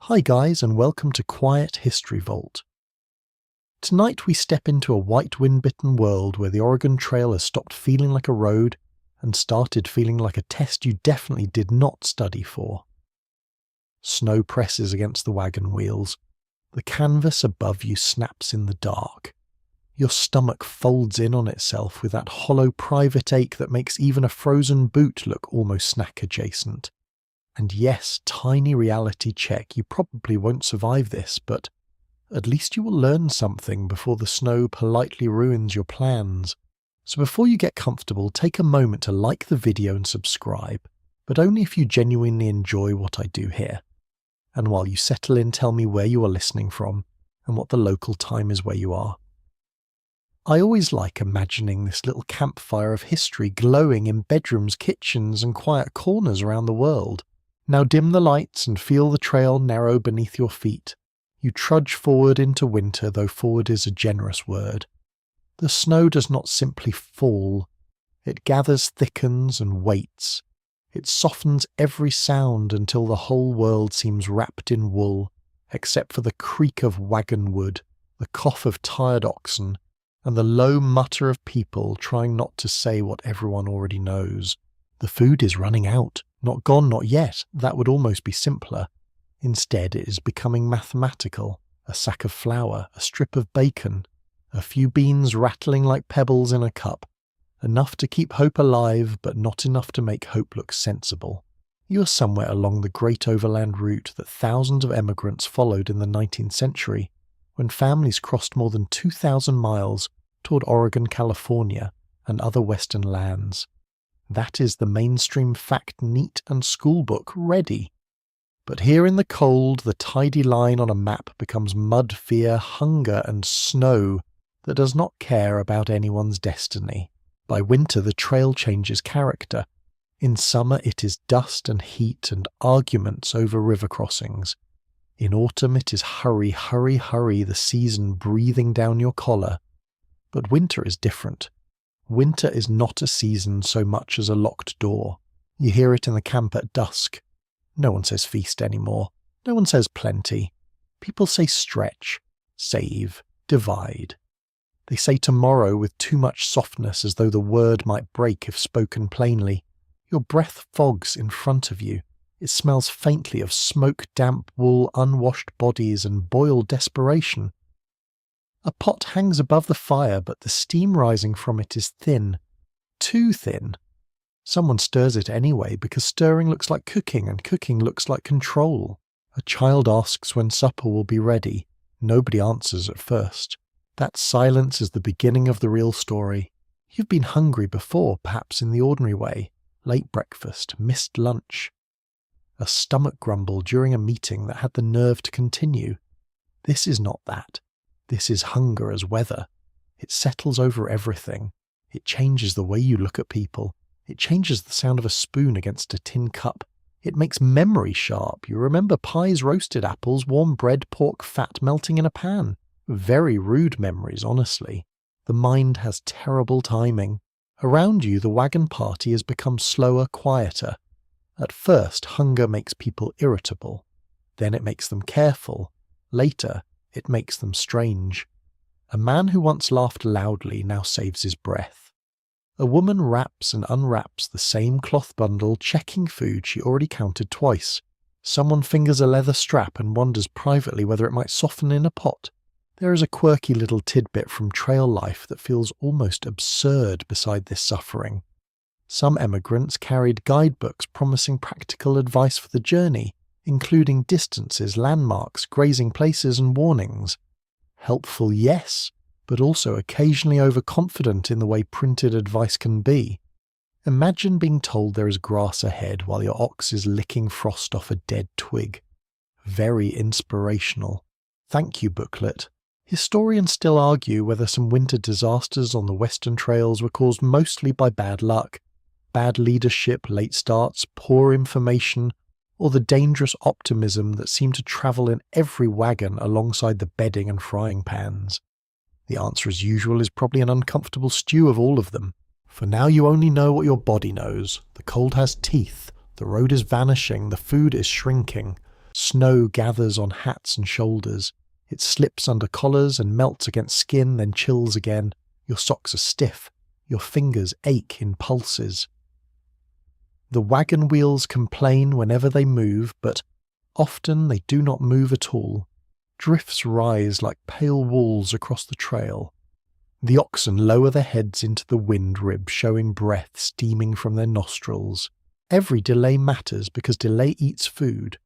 Hi guys, and welcome to Quiet History Vault. Tonight we step into a white wind-bitten world where the Oregon Trail has stopped feeling like a road and started feeling like a test you definitely did not study for. Snow presses against the wagon wheels. The canvas above you snaps in the dark. Your stomach folds in on itself with that hollow private ache that makes even a frozen boot look almost snack-adjacent. And yes, tiny reality check, you probably won't survive this, but at least you will learn something before the snow politely ruins your plans. So before you get comfortable, take a moment to like the video and subscribe, but only if you genuinely enjoy what I do here. And while you settle in, tell me where you are listening from and what the local time is where you are. I always like imagining this little campfire of history glowing in bedrooms, kitchens, and quiet corners around the world. Now dim the lights and feel the trail narrow beneath your feet. You trudge forward into winter, though forward is a generous word. The snow does not simply fall. It gathers, thickens, and waits. It softens every sound until the whole world seems wrapped in wool, except for the creak of wagon wood, the cough of tired oxen, and the low mutter of people trying not to say what everyone already knows. The food is running out. Not gone, not yet. That would almost be simpler. Instead, it is becoming mathematical. A sack of flour, a strip of bacon, a few beans rattling like pebbles in a cup. Enough to keep hope alive, but not enough to make hope look sensible. You are somewhere along the great overland route that thousands of emigrants followed in the 19th century, when families crossed more than 2,000 miles toward Oregon, California, and other western lands. That is the mainstream fact neat and schoolbook ready. But here in the cold, the tidy line on a map becomes mud, fear, hunger, and snow that does not care about anyone's destiny. By winter, the trail changes character. In summer, it is dust and heat and arguments over river crossings. In autumn, it is hurry, hurry, hurry, the season breathing down your collar. But winter is different. Winter is not a season so much as a locked door. You hear it in the camp at dusk. No one says feast anymore. No one says plenty. People say stretch, save, divide. They say tomorrow with too much softness as though the word might break if spoken plainly. Your breath fogs in front of you. It smells faintly of smoke, damp wool, unwashed bodies, and boiled desperation. A pot hangs above the fire, but the steam rising from it is thin. Too thin. Someone stirs it anyway, because stirring looks like cooking, and cooking looks like control. A child asks when supper will be ready. Nobody answers at first. That silence is the beginning of the real story. You've been hungry before, perhaps in the ordinary way. Late breakfast, missed lunch. A stomach grumble during a meeting that had the nerve to continue. This is not that. This is hunger as weather. It settles over everything. It changes the way you look at people. It changes the sound of a spoon against a tin cup. It makes memory sharp. You remember pies, roasted apples, warm bread, pork fat melting in a pan. Very rude memories, honestly. The mind has terrible timing. Around you, the wagon party has become slower, quieter. At first, hunger makes people irritable. Then it makes them careful. Later, it makes them strange. A man who once laughed loudly now saves his breath. A woman wraps and unwraps the same cloth bundle, checking food she already counted twice. Someone fingers a leather strap and wonders privately whether it might soften in a pot. There is a quirky little tidbit from trail life that feels almost absurd beside this suffering. Some emigrants carried guidebooks promising practical advice for the journey, including distances, landmarks, grazing places, and warnings. Helpful, yes, but also occasionally overconfident in the way printed advice can be. Imagine being told there is grass ahead while your ox is licking frost off a dead twig. Very inspirational. Thank you, booklet. Historians still argue whether some winter disasters on the western trails were caused mostly by bad luck, bad leadership, late starts, poor information, or the dangerous optimism that seemed to travel in every wagon alongside the bedding and frying pans. The answer, as usual, is probably an uncomfortable stew of all of them. For now you only know what your body knows. The cold has teeth, the road is vanishing, the food is shrinking. Snow gathers on hats and shoulders. It slips under collars and melts against skin, then chills again. Your socks are stiff. Your fingers ache in pulses. The wagon wheels complain whenever they move, but often they do not move at all. Drifts rise like pale walls across the trail. The oxen lower their heads into the wind rib, showing breath steaming from their nostrils. Every delay matters because delay eats food.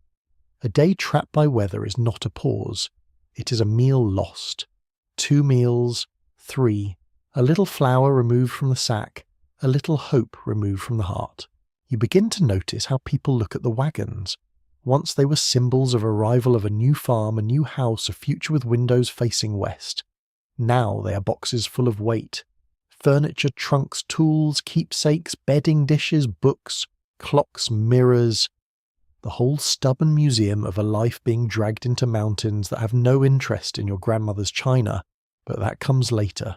A day trapped by weather is not a pause. It is a meal lost. 2 meals, 3, a little flour removed from the sack, a little hope removed from the heart. You begin to notice how people look at the wagons. Once they were symbols of arrival of a new farm, a new house, a future with windows facing west. Now they are boxes full of weight. Furniture, trunks, tools, keepsakes, bedding, dishes, books, clocks, mirrors. The whole stubborn museum of a life being dragged into mountains that have no interest in your grandmother's china, but that comes later.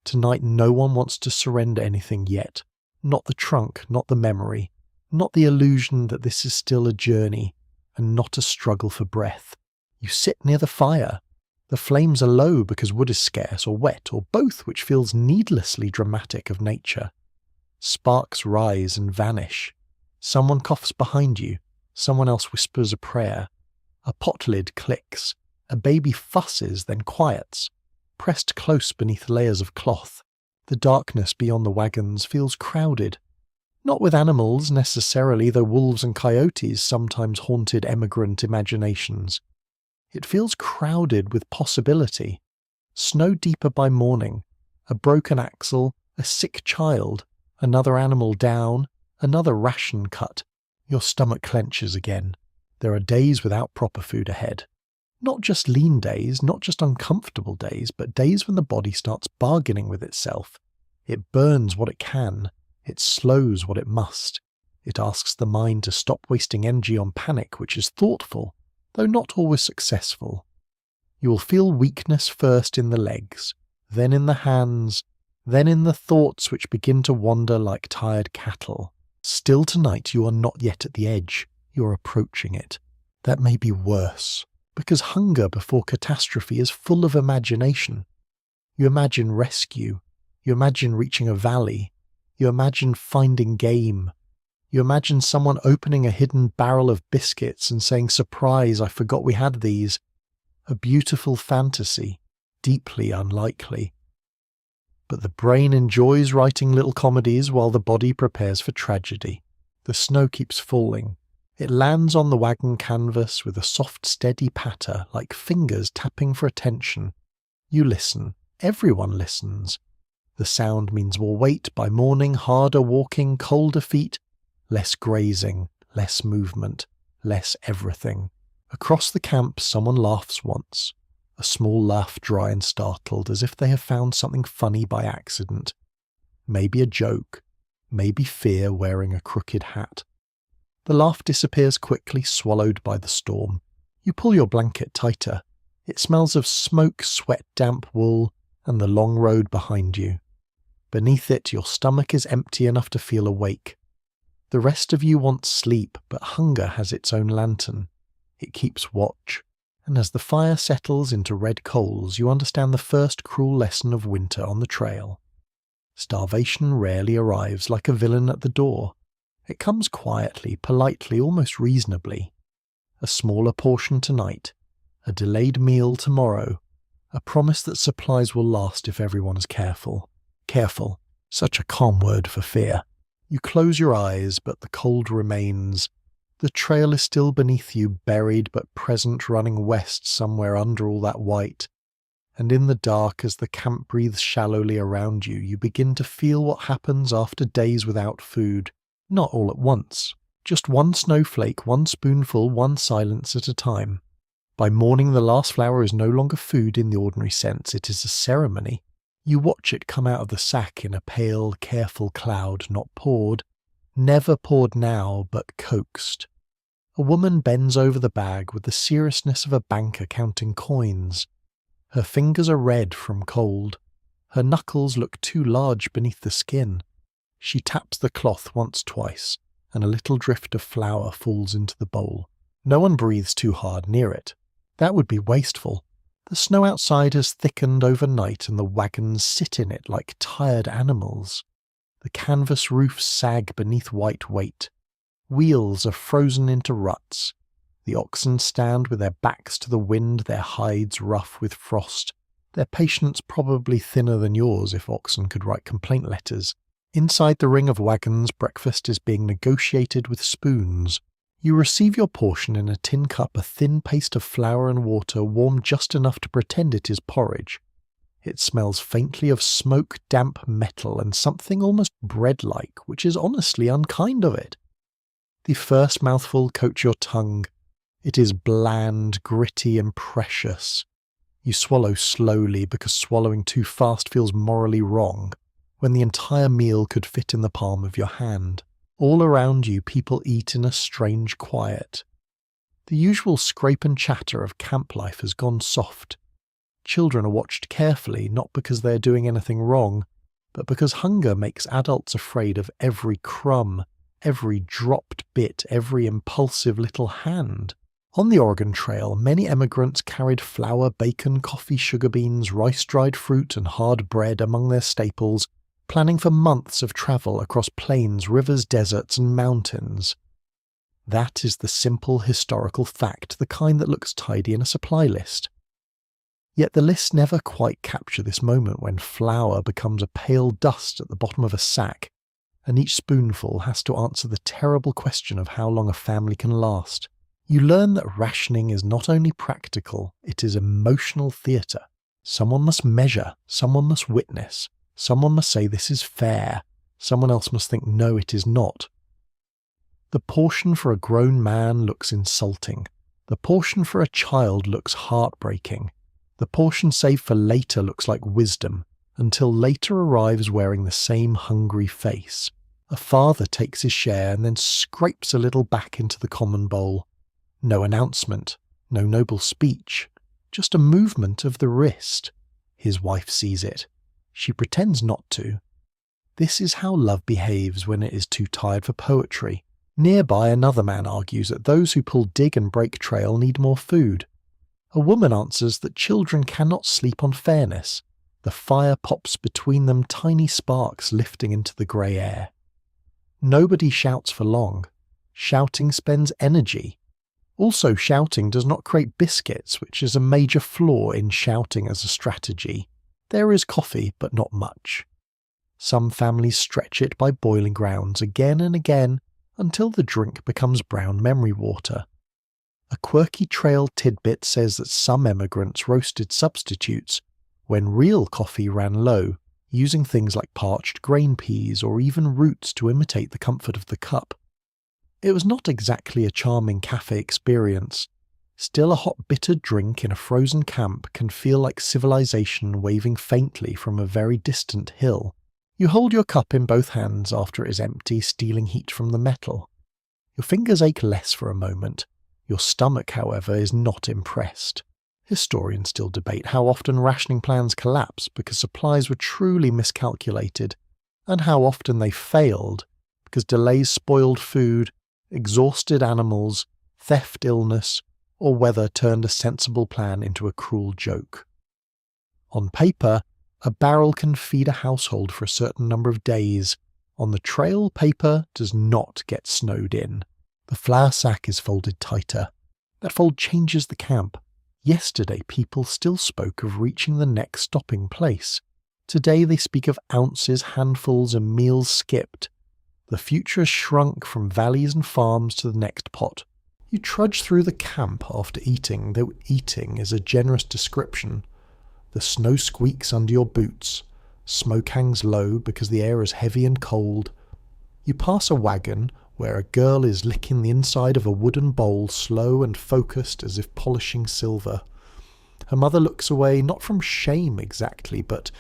Tonight no one wants to surrender anything yet. Not the trunk, not the memory, not the illusion that this is still a journey, and not a struggle for breath. You sit near the fire. The flames are low because wood is scarce or wet, or both, which feels needlessly dramatic of nature. Sparks rise and vanish. Someone coughs behind you. Someone else whispers a prayer. A pot lid clicks. A baby fusses, then quiets. Pressed close beneath layers of cloth, the darkness beyond the wagons feels crowded. Not with animals necessarily, though wolves and coyotes sometimes haunted emigrant imaginations. It feels crowded with possibility. Snow deeper by morning, a broken axle, a sick child, another animal down, another ration cut. Your stomach clenches again. There are days without proper food ahead. Not just lean days, not just uncomfortable days, but days when the body starts bargaining with itself. It burns what it can. It slows what it must. It asks the mind to stop wasting energy on panic, which is thoughtful, though not always successful. You will feel weakness first in the legs, then in the hands, then in the thoughts which begin to wander like tired cattle. Still tonight you are not yet at the edge. You are approaching it. That may be worse, because hunger before catastrophe is full of imagination. You imagine rescue. You imagine reaching a valley. You imagine finding game. You imagine someone opening a hidden barrel of biscuits and saying, "Surprise, I forgot we had these." A beautiful fantasy, deeply unlikely. But the brain enjoys writing little comedies while the body prepares for tragedy. The snow keeps falling. It lands on the wagon canvas with a soft, steady patter, like fingers tapping for attention. You listen. Everyone listens. The sound means more weight by morning, harder walking, colder feet, less grazing, less movement, less everything. Across the camp, someone laughs once. A small laugh, dry and startled, as if they have found something funny by accident. Maybe a joke. Maybe fear wearing a crooked hat. The laugh disappears quickly, swallowed by the storm. You pull your blanket tighter. It smells of smoke, sweat, damp wool, and the long road behind you. Beneath it, your stomach is empty enough to feel awake. The rest of you wants sleep, but hunger has its own lantern. It keeps watch, and as the fire settles into red coals, you understand the first cruel lesson of winter on the trail. Starvation rarely arrives like a villain at the door. It comes quietly, politely, almost reasonably. A smaller portion tonight, a delayed meal tomorrow, a promise that supplies will last if everyone is careful. Careful, such a calm word for fear. You close your eyes, but the cold remains. The trail is still beneath you, buried but present, running west somewhere under all that white. And in the dark, as the camp breathes shallowly around you, you begin to feel what happens after days without food. Not all at once. Just one snowflake, one spoonful, one silence at a time. By morning the last flower is no longer food in the ordinary sense, it is a ceremony. You watch it come out of the sack in a pale, careful cloud, not poured. Never poured now, but coaxed. A woman bends over the bag with the seriousness of a banker counting coins. Her fingers are red from cold. Her knuckles look too large beneath the skin. She taps the cloth once, twice, and a little drift of flour falls into the bowl. No one breathes too hard near it. That would be wasteful. The snow outside has thickened overnight and the wagons sit in it like tired animals. The canvas roofs sag beneath white weight. Wheels are frozen into ruts. The oxen stand with their backs to the wind, their hides rough with frost, their patience probably thinner than yours if oxen could write complaint letters. Inside the ring of wagons, breakfast is being negotiated with spoons. You receive your portion in a tin cup, a thin paste of flour and water warmed just enough to pretend it is porridge. It smells faintly of smoke, damp metal, and something almost bread-like, which is honestly unkind of it. The first mouthful coats your tongue. It is bland, gritty, and precious. You swallow slowly because swallowing too fast feels morally wrong, when the entire meal could fit in the palm of your hand. All around you, people eat in a strange quiet. The usual scrape and chatter of camp life has gone soft. Children are watched carefully, not because they are doing anything wrong, but because hunger makes adults afraid of every crumb, every dropped bit, every impulsive little hand. On the Oregon Trail, many emigrants carried flour, bacon, coffee, sugar beans, rice-dried fruit, and hard bread among their staples, planning for months of travel across plains, rivers, deserts, and mountains. That is the simple historical fact, the kind that looks tidy in a supply list. Yet the lists never quite capture this moment when flour becomes a pale dust at the bottom of a sack, and each spoonful has to answer the terrible question of how long a family can last. You learn that rationing is not only practical, it is emotional theatre. Someone must measure, someone must witness, someone must say this is fair, someone else must think no, it is not. The portion for a grown man looks insulting. The portion for a child looks heartbreaking. The portion saved for later looks like wisdom, until later arrives wearing the same hungry face. A father takes his share and then scrapes a little back into the common bowl. No announcement, no noble speech, just a movement of the wrist. His wife sees it. She pretends not to. This is how love behaves when it is too tired for poetry. Nearby, another man argues that those who pull dig and break trail need more food. A woman answers that children cannot sleep on fairness. The fire pops between them, tiny sparks lifting into the grey air. Nobody shouts for long. Shouting spends energy. Also, shouting does not create biscuits, which is a major flaw in shouting as a strategy. There is coffee, but not much. Some families stretch it by boiling grounds again and again until the drink becomes brown memory water. A quirky trail tidbit says that some emigrants roasted substitutes when real coffee ran low, using things like parched grain peas or even roots to imitate the comfort of the cup. It was not exactly a charming cafe experience. Still, a hot bitter drink in a frozen camp can feel like civilization waving faintly from a very distant hill. You hold your cup in both hands after it is empty, stealing heat from the metal. Your fingers ache less for a moment. Your stomach, however, is not impressed. Historians still debate how often rationing plans collapse because supplies were truly miscalculated, and how often they failed because delays spoiled food, exhausted animals, theft, illness, or weather turned a sensible plan into a cruel joke. On paper, a barrel can feed a household for a certain number of days. On the trail, paper does not get snowed in. The flour sack is folded tighter. That fold changes the camp. Yesterday, people still spoke of reaching the next stopping place. Today they speak of ounces, handfuls, and meals skipped. The future has shrunk from valleys and farms to the next pot. You trudge through the camp after eating, though eating is a generous description. The snow squeaks under your boots. Smoke hangs low because the air is heavy and cold. You pass a wagon where a girl is licking the inside of a wooden bowl, slow and focused as if polishing silver. Her mother looks away, not from shame exactly, but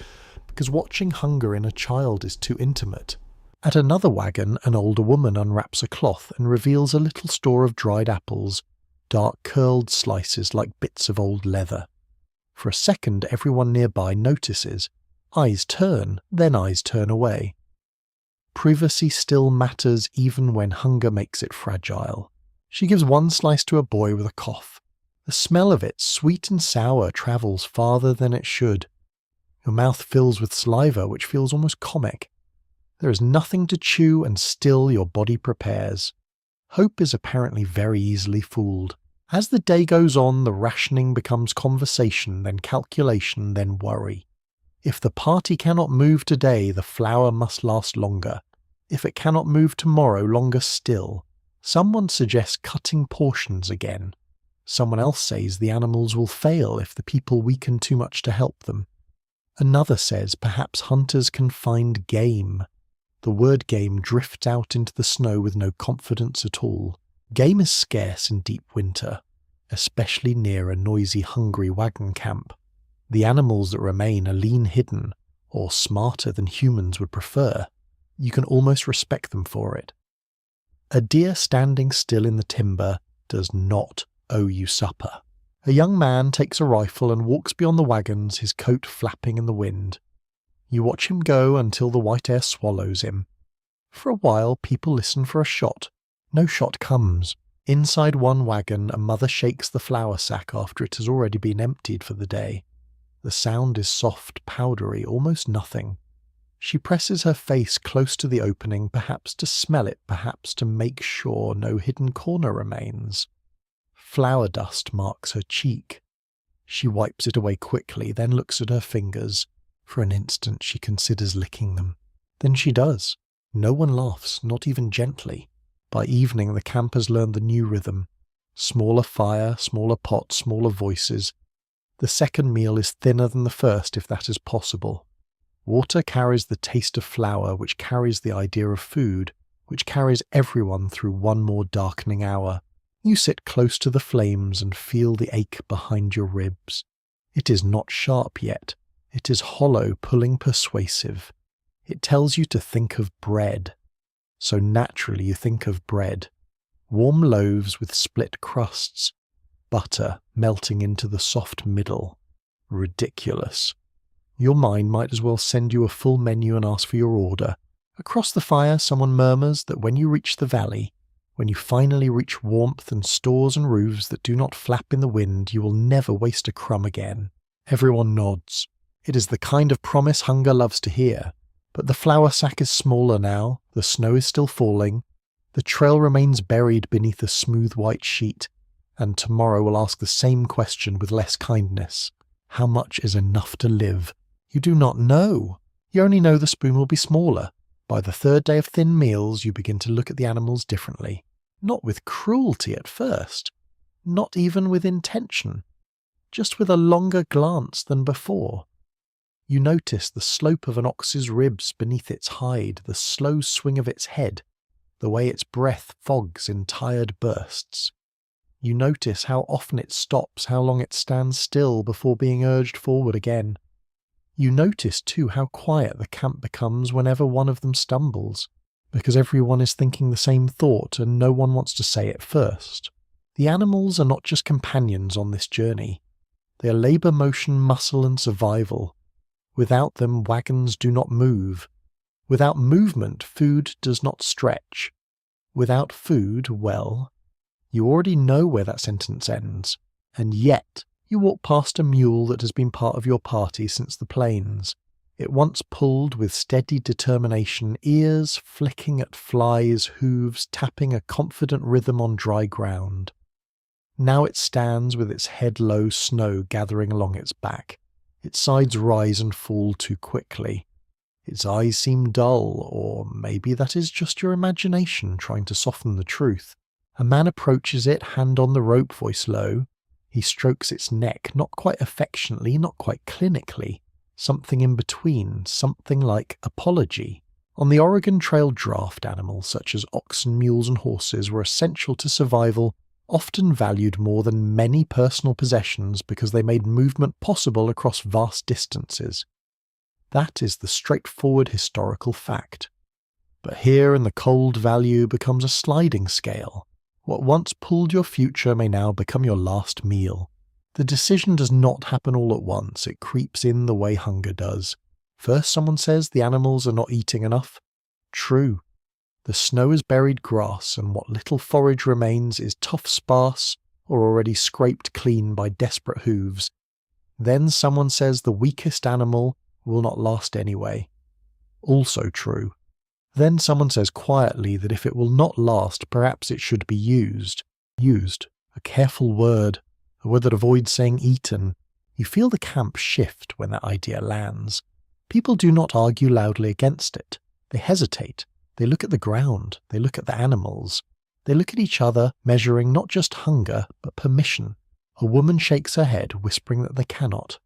because watching hunger in a child is too intimate. At another wagon, an older woman unwraps a cloth and reveals a little store of dried apples, dark curled slices like bits of old leather. For a second, everyone nearby notices. Eyes turn, then eyes turn away. Privacy still matters even when hunger makes it fragile. She gives one slice to a boy with a cough. The smell of it, sweet and sour, travels farther than it should. Your mouth fills with saliva, which feels almost comic. There is nothing to chew, and still your body prepares. Hope is apparently very easily fooled. As the day goes on, the rationing becomes conversation, then calculation, then worry. If the party cannot move today, the flour must last longer. If it cannot move tomorrow, longer still. Someone suggests cutting portions again. Someone else says the animals will fail if the people weaken too much to help them. Another says perhaps hunters can find game. The word game drifts out into the snow with no confidence at all. Game is scarce in deep winter, especially near a noisy, hungry wagon camp. The animals that remain are lean hidden, or smarter than humans would prefer. You can almost respect them for it. A deer standing still in the timber does not owe you supper. A young man takes a rifle and walks beyond the wagons, his coat flapping in the wind. You watch him go until the white air swallows him. For a while, people listen for a shot. No shot comes. Inside one wagon, a mother shakes the flour sack after it has already been emptied for the day. The sound is soft, powdery, almost nothing. She presses her face close to the opening, perhaps to smell it, perhaps to make sure no hidden corner remains. Flour dust marks her cheek. She wipes it away quickly, then looks at her fingers. For an instant she considers licking them. Then she does. No one laughs, not even gently. By evening the camp has learned the new rhythm. Smaller fire, smaller pot, smaller voices. The second meal is thinner than the first, if that is possible. Water carries the taste of flour, which carries the idea of food, which carries everyone through one more darkening hour. You sit close to the flames and feel the ache behind your ribs. It is not sharp yet. It is hollow, pulling persuasive. It tells you to think of bread. So naturally you think of bread. Warm loaves with split crusts. Butter melting into the soft middle. Ridiculous. Your mind might as well send you a full menu and ask for your order. Across the fire, someone murmurs that when you reach the valley, when you finally reach warmth and stores and roofs that do not flap in the wind, you will never waste a crumb again. Everyone nods. It is the kind of promise hunger loves to hear. But the flour sack is smaller now, the snow is still falling, the trail remains buried beneath a smooth white sheet, and tomorrow will ask the same question with less kindness. How much is enough to live? You do not know. You only know the spoon will be smaller. By the third day of thin meals, you begin to look at the animals differently. Not with cruelty at first. Not even with intention. Just with a longer glance than before. You notice the slope of an ox's ribs beneath its hide, the slow swing of its head, the way its breath fogs in tired bursts. You notice how often it stops, how long it stands still before being urged forward again. You notice too how quiet the camp becomes whenever one of them stumbles, because everyone is thinking the same thought and no one wants to say it first. The animals are not just companions on this journey. They are labour, motion, muscle and survival. Without them, wagons do not move. Without movement, food does not stretch. Without food, well, you already know where that sentence ends, and yet you walk past a mule that has been part of your party since the plains. It once pulled with steady determination, ears flicking at flies, hooves tapping a confident rhythm on dry ground. Now it stands with its head low, snow gathering along its back. Its sides rise and fall too quickly. Its eyes seem dull, or maybe that is just your imagination trying to soften the truth. A man approaches it, hand on the rope, voice low. He strokes its neck, not quite affectionately, not quite clinically. Something in between, something like apology. On the Oregon Trail, draft animals such as oxen, mules and horses were essential to survival, often valued more than many personal possessions because they made movement possible across vast distances. That is the straightforward historical fact. But here in the cold, value becomes a sliding scale. What once pulled your future may now become your last meal. The decision does not happen all at once, it creeps in the way hunger does. First someone says the animals are not eating enough. True. The snow is buried grass, and what little forage remains is tough sparse or already scraped clean by desperate hooves. Then someone says the weakest animal will not last anyway. Also true. Then someone says quietly that if it will not last, perhaps it should be used. Used. A careful word. A word that avoids saying eaten. You feel the camp shift when that idea lands. People do not argue loudly against it. They hesitate. They look at the ground. They look at the animals. They look at each other, measuring not just hunger, but permission. A woman shakes her head, whispering that they cannot.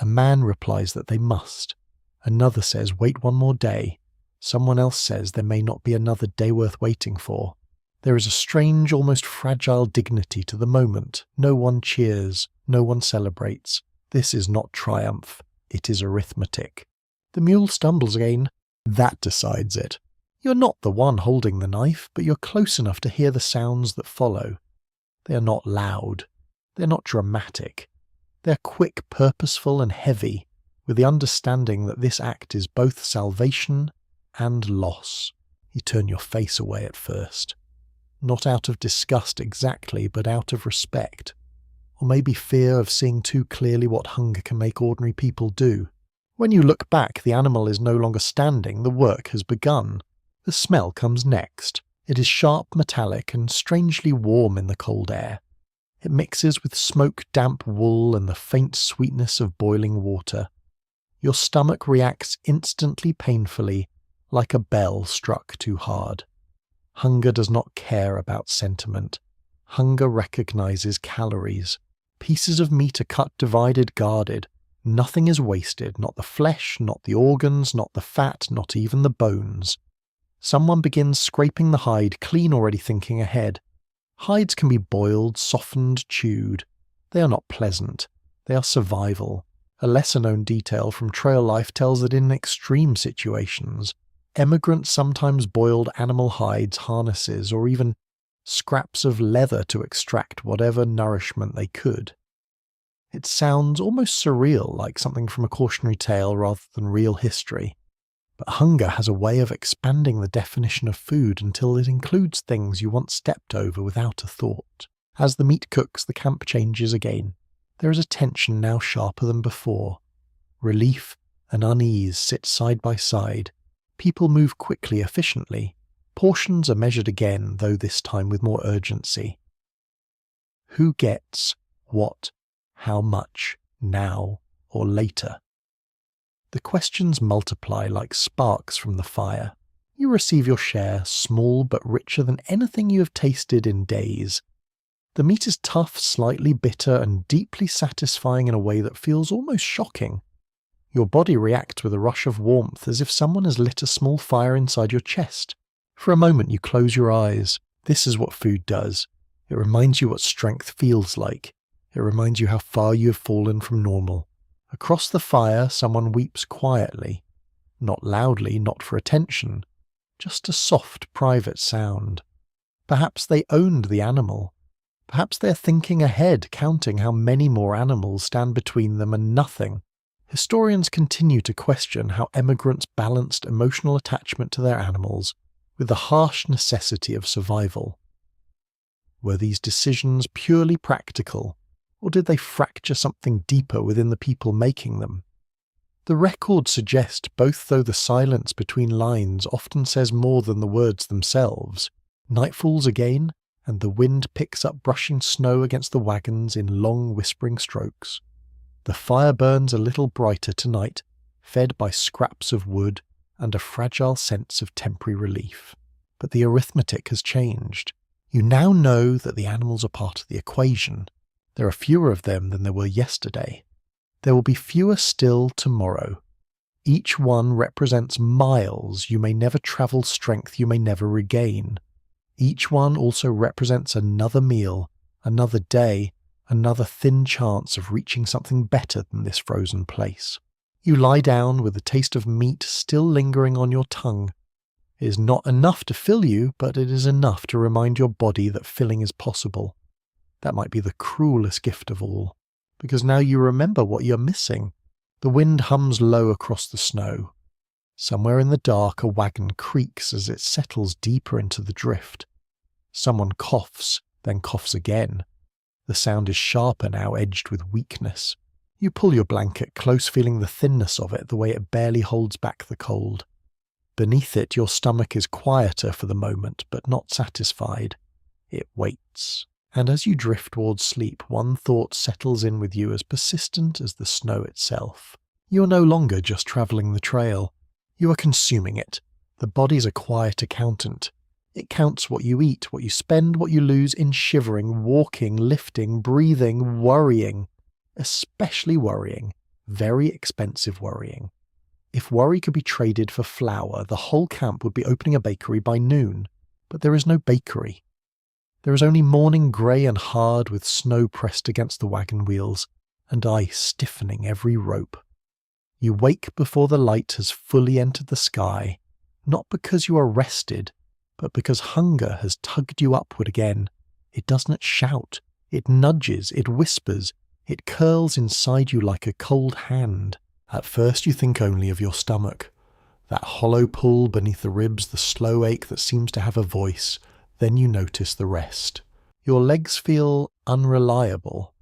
A man replies that they must. Another says, wait one more day. Someone else says there may not be another day worth waiting for. There is a strange, almost fragile dignity to the moment. No one cheers. No one celebrates. This is not triumph. It is arithmetic. The mule stumbles again. That decides it. You're not the one holding the knife, but you're close enough to hear the sounds that follow. They are not loud. They're not dramatic. They're quick, purposeful, and heavy, with the understanding that this act is both salvation and loss. You turn your face away at first. Not out of disgust exactly, but out of respect. Or maybe fear of seeing too clearly what hunger can make ordinary people do. When you look back, the animal is no longer standing, the work has begun. The smell comes next. It is sharp, metallic, and strangely warm in the cold air. It mixes with smoke-damp wool and the faint sweetness of boiling water. Your stomach reacts instantly painfully, like a bell struck too hard. Hunger does not care about sentiment. Hunger recognizes calories. Pieces of meat are cut, divided, guarded. Nothing is wasted, not the flesh, not the organs, not the fat, not even the bones. Someone begins scraping the hide clean, already thinking ahead. Hides can be boiled, softened, chewed. They are not pleasant. They are survival. A lesser-known detail from trail life tells that in extreme situations, emigrants sometimes boiled animal hides, harnesses, or even scraps of leather to extract whatever nourishment they could. It sounds almost surreal, like something from a cautionary tale rather than real history. But hunger has a way of expanding the definition of food until it includes things you once stepped over without a thought. As the meat cooks, the camp changes again. There is a tension now sharper than before. Relief and unease sit side by side. People move quickly, efficiently. Portions are measured again, though this time with more urgency. Who gets what, how much, now or later? The questions multiply like sparks from the fire. You receive your share, small but richer than anything you have tasted in days. The meat is tough, slightly bitter, and deeply satisfying in a way that feels almost shocking. Your body reacts with a rush of warmth as if someone has lit a small fire inside your chest. For a moment you close your eyes. This is what food does. It reminds you what strength feels like. It reminds you how far you have fallen from normal. Across the fire, someone weeps quietly. Not loudly, not for attention. Just a soft, private sound. Perhaps they owned the animal. Perhaps they're thinking ahead, counting how many more animals stand between them and nothing. Historians continue to question how emigrants balanced emotional attachment to their animals with the harsh necessity of survival. Were these decisions purely practical? Or did they fracture something deeper within the people making them? The records suggest both, though the silence between lines often says more than the words themselves. Night falls again, and the wind picks up brushing snow against the wagons in long whispering strokes. The fire burns a little brighter tonight, fed by scraps of wood and a fragile sense of temporary relief. But the arithmetic has changed. You now know that the animals are part of the equation. There are fewer of them than there were yesterday. There will be fewer still tomorrow. Each one represents miles you may never travel, strength you may never regain. Each one also represents another meal, another day, another thin chance of reaching something better than this frozen place. You lie down with the taste of meat still lingering on your tongue. It is not enough to fill you, but it is enough to remind your body that filling is possible. That might be the cruelest gift of all, because now you remember what you're missing. The wind hums low across the snow. Somewhere in the dark, a wagon creaks as it settles deeper into the drift. Someone coughs, then coughs again. The sound is sharper now, edged with weakness. You pull your blanket close, feeling the thinness of it, the way it barely holds back the cold. Beneath it, your stomach is quieter for the moment, but not satisfied. It waits. And as you drift towards sleep, one thought settles in with you as persistent as the snow itself. You are no longer just travelling the trail. You are consuming it. The body's a quiet accountant. It counts what you eat, what you spend, what you lose in shivering, walking, lifting, breathing, worrying. Especially worrying. Very expensive worrying. If worry could be traded for flour, the whole camp would be opening a bakery by noon. But there is no bakery. There is only morning grey and hard, with snow pressed against the wagon wheels, and ice stiffening every rope. You wake before the light has fully entered the sky, not because you are rested, but because hunger has tugged you upward again. It doesn't shout, it nudges, it whispers, it curls inside you like a cold hand. At first you think only of your stomach, that hollow pull beneath the ribs, the slow ache that seems to have a voice. Then you notice the rest. Your legs feel unreliable.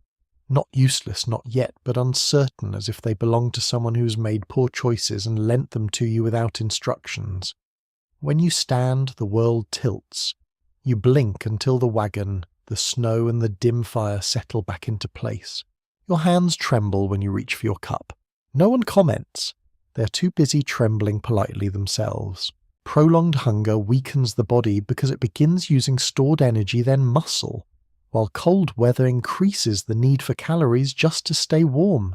Not useless, not yet, but uncertain, as if they belong to someone who's made poor choices and lent them to you without instructions. When you stand, the world tilts. You blink until the wagon, the snow and the dim fire settle back into place. Your hands tremble when you reach for your cup. No one comments. They are too busy trembling politely themselves. Prolonged hunger weakens the body because it begins using stored energy, then muscle, while cold weather increases the need for calories just to stay warm.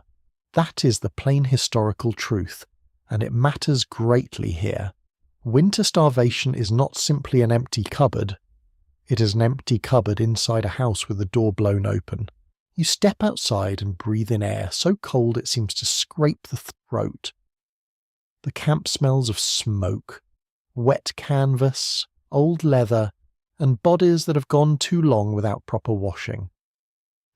That is the plain historical truth, and it matters greatly here. Winter starvation is not simply an empty cupboard. It is an empty cupboard inside a house with the door blown open. You step outside and breathe in air so cold it seems to scrape the throat. The camp smells of smoke, wet canvas, old leather, and bodies that have gone too long without proper washing.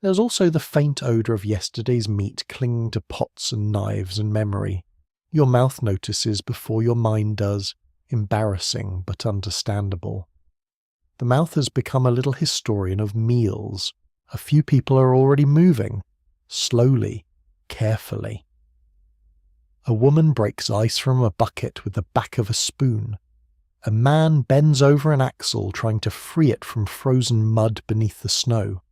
There's also the faint odour of yesterday's meat clinging to pots and knives and memory. Your mouth notices before your mind does, embarrassing but understandable. The mouth has become a little historian of meals. A few people are already moving, slowly, carefully. A woman breaks ice from a bucket with the back of a spoon. A man bends over an axle trying to free it from frozen mud beneath the snow.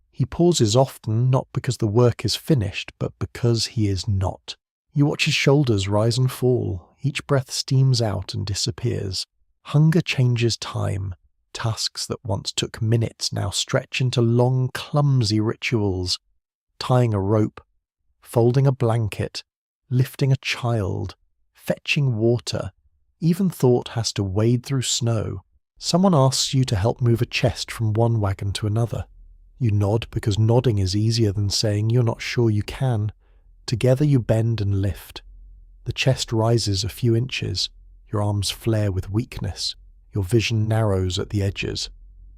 He pauses often, not because the work is finished, but because he is not. You watch his shoulders rise and fall. Each breath steams out and disappears. Hunger changes time. Tasks that once took minutes now stretch into long, clumsy rituals. Tying a rope, folding a blanket, lifting a child, fetching water. Even thought has to wade through snow. Someone asks you to help move a chest from one wagon to another. You nod because nodding is easier than saying you're not sure you can. Together you bend and lift. The chest rises a few inches. Your arms flare with weakness. Your vision narrows at the edges.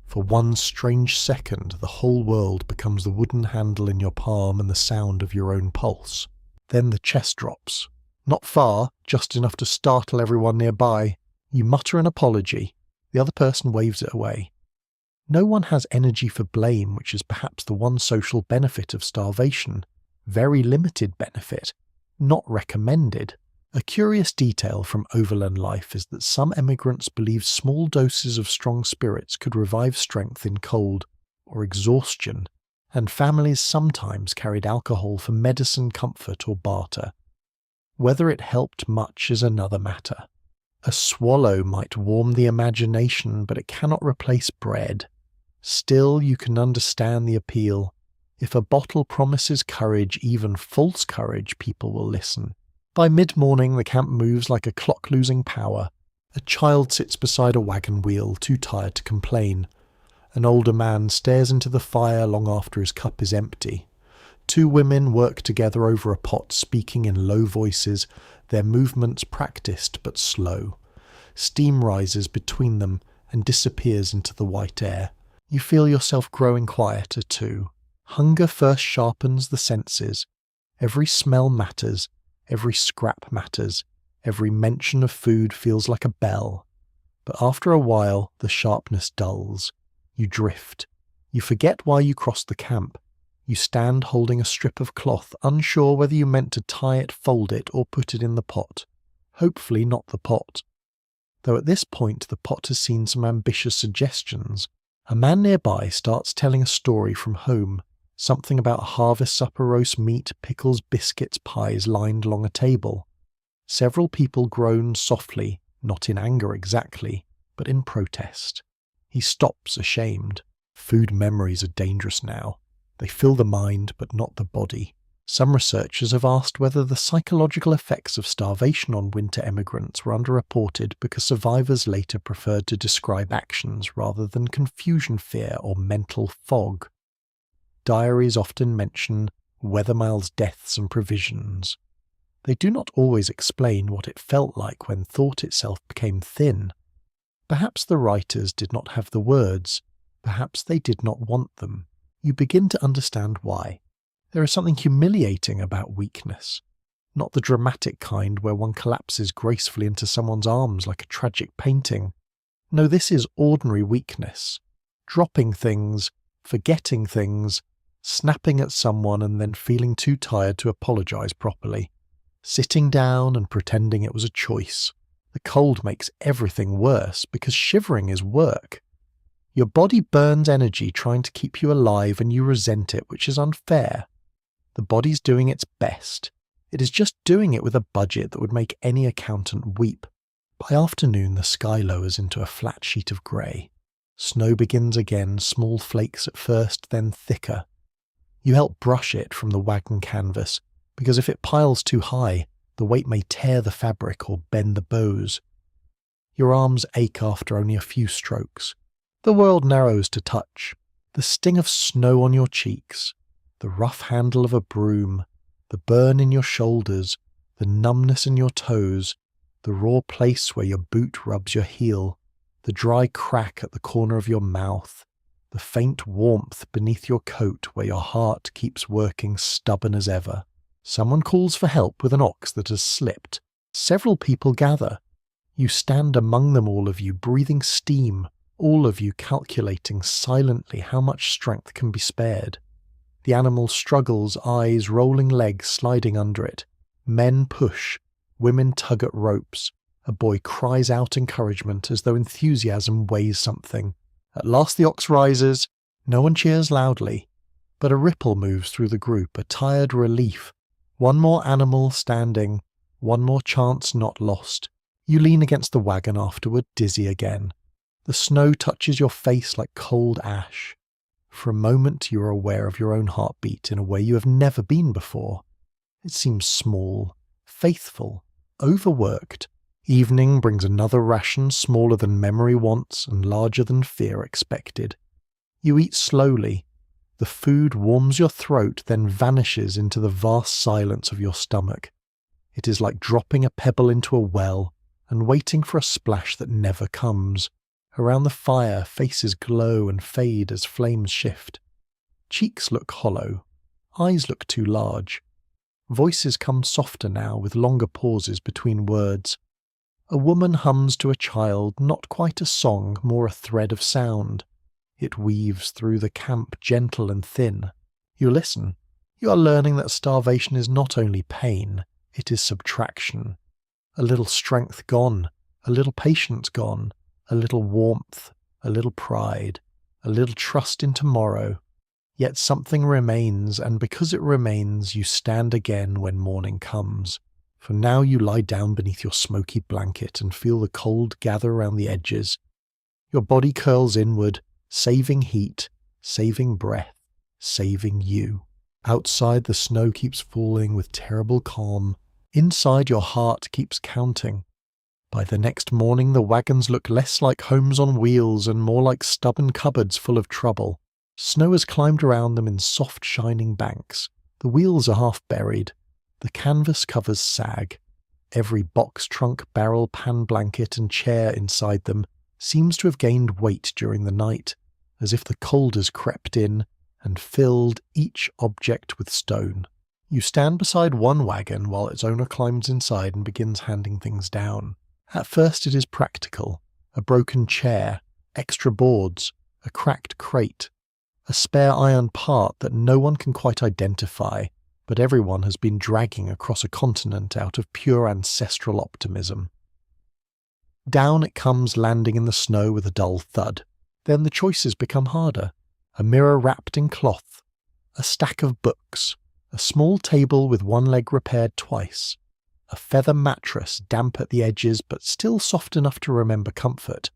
For one strange second, the whole world becomes the wooden handle in your palm and the sound of your own pulse. Then the chest drops. Not far, just enough to startle everyone nearby. You mutter an apology. The other person waves it away. No one has energy for blame, which is perhaps the one social benefit of starvation. Very limited benefit. Not recommended. A curious detail from overland life is that some emigrants believe small doses of strong spirits could revive strength in cold or exhaustion, and families sometimes carried alcohol for medicine, comfort, or barter. Whether it helped much is another matter. A swallow might warm the imagination, but it cannot replace bread. Still, you can understand the appeal. If a bottle promises courage, even false courage, people will listen. By mid-morning, the camp moves like a clock losing power. A child sits beside a wagon wheel, too tired to complain. An older man stares into the fire long after his cup is empty. Two women work together over a pot, speaking in low voices, their movements practiced but slow. Steam rises between them and disappears into the white air. You feel yourself growing quieter too. Hunger first sharpens the senses. Every smell matters, every scrap matters, Every mention of food feels like a bell. But after a while, the sharpness dulls. You drift. You forget why you crossed the camp. You stand holding a strip of cloth, unsure whether you meant to tie it, fold it, or put it in the pot. Hopefully not the pot. Though at this point the pot has seen some ambitious suggestions. A man nearby starts telling a story from home, something about a harvest supper, roast meat, pickles, biscuits, pies lined along a table. Several people groan softly, not in anger exactly, but in protest. He stops, ashamed. Food memories are dangerous now. They fill the mind, but not the body. Some researchers have asked whether the psychological effects of starvation on winter emigrants were underreported because survivors later preferred to describe actions rather than confusion, fear, or mental fog. Diaries often mention weather miles, deaths, and provisions. They do not always explain what it felt like when thought itself became thin. Perhaps the writers did not have the words. Perhaps they did not want them. You begin to understand why. There is something humiliating about weakness. Not the dramatic kind where one collapses gracefully into someone's arms like a tragic painting. No, this is ordinary weakness. Dropping things, forgetting things, snapping at someone and then feeling too tired to apologize properly. Sitting down and pretending it was a choice. The cold makes everything worse because shivering is work. Your body burns energy trying to keep you alive and you resent it, which is unfair. The body's doing its best. It is just doing it with a budget that would make any accountant weep. By afternoon, the sky lowers into a flat sheet of grey. Snow begins again, small flakes at first, then thicker. You help brush it from the wagon canvas, because if it piles too high, the weight may tear the fabric or bend the bows. Your arms ache after only a few strokes. The world narrows to touch. The sting of snow on your cheeks, the rough handle of a broom, the burn in your shoulders, the numbness in your toes, the raw place where your boot rubs your heel, the dry crack at the corner of your mouth, the faint warmth beneath your coat where your heart keeps working stubborn as ever. Someone calls for help with an ox that has slipped. Several people gather. You stand among them, all of you, breathing steam, all of you calculating silently how much strength can be spared. The animal struggles, eyes, rolling legs sliding under it. Men push, women tug at ropes. A boy cries out encouragement as though enthusiasm weighs something. At last the ox rises. No one cheers loudly, but a ripple moves through the group, a tired relief. One more animal standing, one more chance not lost. You lean against the wagon afterward, dizzy again. The snow touches your face like cold ash. For a moment you are aware of your own heartbeat in a way you have never been before. It seems small, faithful, overworked. Evening brings another ration smaller than memory wants and larger than fear expected. You eat slowly. The food warms your throat, then vanishes into the vast silence of your stomach. It is like dropping a pebble into a well and waiting for a splash that never comes. Around the fire, faces glow and fade as flames shift. Cheeks look hollow. Eyes look too large. Voices come softer now, with longer pauses between words. A woman hums to a child, not quite a song, more a thread of sound. It weaves through the camp, gentle and thin. You listen. You are learning that starvation is not only pain, it is subtraction. A little strength gone, a little patience gone, a little warmth, a little pride, a little trust in tomorrow. Yet something remains, and because it remains, you stand again when morning comes. For now you lie down beneath your smoky blanket and feel the cold gather around the edges. Your body curls inward, saving heat, saving breath, saving you. Outside the snow keeps falling with terrible calm. Inside your heart keeps counting. By the next morning the wagons look less like homes on wheels and more like stubborn cupboards full of trouble. Snow has climbed around them in soft shining banks. The wheels are half buried. The canvas covers sag. Every box trunk, barrel, pan blanket and chair inside them seems to have gained weight during the night, as if the cold has crept in and filled each object with stone. You stand beside one wagon while its owner climbs inside and begins handing things down. At first it is practical. A broken chair, extra boards, a cracked crate, a spare iron part that no one can quite identify, but everyone has been dragging across a continent out of pure ancestral optimism. Down it comes, landing in the snow with a dull thud. Then the choices become harder. A mirror wrapped in cloth, a stack of books, a small table with one leg repaired twice, a feather mattress damp at the edges but still soft enough to remember comfort,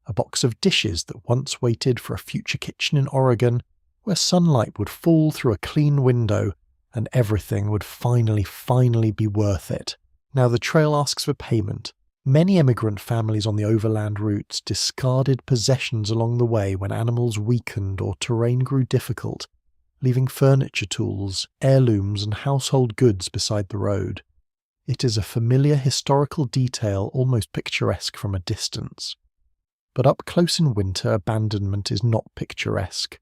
a box of dishes that once waited for a future kitchen in Oregon where sunlight would fall through a clean window and everything would finally be worth it. Now the trail asks for payment. Many immigrant families on the overland routes discarded possessions along the way when animals weakened or terrain grew difficult, leaving furniture tools, heirlooms and household goods beside the road. It is a familiar historical detail, almost picturesque from a distance. But up close in winter, abandonment is not picturesque.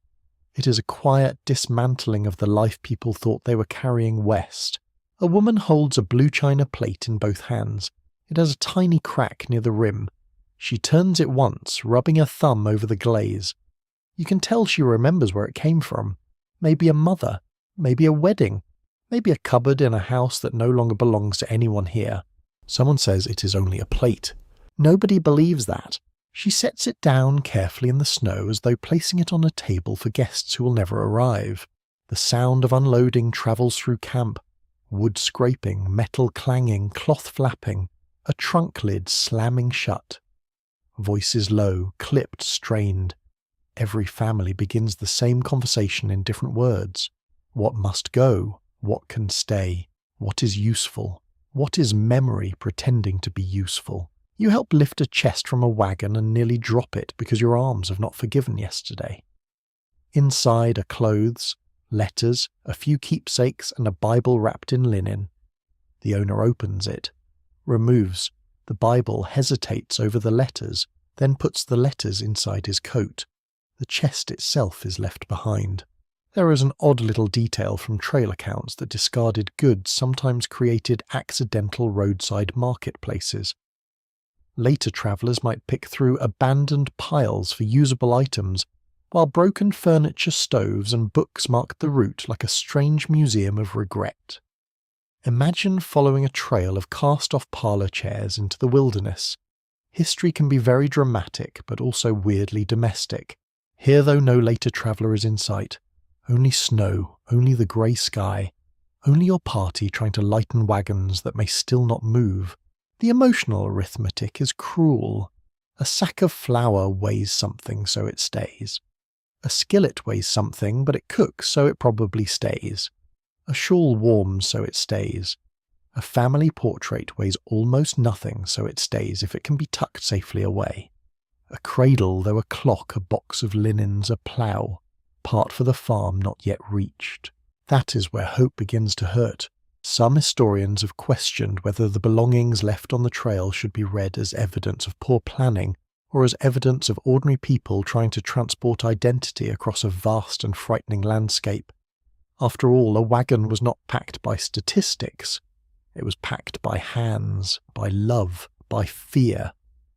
It is a quiet dismantling of the life people thought they were carrying west. A woman holds a blue china plate in both hands. It has a tiny crack near the rim. She turns it once, rubbing her thumb over the glaze. You can tell she remembers where it came from. Maybe a mother, maybe a wedding, maybe a cupboard in a house that no longer belongs to anyone here. Someone says it is only a plate. Nobody believes that. She sets it down carefully in the snow as though placing it on a table for guests who will never arrive. The sound of unloading travels through camp. Wood scraping, metal clanging, cloth flapping. A trunk lid slamming shut. Voices low, clipped, strained. Every family begins the same conversation in different words. What must go? What can stay? What is useful? What is memory pretending to be useful? You help lift a chest from a wagon and nearly drop it because your arms have not forgiven yesterday. Inside are clothes, letters, a few keepsakes and a Bible wrapped in linen. The owner opens it. Removes. The Bible, hesitates over the letters, then puts the letters inside his coat. The chest itself is left behind. There is an odd little detail from trail accounts that discarded goods sometimes created accidental roadside marketplaces. Later travellers might pick through abandoned piles for usable items, while broken furniture, stoves and books marked the route like a strange museum of regret. Imagine following a trail of cast-off parlour chairs into the wilderness. History can be very dramatic, but also weirdly domestic. Here, though, no later traveller is in sight. Only snow, only the grey sky, only your party trying to lighten wagons that may still not move. The emotional arithmetic is cruel. A sack of flour weighs something, so it stays. A skillet weighs something, but it cooks, so it probably stays. A shawl warms, so it stays. A family portrait weighs almost nothing, so it stays if it can be tucked safely away. A cradle, though a clock, a box of linens, a plough, part for the farm not yet reached. That is where hope begins to hurt. Some historians have questioned whether the belongings left on the trail should be read as evidence of poor planning or as evidence of ordinary people trying to transport identity across a vast and frightening landscape. After all, a wagon was not packed by statistics. It was packed by hands, by love, by fear,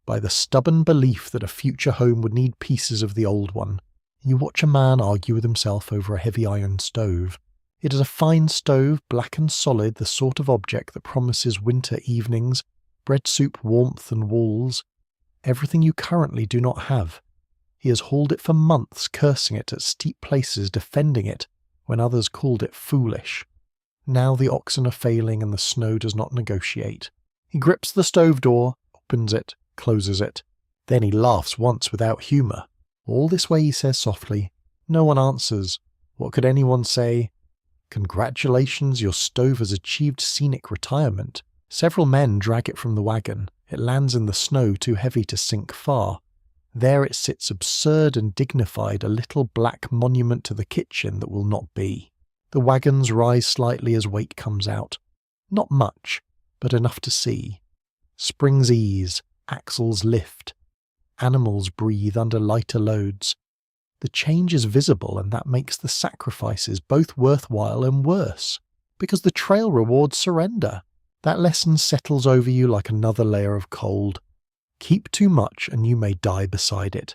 by the stubborn belief that a future home would need pieces of the old one. You watch a man argue with himself over a heavy iron stove. It is a fine stove, black and solid, the sort of object that promises winter evenings, bread soup, warmth and walls. Everything you currently do not have. He has hauled it for months, cursing it at steep places, defending it, when others called it foolish. Now the oxen are failing and the snow does not negotiate. He grips the stove door, opens it, closes it. Then he laughs once without humour. All this way, he says softly. No one answers. What could anyone say? Congratulations, your stove has achieved scenic retirement. Several men drag it from the wagon. It lands in the snow too heavy to sink far. There it sits absurd and dignified, a little black monument to the kitchen that will not be. The wagons rise slightly as weight comes out. Not much, but enough to see. Springs ease, axles lift. Animals breathe under lighter loads. The change is visible, and that makes the sacrifices both worthwhile and worse, because the trail rewards surrender. That lesson settles over you like another layer of cold. Keep too much and you may die beside it.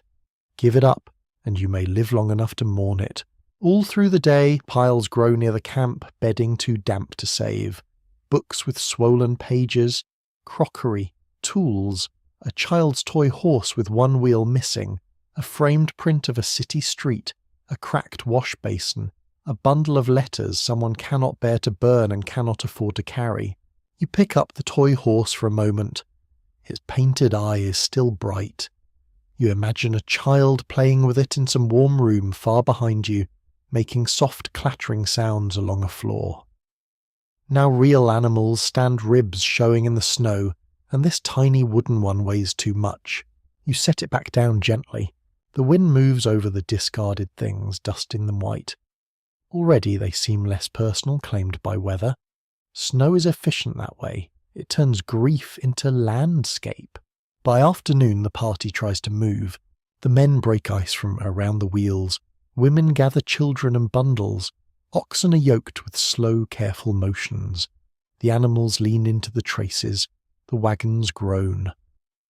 Give it up and you may live long enough to mourn it. All through the day, piles grow near the camp, bedding too damp to save. Books with swollen pages, crockery, tools, a child's toy horse with one wheel missing, a framed print of a city street, a cracked wash basin, a bundle of letters someone cannot bear to burn and cannot afford to carry. You pick up the toy horse for a moment. Its painted eye is still bright. You imagine a child playing with it in some warm room far behind you, making soft clattering sounds along a floor. Now real animals stand ribs showing in the snow, and this tiny wooden one weighs too much. You set it back down gently. The wind moves over the discarded things, dusting them white. Already they seem less personal, claimed by weather. Snow is efficient that way. It turns grief into landscape. By afternoon the party tries to move. The men break ice from around the wheels. Women gather children and bundles. Oxen are yoked with slow, careful motions. The animals lean into the traces. The wagons groan.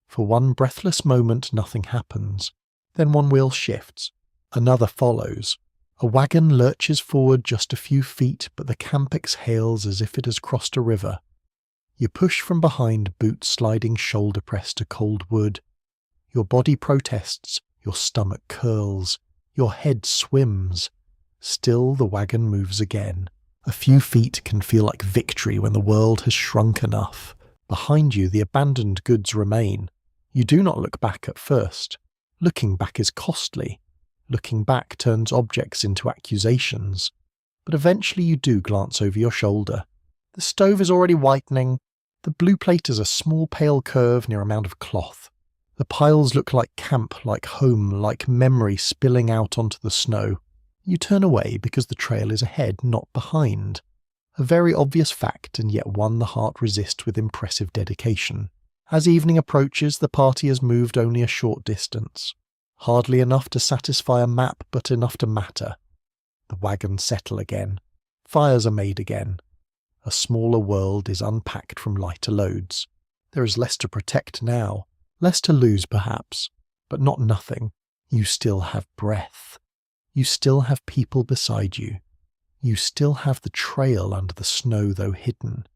For one breathless moment nothing happens. Then one wheel shifts. Another follows. A wagon lurches forward just a few feet, but the camp exhales as if it has crossed a river. You push from behind, boots sliding shoulder pressed to cold wood. Your body protests, your stomach curls, your head swims. Still the wagon moves again. A few feet can feel like victory when the world has shrunk enough. Behind you the abandoned goods remain. You do not look back at first. Looking back is costly. Looking back turns objects into accusations. But eventually you do glance over your shoulder. The stove is already whitening. The blue plate is a small pale curve near a mound of cloth. The piles look like camp, like home, like memory spilling out onto the snow. You turn away because the trail is ahead, not behind. A very obvious fact, and yet one the heart resists with impressive dedication. As evening approaches, the party has moved only a short distance. Hardly enough to satisfy a map, but enough to matter. The wagons settle again. Fires are made again. A smaller world is unpacked from lighter loads. There is less to protect now, less to lose perhaps, but not nothing. You still have breath. You still have people beside you. You still have the trail under the snow though hidden.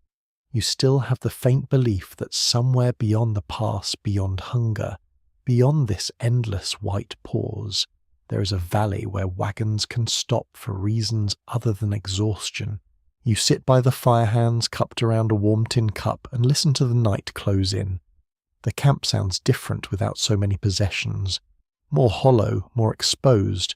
You still have the faint belief that somewhere beyond the pass, beyond hunger, beyond this endless white pause, there is a valley where wagons can stop for reasons other than exhaustion. You sit by the fire hands cupped around a warm tin cup and listen to the night close in. The camp sounds different without so many possessions, more hollow, more exposed.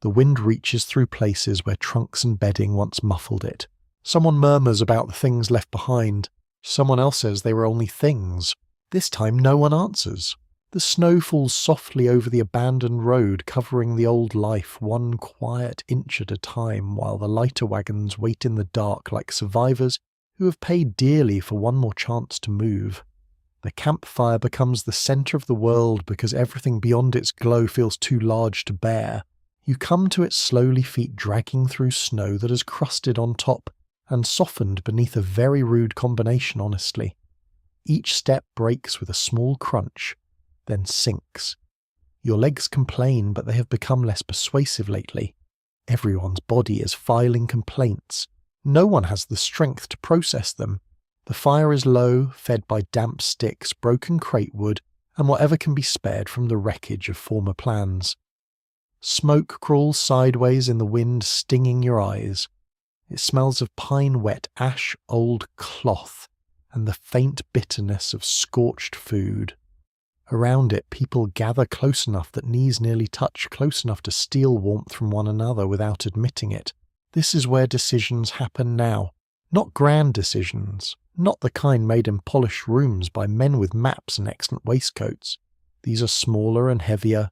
The wind reaches through places where trunks and bedding once muffled it. Someone murmurs about the things left behind. Someone else says they were only things. This time no one answers. The snow falls softly over the abandoned road, covering the old life one quiet inch at a time, while the lighter wagons wait in the dark like survivors who have paid dearly for one more chance to move. The campfire becomes the centre of the world because everything beyond its glow feels too large to bear. You come to its slowly, feet dragging through snow that has crusted on top and softened beneath a very rude combination, honestly. Each step breaks with a small crunch, then sinks. Your legs complain, but they have become less persuasive lately. Everyone's body is filing complaints. No one has the strength to process them. The fire is low, fed by damp sticks, broken crate wood, and whatever can be spared from the wreckage of former plans. Smoke crawls sideways in the wind, stinging your eyes. It smells of pine-wet ash, old cloth, and the faint bitterness of scorched food. Around it, people gather close enough that knees nearly touch, close enough to steal warmth from one another without admitting it. This is where decisions happen now. Not grand decisions, not the kind made in polished rooms by men with maps and excellent waistcoats. These are smaller and heavier.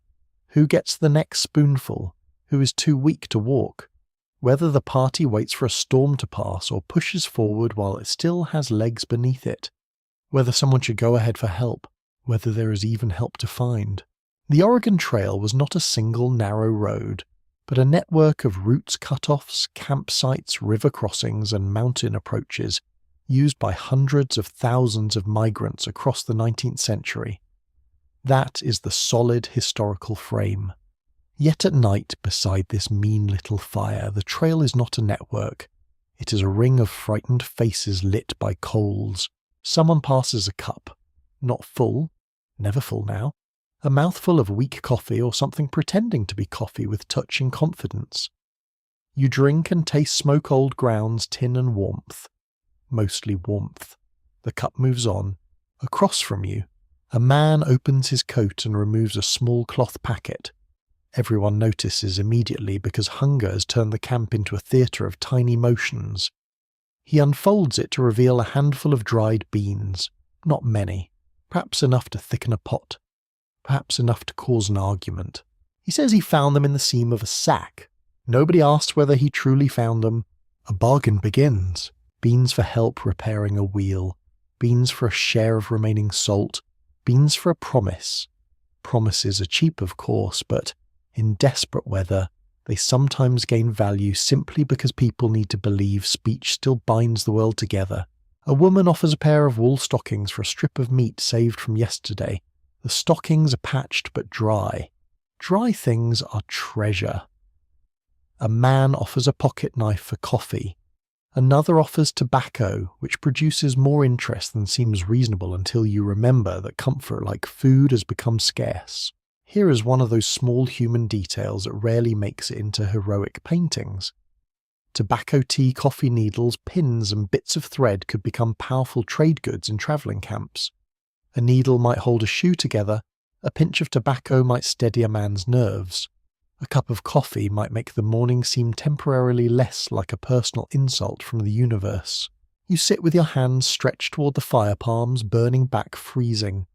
Who gets the next spoonful? Who is too weak to walk? Whether the party waits for a storm to pass or pushes forward while it still has legs beneath it. Whether someone should go ahead for help. Whether there is even help to find. The Oregon Trail was not a single narrow road. but a network of routes cut-offs, campsites, river crossings, and mountain approaches used by hundreds of thousands of migrants across the 19th century. That is the solid historical frame. Yet at night, beside this mean little fire, the trail is not a network. It is a ring of frightened faces lit by coals. Someone passes a cup. Not full, never full now. A mouthful of weak coffee or something pretending to be coffee with touching confidence. You drink and taste smoke-old grounds, tin and warmth. Mostly warmth. The cup moves on. Across from you, a man opens his coat and removes a small cloth packet. Everyone notices immediately because hunger has turned the camp into a theatre of tiny motions. He unfolds it to reveal a handful of dried beans. Not many. Perhaps enough to thicken a pot. Perhaps enough to cause an argument. He says he found them in the seam of a sack. Nobody asks whether he truly found them. A bargain begins. Beans for help repairing a wheel. Beans for a share of remaining salt. Beans for a promise. Promises are cheap, of course, but in desperate weather, they sometimes gain value simply because people need to believe speech still binds the world together. A woman offers a pair of wool stockings for a strip of meat saved from yesterday. The stockings are patched but dry. Dry things are treasure. A man offers a pocket knife for coffee. Another offers tobacco, which produces more interest than seems reasonable until you remember that comfort like food has become scarce. Here is one of those small human details that rarely makes it into heroic paintings. Tobacco, tea, coffee needles, pins and bits of thread could become powerful trade goods in travelling camps. A needle might hold a shoe together, a pinch of tobacco might steady a man's nerves. A cup of coffee might make the morning seem temporarily less like a personal insult from the universe. You sit with your hands stretched toward the fire palms, burning back, freezing.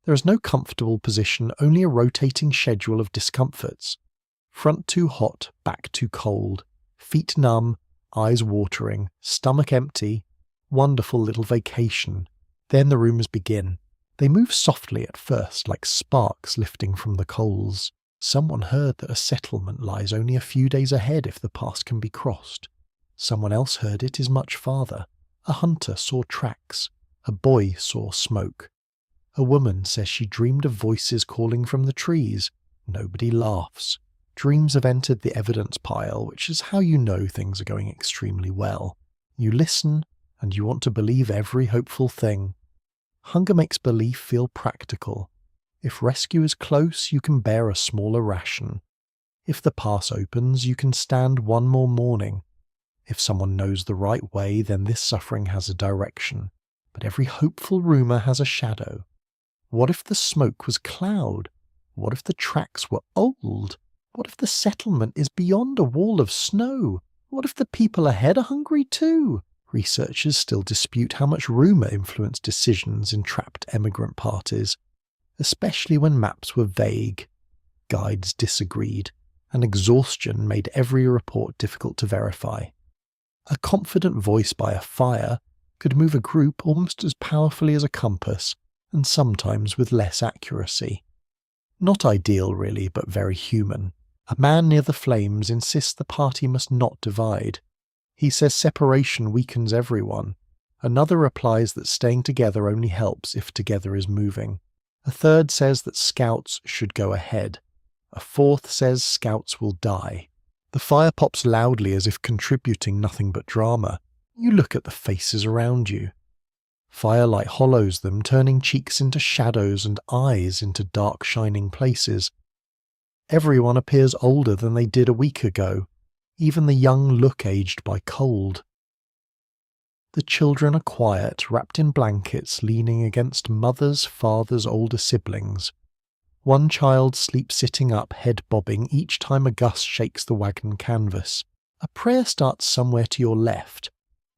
There is no comfortable position, only a rotating schedule of discomforts. Front too hot, back too cold, feet numb, eyes watering, stomach empty. Wonderful little vacation. Then the rumours begin. They move softly at first, like sparks lifting from the coals. Someone heard that a settlement lies only a few days ahead if the pass can be crossed. Someone else heard it is much farther. A hunter saw tracks. A boy saw smoke. A woman says she dreamed of voices calling from the trees. Nobody laughs. Dreams have entered the evidence pile, which is how you know things are going extremely well. You listen, and you want to believe every hopeful thing. Hunger makes belief feel practical. If rescue is close, you can bear a smaller ration. If the pass opens, you can stand one more morning. If someone knows the right way, then this suffering has a direction. But every hopeful rumour has a shadow. What if the smoke was cloud? What if the tracks were old? What if the settlement is beyond a wall of snow? What if the people ahead are hungry too? Researchers still dispute how much rumour influenced decisions in trapped emigrant parties, especially when maps were vague. Guides disagreed, and exhaustion made every report difficult to verify. A confident voice by a fire could move a group almost as powerfully as a compass, and sometimes with less accuracy. Not ideal really, but very human. A man near the flames insists the party must not divide. He says separation weakens everyone. Another replies that staying together only helps if together is moving. A third says that scouts should go ahead. A fourth says scouts will die. The fire pops loudly as if contributing nothing but drama. You look at the faces around you. Firelight hollows them, turning cheeks into shadows and eyes into dark shining places. Everyone appears older than they did a week ago. Even the young look aged by cold. The children are quiet, wrapped in blankets, leaning against mothers, fathers, older siblings. One child sleeps sitting up, head bobbing, each time a gust shakes the wagon canvas. A prayer starts somewhere to your left.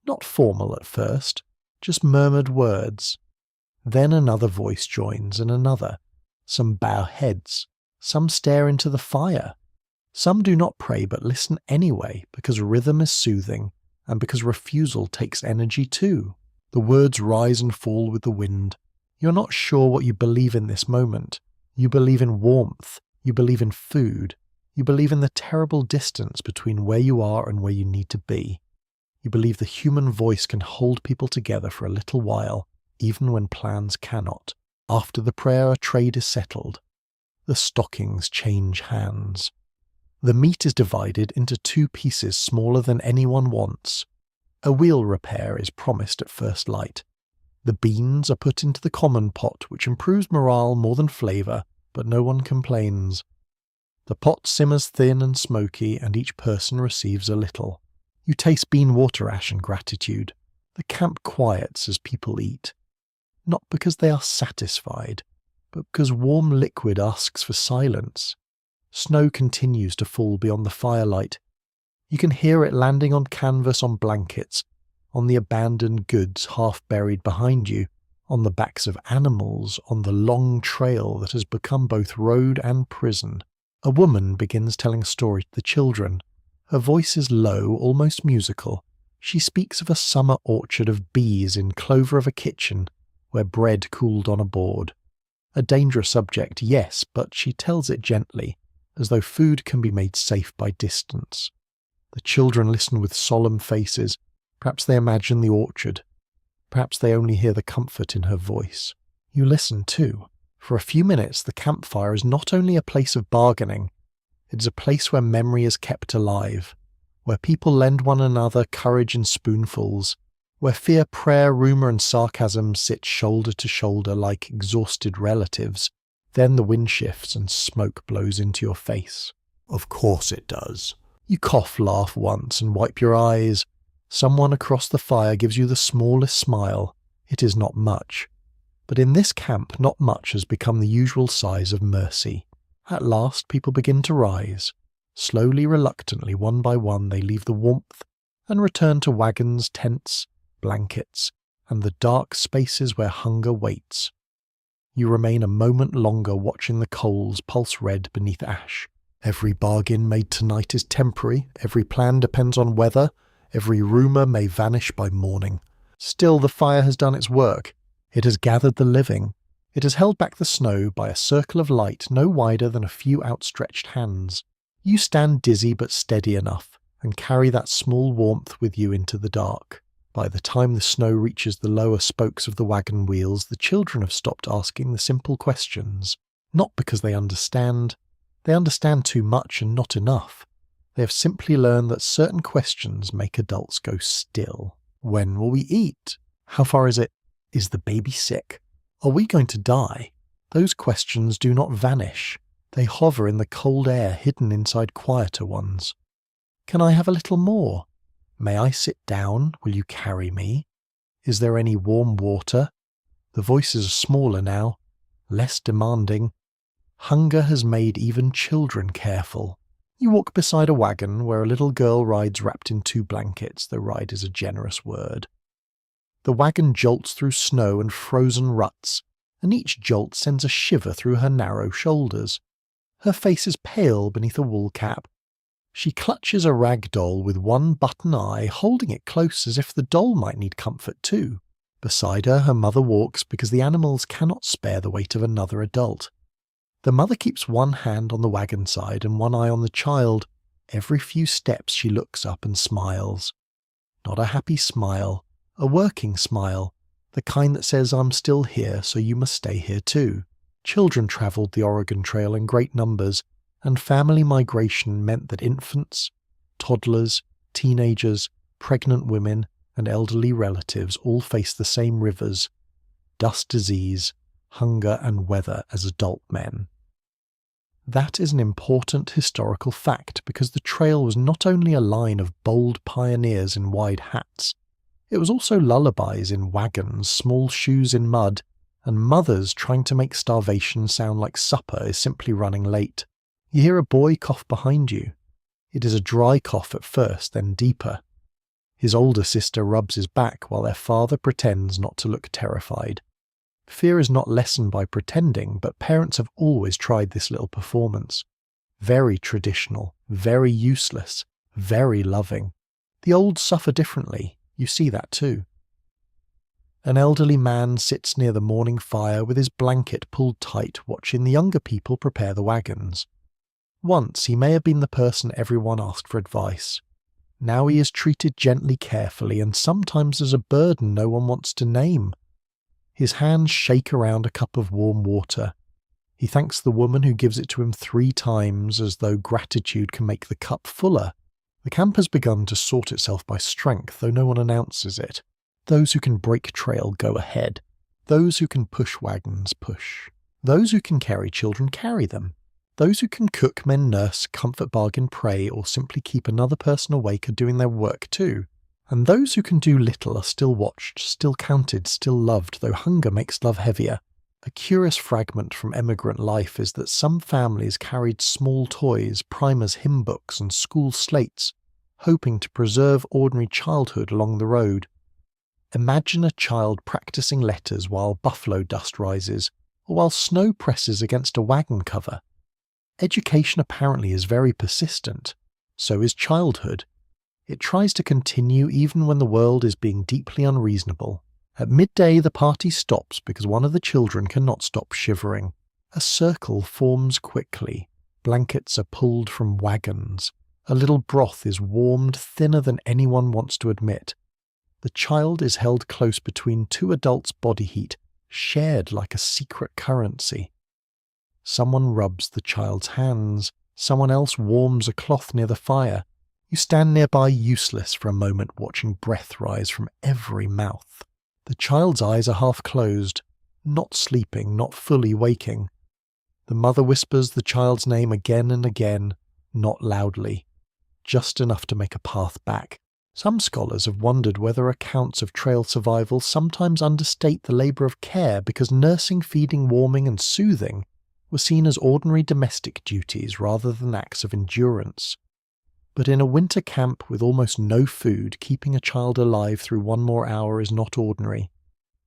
Not formal at first, just murmured words. Then another voice joins, and another. Some bow heads. Some stare into the fire. Some do not pray but listen anyway, because rhythm is soothing, and because refusal takes energy too. The words rise and fall with the wind. You're not sure what you believe in this moment. You believe in warmth. You believe in food. You believe in the terrible distance between where you are and where you need to be. You believe the human voice can hold people together for a little while, even when plans cannot. After the prayer, trade is settled. The stockings change hands. The meat is divided into 2 pieces smaller than anyone wants. A wheel repair is promised at first light. The beans are put into the common pot, which improves morale more than flavour, but no one complains. The pot simmers thin and smoky, and each person receives a little. You taste bean water ash and gratitude. The camp quiets as people eat. Not because they are satisfied, but because warm liquid asks for silence. Snow continues to fall beyond the firelight. You can hear it landing on canvas, on blankets, on the abandoned goods half buried behind you, on the backs of animals, on the long trail that has become both road and prison. A woman begins telling a story to the children. Her voice is low, almost musical. She speaks of a summer orchard of bees in clover of a kitchen, where bread cooled on a board. A dangerous subject, yes, but she tells it gently, as though food can be made safe by distance. The children listen with solemn faces. Perhaps they imagine the orchard. Perhaps they only hear the comfort in her voice. You listen too. For a few minutes, the campfire is not only a place of bargaining, it is a place where memory is kept alive, where people lend one another courage in spoonfuls, where fear, prayer, rumour and sarcasm sit shoulder to shoulder like exhausted relatives. Then the wind shifts and smoke blows into your face. Of course it does. You cough, laugh once and wipe your eyes. Someone across the fire gives you the smallest smile. It is not much. But in this camp, not much has become the usual size of mercy. At last, people begin to rise. Slowly, reluctantly, one by one, they leave the warmth and return to wagons, tents, blankets, and the dark spaces where hunger waits. You remain a moment longer watching the coals pulse red beneath ash. Every bargain made tonight is temporary, every plan depends on weather, every rumour may vanish by morning. Still, the fire has done its work. It has gathered the living. It has held back the snow by a circle of light no wider than a few outstretched hands. You stand dizzy but steady enough, and carry that small warmth with you into the dark. By the time the snow reaches the lower spokes of the wagon wheels, the children have stopped asking the simple questions. Not because they understand too much and not enough. They have simply learned that certain questions make adults go still. When will we eat? How far is it? Is the baby sick? Are we going to die? Those questions do not vanish. They hover in the cold air, hidden inside quieter ones. Can I have a little more? May I sit down? Will you carry me? Is there any warm water? The voices are smaller now, less demanding. Hunger has made even children careful. You walk beside a wagon where a little girl rides wrapped in 2 blankets, though ride is a generous word. The wagon jolts through snow and frozen ruts, and each jolt sends a shiver through her narrow shoulders. Her face is pale beneath a wool cap. She clutches a rag doll with one button eye, holding it close as if the doll might need comfort too. Beside her, her mother walks because the animals cannot spare the weight of another adult. The mother keeps one hand on the wagon side and one eye on the child. Every few steps she looks up and smiles. Not a happy smile, a working smile, the kind that says, I'm still here, so you must stay here too. Children travelled the Oregon Trail in great numbers, and family migration meant that infants, toddlers, teenagers, pregnant women, and elderly relatives all faced the same rivers, dust disease, hunger and weather as adult men. That is an important historical fact because the trail was not only a line of bold pioneers in wide hats, it was also lullabies in wagons, small shoes in mud, and mothers trying to make starvation sound like supper is simply running late. You hear a boy cough behind you. It is a dry cough at first, then deeper. His older sister rubs his back while their father pretends not to look terrified. Fear is not lessened by pretending, but parents have always tried this little performance. Very traditional, very useless, very loving. The old suffer differently, you see that too. An elderly man sits near the morning fire with his blanket pulled tight, watching the younger people prepare the wagons. Once he may have been the person everyone asked for advice. Now he is treated gently, carefully, and sometimes as a burden no one wants to name. His hands shake around a cup of warm water. He thanks the woman who gives it to him 3 times, as though gratitude can make the cup fuller. The camp has begun to sort itself by strength, though no one announces it. Those who can break trail go ahead. Those who can push wagons push. Those who can carry children carry them. Those who can cook, men nurse, comfort bargain, pray, or simply keep another person awake are doing their work too. And those who can do little are still watched, still counted, still loved, though hunger makes love heavier. A curious fragment from emigrant life is that some families carried small toys, primers, hymn books, and school slates, hoping to preserve ordinary childhood along the road. Imagine a child practicing letters while buffalo dust rises, or while snow presses against a wagon cover. Education apparently is very persistent. So is childhood. It tries to continue even when the world is being deeply unreasonable. At midday the party stops because one of the children cannot stop shivering. A circle forms quickly. Blankets are pulled from wagons. A little broth is warmed thinner than anyone wants to admit. The child is held close between 2 adults' body heat, shared like a secret currency. Someone rubs the child's hands. Someone else warms a cloth near the fire. You stand nearby useless for a moment, watching breath rise from every mouth. The child's eyes are half closed, not sleeping, not fully waking. The mother whispers the child's name again and again, not loudly, just enough to make a path back. Some scholars have wondered whether accounts of trail survival sometimes understate the labour of care because nursing, feeding, warming and soothing were seen as ordinary domestic duties rather than acts of endurance. But in a winter camp with almost no food, keeping a child alive through 1 more hour is not ordinary.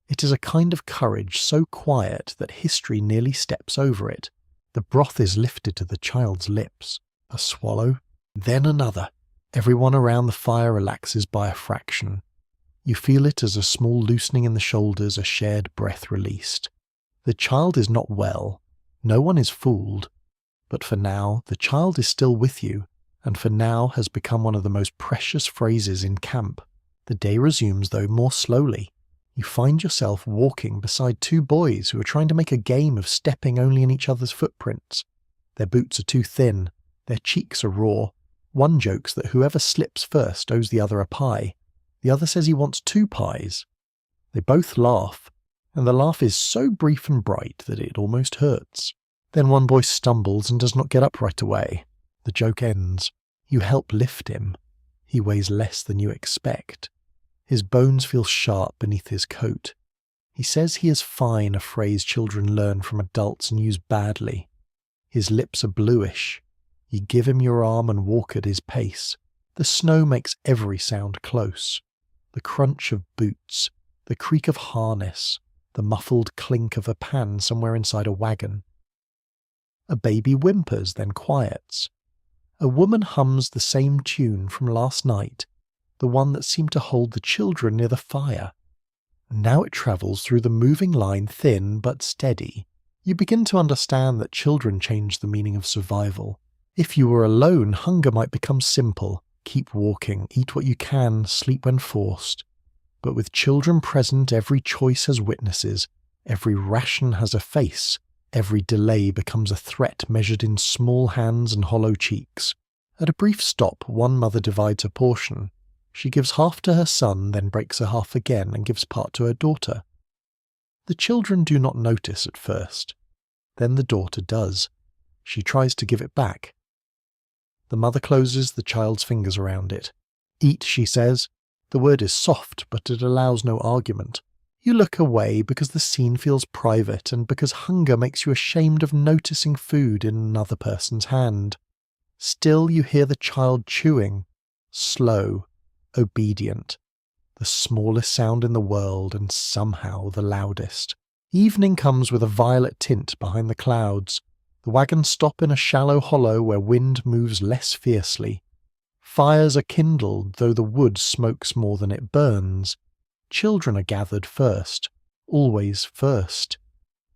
It is a kind of courage so quiet that history nearly steps over it. The broth is lifted to the child's lips. A swallow, then another. Everyone around the fire relaxes by a fraction. You feel it as a small loosening in the shoulders, a shared breath released. The child is not well. No one is fooled. But for now, the child is still with you, and for now has become one of the most precious phrases in camp. The day resumes, though more slowly. You find yourself walking beside 2 boys who are trying to make a game of stepping only in each other's footprints. Their boots are too thin. Their cheeks are raw. One jokes that whoever slips first owes the other a pie. The other says he wants 2 pies. They both laugh, and the laugh is so brief and bright that it almost hurts. Then one boy stumbles and does not get up right away. The joke ends. You help lift him. He weighs less than you expect. His bones feel sharp beneath his coat. He says he is fine, a phrase children learn from adults and use badly. His lips are bluish. You give him your arm and walk at his pace. The snow makes every sound close. The crunch of boots, the creak of harness, the muffled clink of a pan somewhere inside a wagon. A baby whimpers, then quiets. A woman hums the same tune from last night, the one that seemed to hold the children near the fire. Now it travels through the moving line, thin but steady. You begin to understand that children change the meaning of survival. If you were alone, hunger might become simple. Keep walking, eat what you can, sleep when forced. But with children present, every choice has witnesses, every ration has a face, every delay becomes a threat measured in small hands and hollow cheeks. At a brief stop, one mother divides a portion. She gives half to her son, then breaks her half again and gives part to her daughter. The children do not notice at first. Then the daughter does. She tries to give it back. The mother closes the child's fingers around it. Eat, she says. The word is soft, but it allows no argument. You look away because the scene feels private and because hunger makes you ashamed of noticing food in another person's hand. Still you hear the child chewing, slow, obedient, the smallest sound in the world and somehow the loudest. Evening comes with a violet tint behind the clouds. The wagons stop in a shallow hollow where wind moves less fiercely. Fires are kindled, though the wood smokes more than it burns. Children are gathered first, always first.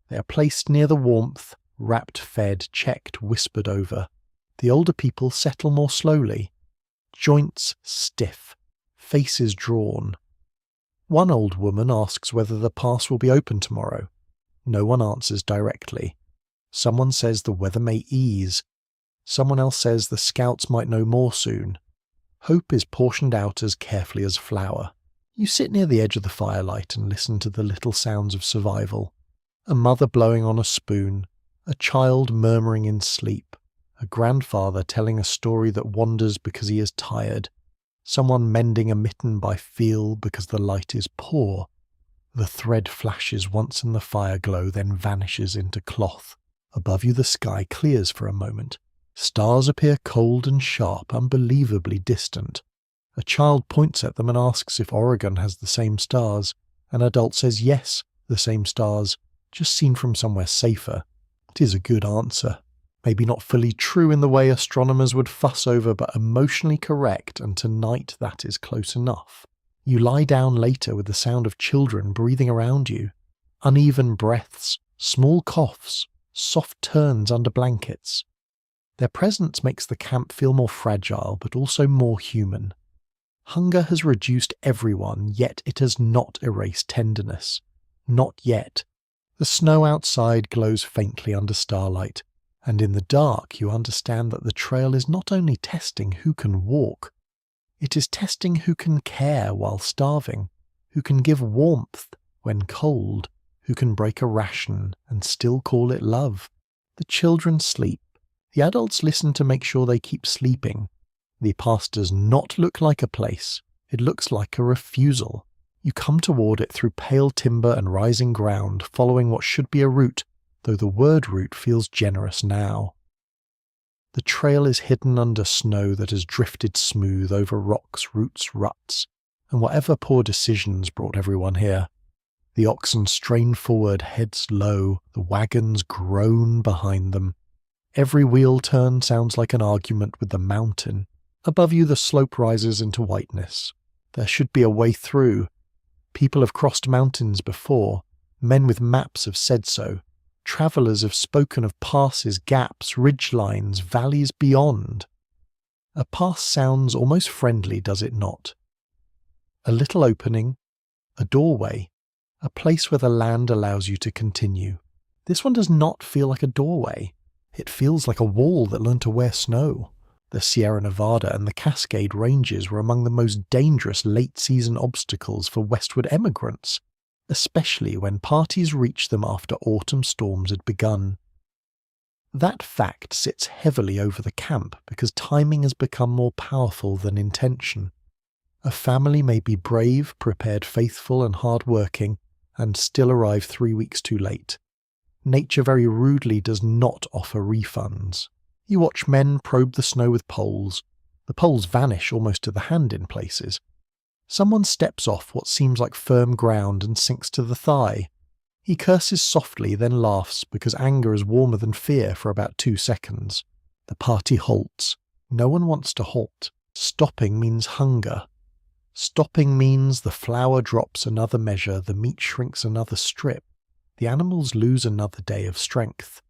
They are placed near the warmth, wrapped, fed, checked, whispered over. The older people settle more slowly, joints stiff, faces drawn. One old woman asks whether the pass will be open tomorrow. No one answers directly. Someone says the weather may ease. Someone else says the scouts might know more soon. Hope is portioned out as carefully as flour. You sit near the edge of the firelight and listen to the little sounds of survival. A mother blowing on a spoon, a child murmuring in sleep, a grandfather telling a story that wanders because he is tired, someone mending a mitten by feel because the light is poor. The thread flashes once in the fire glow, then vanishes into cloth. Above you the sky clears for a moment. Stars appear cold and sharp, unbelievably distant. A child points at them and asks if Oregon has the same stars. An adult says yes, the same stars, just seen from somewhere safer. It is a good answer. Maybe not fully true in the way astronomers would fuss over, but emotionally correct, and tonight that is close enough. You lie down later with the sound of children breathing around you. Uneven breaths, small coughs, soft turns under blankets. Their presence makes the camp feel more fragile, but also more human. Hunger has reduced everyone, yet it has not erased tenderness. Not yet. The snow outside glows faintly under starlight, and in the dark you understand that the trail is not only testing who can walk, it is testing who can care while starving, who can give warmth when cold, who can break a ration and still call it love. The children sleep. The adults listen to make sure they keep sleeping. The pass does not look like a place. It looks like a refusal. You come toward it through pale timber and rising ground, following what should be a route, though the word route feels generous now. The trail is hidden under snow that has drifted smooth over rocks, roots, ruts, and whatever poor decisions brought everyone here. The oxen strain forward, heads low, the wagons groan behind them. Every wheel turn sounds like an argument with the mountain. Above you the slope rises into whiteness. There should be a way through. People have crossed mountains before. Men with maps have said so. Travellers have spoken of passes, gaps, ridgelines, valleys beyond. A pass sounds almost friendly, does it not? A little opening, a doorway, a place where the land allows you to continue. This one does not feel like a doorway. It feels like a wall that learned to wear snow. The Sierra Nevada and the Cascade Ranges were among the most dangerous late-season obstacles for westward emigrants, especially when parties reached them after autumn storms had begun. That fact sits heavily over the camp because timing has become more powerful than intention. A family may be brave, prepared, faithful and hard-working, and still arrive 3 weeks too late. Nature very rudely does not offer refunds. You watch men probe the snow with poles. The poles vanish almost to the hand in places. Someone steps off what seems like firm ground and sinks to the thigh. He curses softly, then laughs because anger is warmer than fear for about 2 seconds. The party halts. No one wants to halt. Stopping means hunger. Stopping means the flour drops another measure, the meat shrinks another strip. The animals lose another day of strength.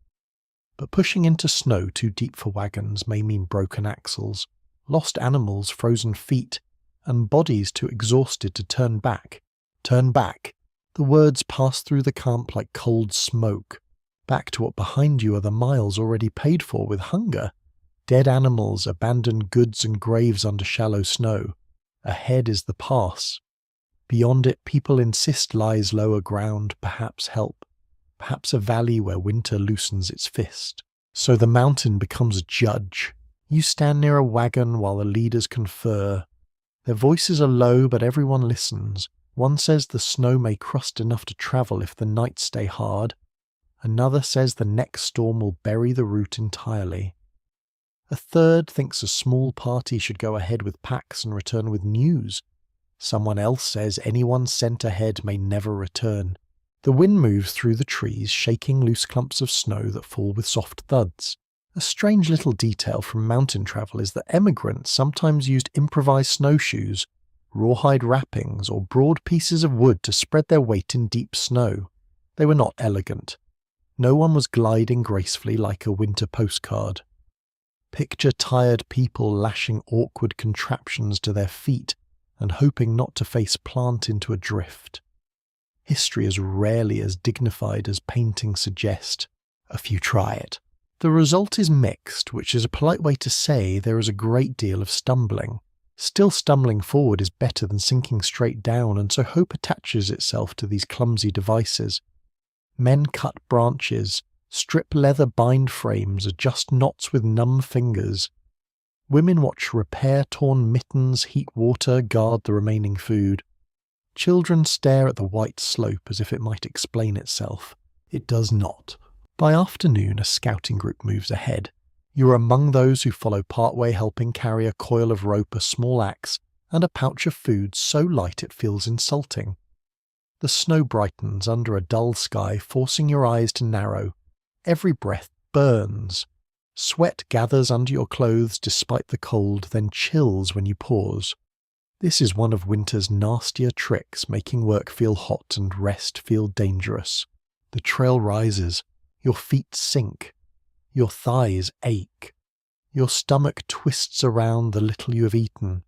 But pushing into snow too deep for wagons may mean broken axles, lost animals, frozen feet, and bodies too exhausted to turn back. Turn back. The words pass through the camp like cold smoke. Back to what behind you are the miles already paid for with hunger. Dead animals, abandoned goods and graves under shallow snow. Ahead is the pass. Beyond it, people insist lies lower ground, perhaps help. Perhaps a valley where winter loosens its fist. So the mountain becomes a judge. You stand near a wagon while the leaders confer. Their voices are low, but everyone listens. One says the snow may crust enough to travel if the nights stay hard. Another says the next storm will bury the route entirely. A third thinks a small party should go ahead with packs and return with news. Someone else says anyone sent ahead may never return. The wind moves through the trees, shaking loose clumps of snow that fall with soft thuds. A strange little detail from mountain travel is that emigrants sometimes used improvised snowshoes, rawhide wrappings, or broad pieces of wood to spread their weight in deep snow. They were not elegant. No one was gliding gracefully like a winter postcard. Picture tired people lashing awkward contraptions to their feet and hoping not to face plant into a drift. History is rarely as dignified as paintings suggest, if you try it. The result is mixed, which is a polite way to say there is a great deal of stumbling. Still, stumbling forward is better than sinking straight down, and so hope attaches itself to these clumsy devices. Men cut branches, strip leather bind frames, adjust knots with numb fingers. Women watch repair torn mittens, heat water, guard the remaining food. Children stare at the white slope as if it might explain itself. It does not. By afternoon, a scouting group moves ahead. You are among those who follow partway, helping carry a coil of rope, a small axe, and a pouch of food so light it feels insulting. The snow brightens under a dull sky, forcing your eyes to narrow. Every breath burns. Sweat gathers under your clothes despite the cold, then chills when you pause. This is one of winter's nastier tricks, making work feel hot and rest feel dangerous. The trail rises. Your feet sink. Your thighs ache. Your stomach twists around the little you have eaten.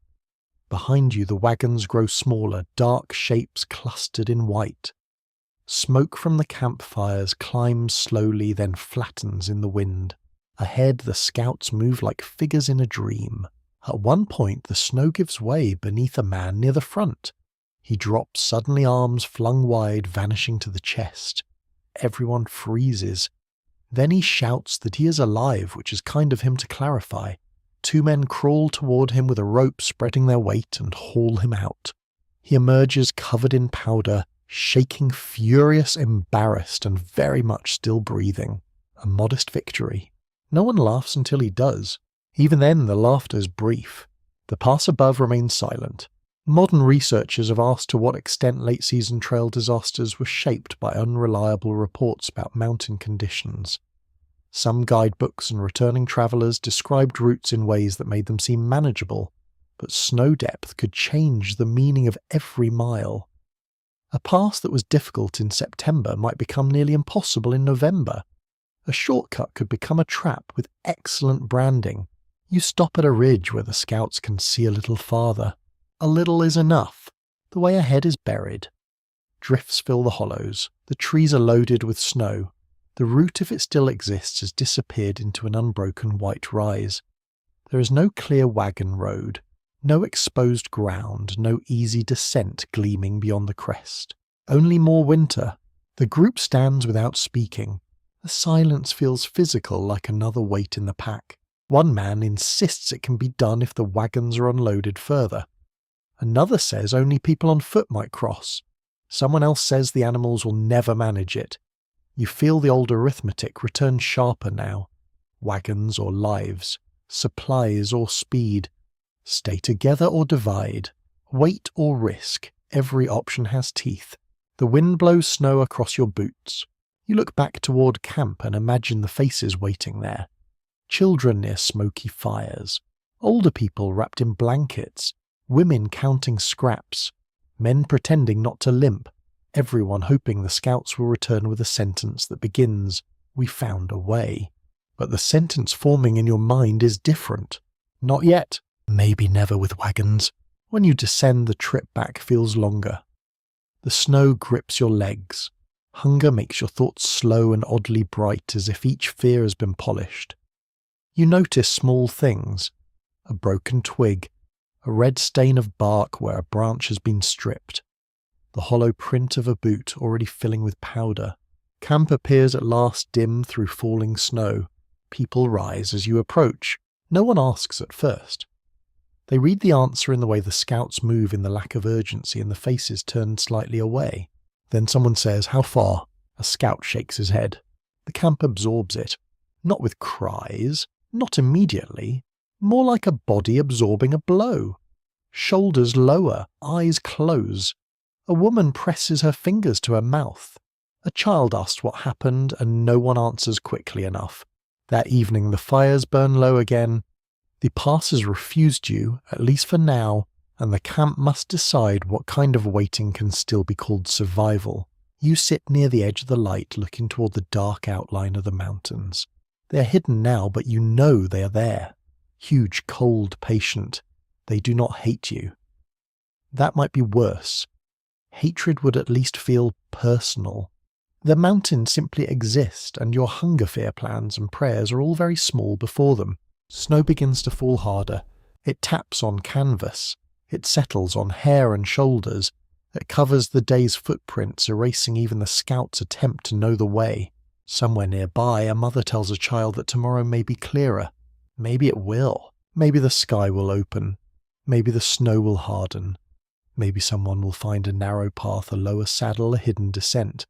Behind you the wagons grow smaller, dark shapes clustered in white. Smoke from the campfires climbs slowly, then flattens in the wind. Ahead the scouts move like figures in a dream. At one point the snow gives way beneath a man near the front. He drops suddenly, arms flung wide, vanishing to the chest. Everyone freezes. Then he shouts that he is alive, which is kind of him to clarify. Two men crawl toward him with a rope, spreading their weight, and haul him out. He emerges covered in powder, shaking, furious, embarrassed, and very much still breathing. A modest victory. No one laughs until he does. Even then, the laughter is brief. The pass above remains silent. Modern researchers have asked to what extent late-season trail disasters were shaped by unreliable reports about mountain conditions. Some guidebooks and returning travellers described routes in ways that made them seem manageable, but snow depth could change the meaning of every mile. A pass that was difficult in September might become nearly impossible in November. A shortcut could become a trap with excellent branding. You stop at a ridge where the scouts can see a little farther. A little is enough. The way ahead is buried. Drifts fill the hollows. The trees are loaded with snow. The route, if it still exists, has disappeared into an unbroken white rise. There is no clear wagon road, no exposed ground, no easy descent gleaming beyond the crest. Only more winter. The group stands without speaking. The silence feels physical, like another weight in the pack. One man insists it can be done if the wagons are unloaded further. Another says only people on foot might cross. Someone else says the animals will never manage it. You feel the old arithmetic return sharper now. Wagons or lives, supplies or speed, stay together or divide, wait or risk, every option has teeth. The wind blows snow across your boots. You look back toward camp and imagine the faces waiting there. Children near smoky fires, older people wrapped in blankets, women counting scraps, men pretending not to limp, everyone hoping the scouts will return with a sentence that begins, "We found a way." But the sentence forming in your mind is different. Not yet. Maybe never with wagons. When you descend, the trip back feels longer. The snow grips your legs. Hunger makes your thoughts slow and oddly bright, as if each fear has been polished. You notice small things. A broken twig, a red stain of bark where a branch has been stripped, the hollow print of a boot already filling with powder. Camp appears at last dim through falling snow. People rise as you approach. No one asks at first. They read the answer in the way the scouts move, in the lack of urgency and the faces turned slightly away. Then someone says, "How far?" A scout shakes his head. The camp absorbs it. Not with cries, not immediately, more like a body absorbing a blow. Shoulders lower, eyes close. A woman presses her fingers to her mouth. A child asks what happened, and no one answers quickly enough. That evening the fires burn low again. The pass has refused you, at least for now, and the camp must decide what kind of waiting can still be called survival. You sit near the edge of the light, looking toward the dark outline of the mountains. They are hidden now, but you know they are there. Huge, cold, patient. They do not hate you. That might be worse. Hatred would at least feel personal. The mountains simply exist, and your hunger fear plans and prayers are all very small before them. Snow begins to fall harder. It taps on canvas. It settles on hair and shoulders. It covers the day's footprints, erasing even the scout's attempt to know the way. Somewhere nearby, a mother tells a child that tomorrow may be clearer. Maybe it will. Maybe the sky will open. Maybe the snow will harden. Maybe someone will find a narrow path, a lower saddle, a hidden descent.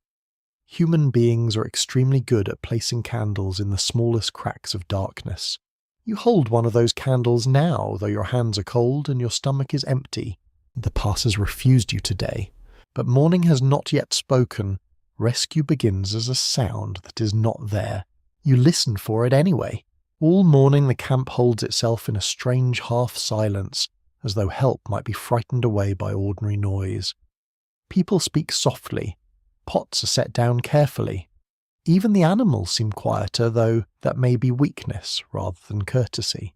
Human beings are extremely good at placing candles in the smallest cracks of darkness. You hold one of those candles now, though your hands are cold and your stomach is empty. The past has refused you today, but morning has not yet spoken. Rescue begins as a sound that is not there. You listen for it anyway. All morning the camp holds itself in a strange half-silence, as though help might be frightened away by ordinary noise. People speak softly. Pots are set down carefully. Even the animals seem quieter, though that may be weakness rather than courtesy.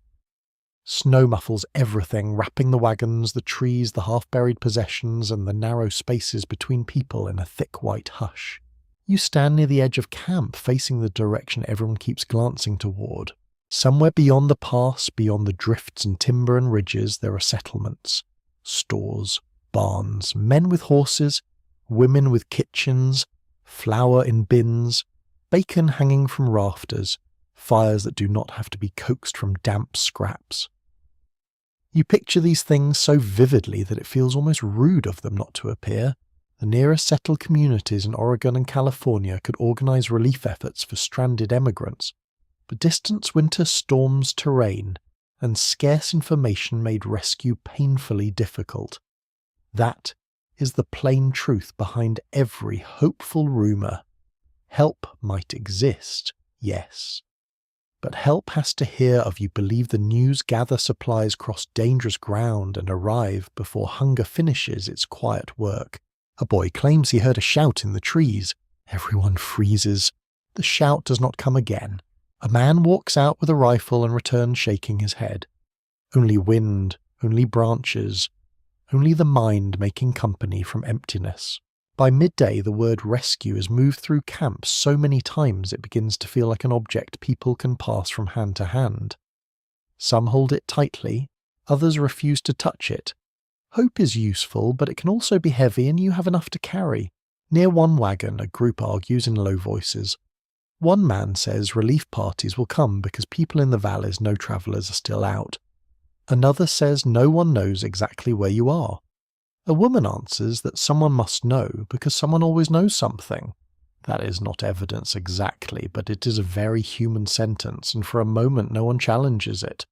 Snow muffles everything, wrapping the wagons, the trees, the half-buried possessions, and the narrow spaces between people in a thick white hush. You stand near the edge of camp, facing the direction everyone keeps glancing toward. Somewhere beyond the pass, beyond the drifts and timber and ridges, there are settlements, stores, barns, men with horses, women with kitchens, flour in bins, bacon hanging from rafters, fires that do not have to be coaxed from damp scraps. You picture these things so vividly that it feels almost rude of them not to appear. The nearest settled communities in Oregon and California could organize relief efforts for stranded emigrants, but distant winter storms terrain, and scarce information made rescue painfully difficult. That is the plain truth behind every hopeful rumour. Help might exist, yes. But help has to hear of you believe the news, gather supplies, cross dangerous ground, and arrive before hunger finishes its quiet work. A boy claims he heard a shout in the trees. Everyone freezes. The shout does not come again. A man walks out with a rifle and returns shaking his head. Only wind, only branches, only the mind making company from emptiness. By midday, the word rescue has moved through camps so many times it begins to feel like an object people can pass from hand to hand. Some hold it tightly, others refuse to touch it. Hope is useful, but it can also be heavy and you have enough to carry. Near one wagon, a group argues in low voices. One man says relief parties will come because people in the valleys know travellers are still out. Another says no one knows exactly where you are. A woman answers that someone must know because someone always knows something. That is not evidence exactly, but it is a very human sentence, and for a moment no one challenges it.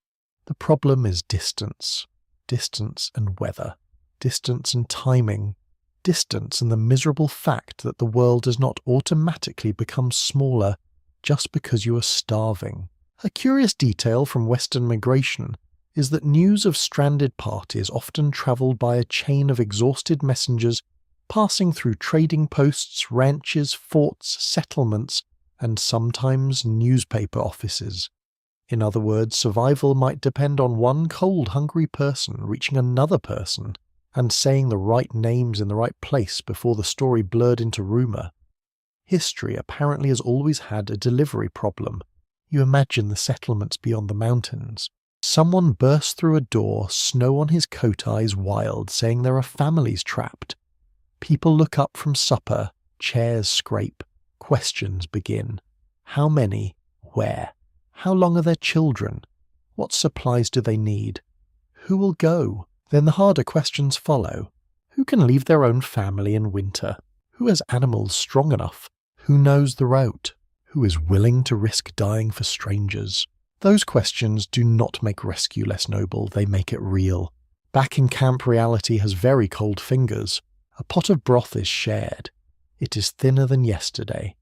The problem is distance. Distance and weather. Distance and timing. Distance and the miserable fact that the world does not automatically become smaller just because you are starving. A curious detail from Western migration is that news of stranded parties often travelled by a chain of exhausted messengers passing through trading posts, ranches, forts, settlements, and sometimes newspaper offices. In other words, survival might depend on one cold, hungry person reaching another person and saying the right names in the right place before the story blurred into rumour. History apparently has always had a delivery problem. You imagine the settlements beyond the mountains. Someone bursts through a door, snow on his coat, eyes wild, saying there are families trapped. People look up from supper, chairs scrape, questions begin. How many? Where? How long are their children? What supplies do they need? Who will go? Then the harder questions follow. Who can leave their own family in winter? Who has animals strong enough? Who knows the route? Who is willing to risk dying for strangers? Those questions do not make rescue less noble, they make it real. Back in camp, reality has very cold fingers. A pot of broth is shared. It is thinner than yesterday.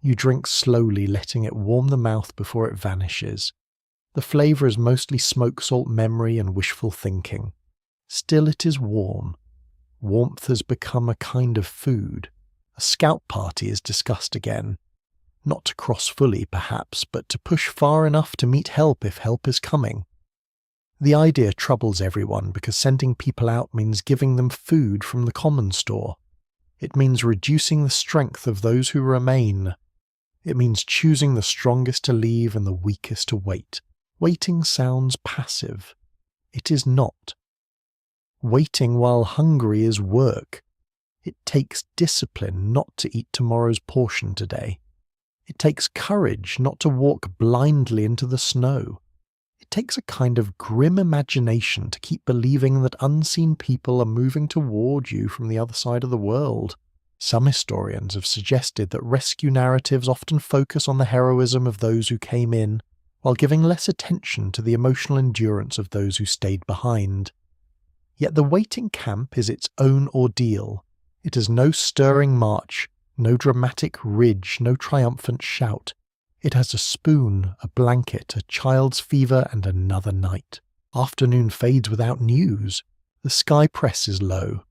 You drink slowly, letting it warm the mouth before it vanishes. The flavour is mostly smoke salt memory and wishful thinking. Still it is warm. Warmth has become a kind of food. A scout party is discussed again. Not to cross fully, perhaps, but to push far enough to meet help if help is coming. The idea troubles everyone because sending people out means giving them food from the common store. It means reducing the strength of those who remain. It means choosing the strongest to leave and the weakest to wait. Waiting sounds passive. It is not. Waiting while hungry is work. It takes discipline not to eat tomorrow's portion today. It takes courage not to walk blindly into the snow. It takes a kind of grim imagination to keep believing that unseen people are moving toward you from the other side of the world. Some historians have suggested that rescue narratives often focus on the heroism of those who came in, while giving less attention to the emotional endurance of those who stayed behind. Yet the waiting camp is its own ordeal. It has no stirring march, no dramatic ridge, no triumphant shout. It has a spoon, a blanket, a child's fever, and another night. Afternoon fades without news. The sky presses low.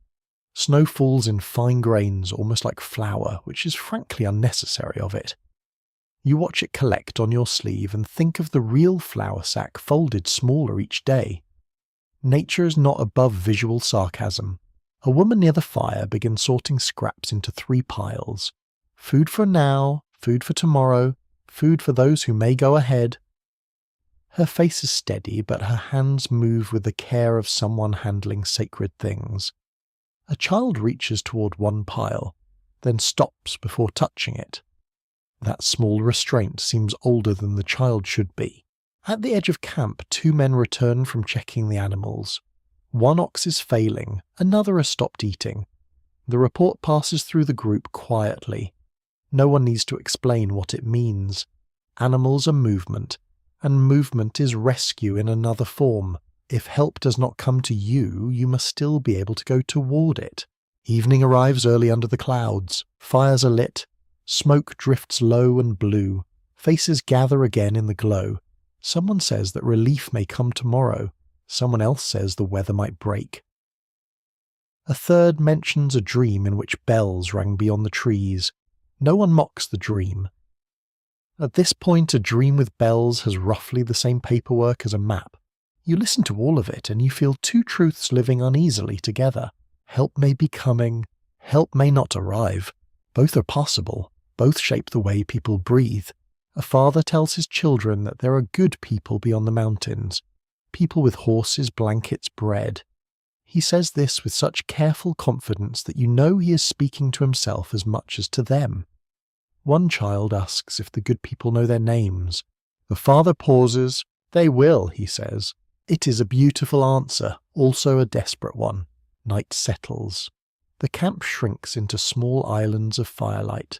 Snow falls in fine grains, almost like flour, which is frankly unnecessary of it. You watch it collect on your sleeve and think of the real flour sack folded smaller each day. Nature is not above visual sarcasm. A woman near the fire begins sorting scraps into 3 piles. Food for now, food for tomorrow, food for those who may go ahead. Her face is steady, but her hands move with the care of someone handling sacred things. A child reaches toward one pile, then stops before touching it. That small restraint seems older than the child should be. At the edge of camp, 2 men return from checking the animals. One ox is failing, another has stopped eating. The report passes through the group quietly. No one needs to explain what it means. Animals are movement, and movement is rescue in another form. If help does not come to you, you must still be able to go toward it. Evening arrives early under the clouds. Fires are lit. Smoke drifts low and blue. Faces gather again in the glow. Someone says that relief may come tomorrow. Someone else says the weather might break. A third mentions a dream in which bells rang beyond the trees. No one mocks the dream. At this point, a dream with bells has roughly the same paperwork as a map. You listen to all of it and you feel 2 truths living uneasily together. Help may be coming, help may not arrive. Both are possible. Both shape the way people breathe. A father tells his children that there are good people beyond the mountains. People with horses, blankets, bread. He says this with such careful confidence that you know he is speaking to himself as much as to them. One child asks if the good people know their names. The father pauses. They will, he says. It is a beautiful answer, also a desperate one. Night settles. The camp shrinks into small islands of firelight.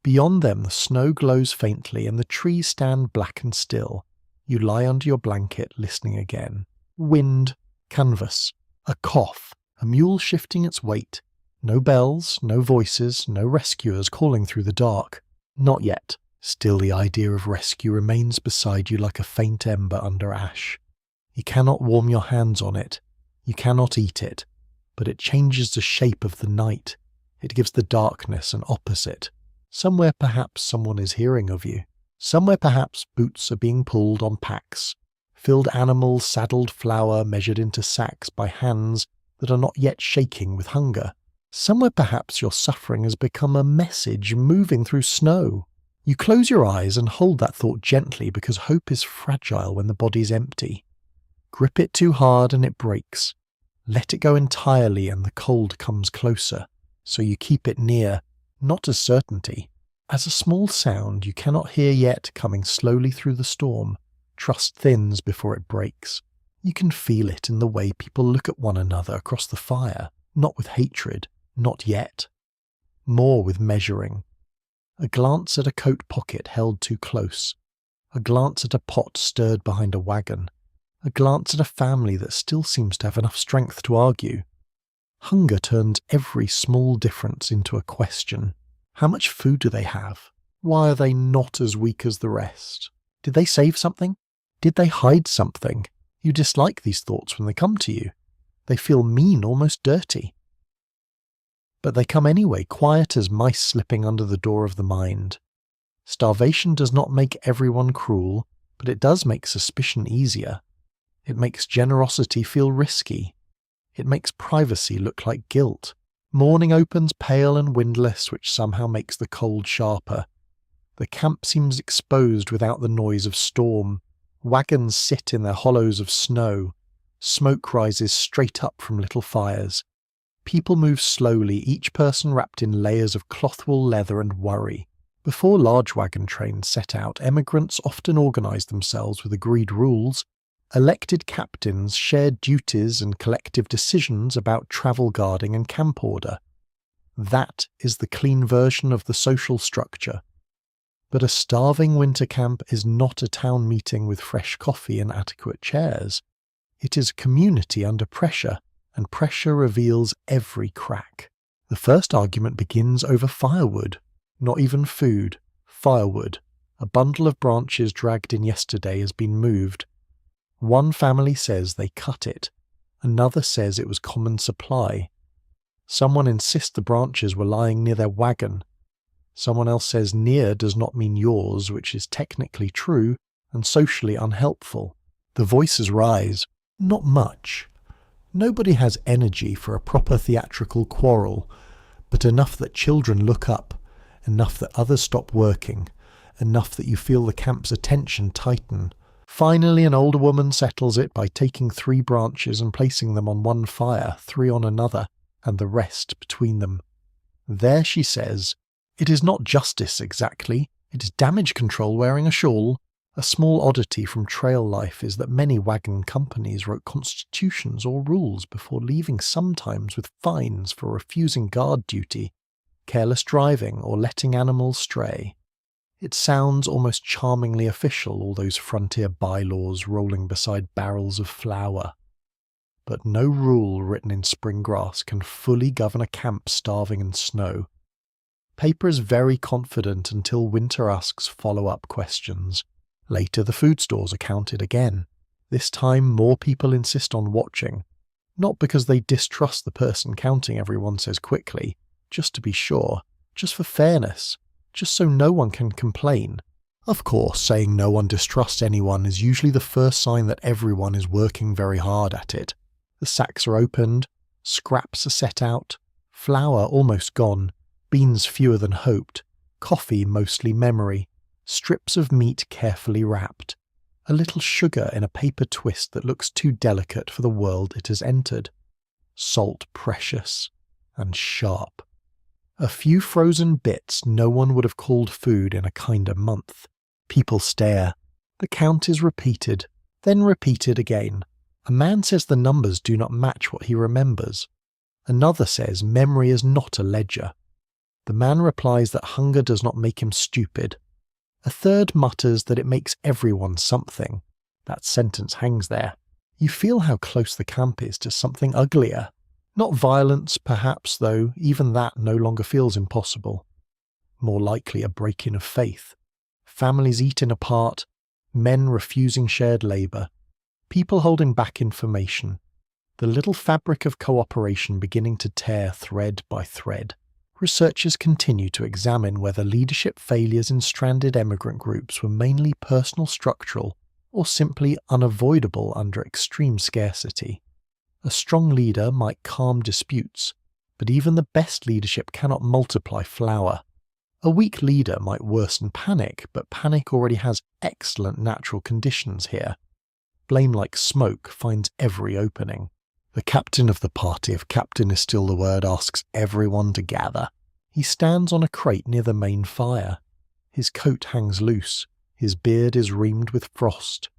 Beyond them the snow glows faintly and the trees stand black and still. You lie under your blanket, listening again. Wind, canvas, a cough, a mule shifting its weight. No bells, no voices, no rescuers calling through the dark. Not yet. Still the idea of rescue remains beside you like a faint ember under ash. You cannot warm your hands on it. You cannot eat it. But it changes the shape of the night. It gives the darkness an opposite. Somewhere perhaps someone is hearing of you. Somewhere perhaps boots are being pulled on packs. Filled animals, saddled flour measured into sacks by hands that are not yet shaking with hunger. Somewhere perhaps your suffering has become a message moving through snow. You close your eyes and hold that thought gently because hope is fragile when the body's empty. Grip it too hard and it breaks. Let it go entirely and the cold comes closer, so you keep it near, not as certainty, as a small sound you cannot hear yet coming slowly through the storm. Trust thins before it breaks. You can feel it in the way people look at one another across the fire, not with hatred, not yet. More with measuring. A glance at a coat pocket held too close. A glance at a pot stirred behind a wagon. A glance at a family that still seems to have enough strength to argue. Hunger turns every small difference into a question. How much food do they have? Why are they not as weak as the rest? Did they save something? Did they hide something? You dislike these thoughts when they come to you. They feel mean, almost dirty. But they come anyway, quiet as mice slipping under the door of the mind. Starvation does not make everyone cruel, but it does make suspicion easier. It makes generosity feel risky. It makes privacy look like guilt. Morning opens pale and windless, which somehow makes the cold sharper. The camp seems exposed without the noise of storm. Wagons sit in their hollows of snow. Smoke rises straight up from little fires. People move slowly, each person wrapped in layers of cloth-wool leather and worry. Before large wagon trains set out, emigrants often organised themselves with agreed rules. Elected captains shared duties and collective decisions about travel guarding and camp order. That is the clean version of the social structure. But a starving winter camp is not a town meeting with fresh coffee and adequate chairs. It is a community under pressure, and pressure reveals every crack. The first argument begins over firewood. Not even food. Firewood. A bundle of branches dragged in yesterday has been moved. One family says they cut it. Another says it was common supply. Someone insists the branches were lying near their wagon. Someone else says near does not mean yours, which is technically true and socially unhelpful. The voices rise. Not much. Nobody has energy for a proper theatrical quarrel, but enough that children look up, enough that others stop working, enough that you feel the camp's attention tighten. Finally, an older woman settles it by taking 3 branches and placing them on one fire, 3 on another, and the rest between them. There she says, "It is not justice exactly, it is damage control wearing a shawl." A small oddity from trail life is that many wagon companies wrote constitutions or rules before leaving, sometimes with fines for refusing guard duty, careless driving, or letting animals stray. It sounds almost charmingly official, all those frontier bylaws rolling beside barrels of flour. But no rule written in spring grass can fully govern a camp starving in snow. Paper is very confident until winter asks follow-up questions. Later the food stores are counted again. This time more people insist on watching. Not because they distrust the person counting, everyone says quickly, just to be sure, just for fairness, just so no one can complain. Of course, saying no one distrusts anyone is usually the first sign that everyone is working very hard at it. The sacks are opened, scraps are set out, flour almost gone, beans fewer than hoped, coffee mostly memory, strips of meat carefully wrapped, a little sugar in a paper twist that looks too delicate for the world it has entered, salt precious and sharp. A few frozen bits no one would have called food in a kinder month. People stare. The count is repeated, then repeated again. A man says the numbers do not match what he remembers. Another says memory is not a ledger. The man replies that hunger does not make him stupid. A third mutters that it makes everyone something. That sentence hangs there. You feel how close the camp is to something uglier. Not violence, perhaps, though even that no longer feels impossible. More likely a break-in of faith. Families eating apart, men refusing shared labour, people holding back information, the little fabric of cooperation beginning to tear thread by thread. Researchers continue to examine whether leadership failures in stranded emigrant groups were mainly personal structural or simply unavoidable under extreme scarcity. A strong leader might calm disputes, but even the best leadership cannot multiply flour. A weak leader might worsen panic, but panic already has excellent natural conditions here. Blame like smoke finds every opening. The captain of the party, if captain is still the word, asks everyone to gather. He stands on a crate near the main fire. His coat hangs loose. His beard is reamed with frost.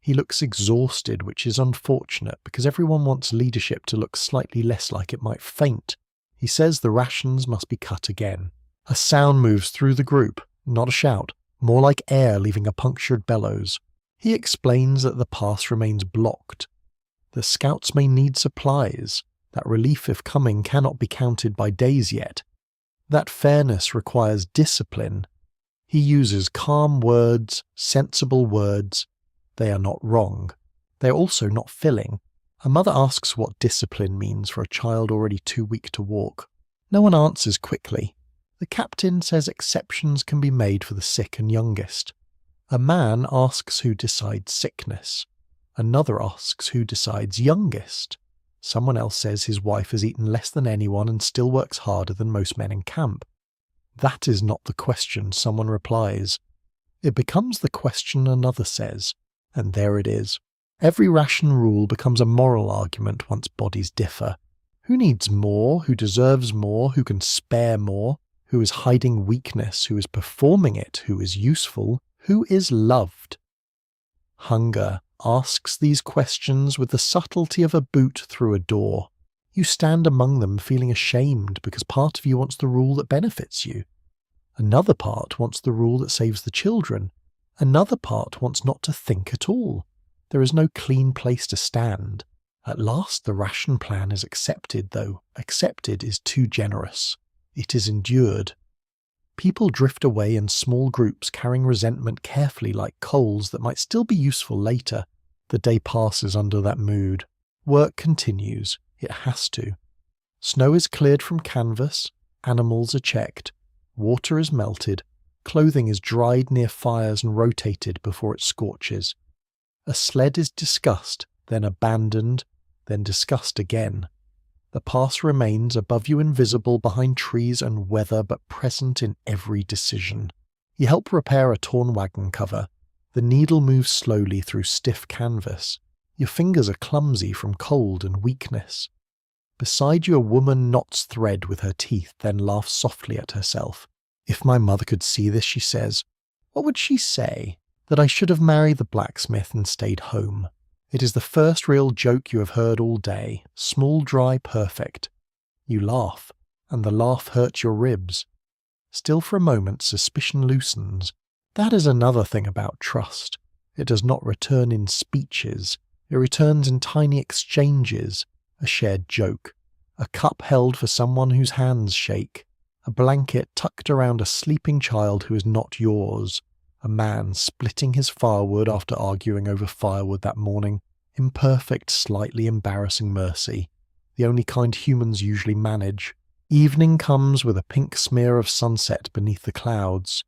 He looks exhausted, which is unfortunate because everyone wants leadership to look slightly less like it might faint. He says the rations must be cut again. A sound moves through the group, not a shout, more like air leaving a punctured bellows. He explains that the pass remains blocked. The scouts may need supplies. That relief, if coming, cannot be counted by days yet. That fairness requires discipline. He uses calm words, sensible words. They are not wrong. They are also not filling. A mother asks what discipline means for a child already too weak to walk. No one answers quickly. The captain says exceptions can be made for the sick and youngest. A man asks who decides sickness. Another asks who decides youngest. Someone else says his wife has eaten less than anyone and still works harder than most men in camp. That is not the question, someone replies. It becomes the question another says, and there it is. Every ration rule becomes a moral argument once bodies differ. Who needs more? Who deserves more? Who can spare more? Who is hiding weakness? Who is performing it? Who is useful? Who is loved? Hunger asks these questions with the subtlety of a boot through a door. You stand among them feeling ashamed because part of you wants the rule that benefits you. Another part wants the rule that saves the children. Another part wants not to think at all. There is no clean place to stand. At last the ration plan is accepted, though accepted is too generous. It is endured. People drift away in small groups carrying resentment carefully like coals that might still be useful later. The day passes under that mood. Work continues. It has to. Snow is cleared from canvas. Animals are checked. Water is melted. Clothing is dried near fires and rotated before it scorches. A sled is discussed, then abandoned, then discussed again. The past remains above you, invisible behind trees and weather, but present in every decision. You help repair a torn wagon cover. The needle moves slowly through stiff canvas. Your fingers are clumsy from cold and weakness. Beside you a woman knots thread with her teeth, then laughs softly at herself. If my mother could see this, she says, what would she say? That I should have married the blacksmith and stayed home. It is the first real joke you have heard all day, small, dry, perfect. You laugh, and the laugh hurts your ribs. Still for a moment suspicion loosens. That is another thing about trust. It does not return in speeches. It returns in tiny exchanges, a shared joke, a cup held for someone whose hands shake, a blanket tucked around a sleeping child who is not yours, a man splitting his firewood after arguing over firewood that morning, imperfect, slightly embarrassing mercy, the only kind humans usually manage. Evening comes with a pink smear of sunset beneath the clouds.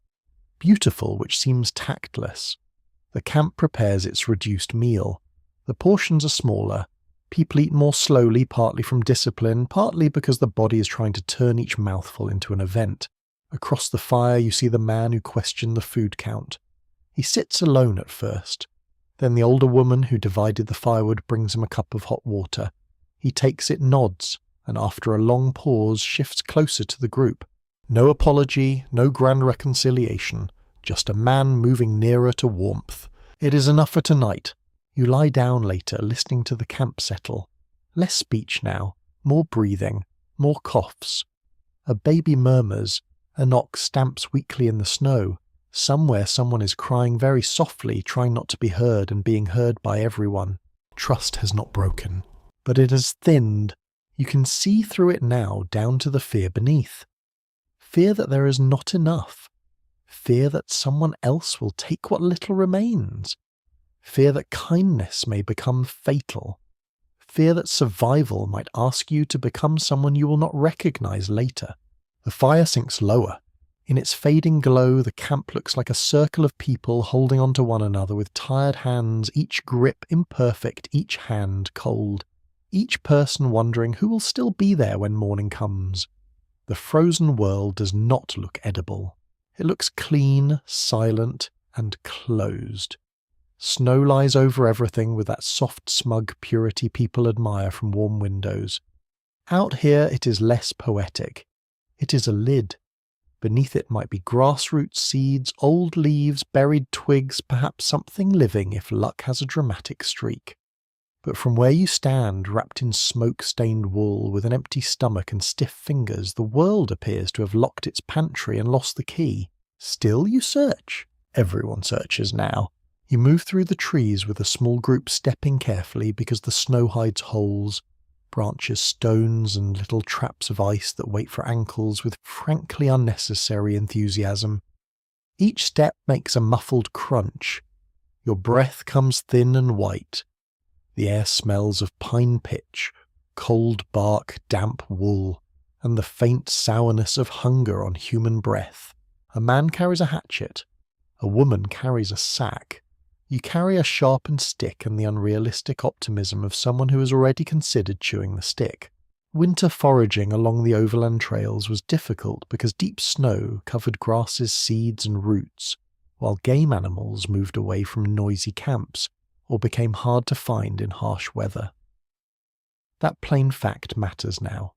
Beautiful, which seems tactless. The camp prepares its reduced meal. The portions are smaller. People eat more slowly, partly from discipline, partly because the body is trying to turn each mouthful into an event. Across the fire you see the man who questioned the food count. He sits alone at first. Then the older woman who divided the firewood brings him a cup of hot water. He takes it, nods, and after a long pause shifts closer to the group. No apology, no grand reconciliation, just a man moving nearer to warmth. It is enough for tonight. You lie down later, listening to the camp settle. Less speech now, more breathing, more coughs. A baby murmurs. A knock stamps weakly in the snow. Somewhere someone is crying very softly, trying not to be heard and being heard by everyone. Trust has not broken, but it has thinned. You can see through it now, down to the fear beneath. Fear that there is not enough. Fear that someone else will take what little remains. Fear that kindness may become fatal. Fear that survival might ask you to become someone you will not recognize later. The fire sinks lower. In its fading glow, the camp looks like a circle of people holding onto one another with tired hands, each grip imperfect, each hand cold. Each person wondering who will still be there when morning comes. The frozen world does not look edible. It looks clean, silent, and closed. Snow lies over everything with that soft, smug purity people admire from warm windows. Out here it is less poetic. It is a lid. Beneath it might be grassroots seeds, old leaves, buried twigs, perhaps something living if luck has a dramatic streak. But from where you stand, wrapped in smoke-stained wool, with an empty stomach and stiff fingers, the world appears to have locked its pantry and lost the key. Still you search. Everyone searches now. You move through the trees with a small group stepping carefully because the snow hides holes, branches, stones, and little traps of ice that wait for ankles with frankly unnecessary enthusiasm. Each step makes a muffled crunch. Your breath comes thin and white. The air smells of pine pitch, cold bark, damp wool, and the faint sourness of hunger on human breath. A man carries a hatchet. A woman carries a sack. You carry a sharpened stick and the unrealistic optimism of someone who has already considered chewing the stick. Winter foraging along the overland trails was difficult because deep snow covered grasses, seeds and roots, while game animals moved away from noisy camps or became hard to find in harsh weather. That plain fact matters now.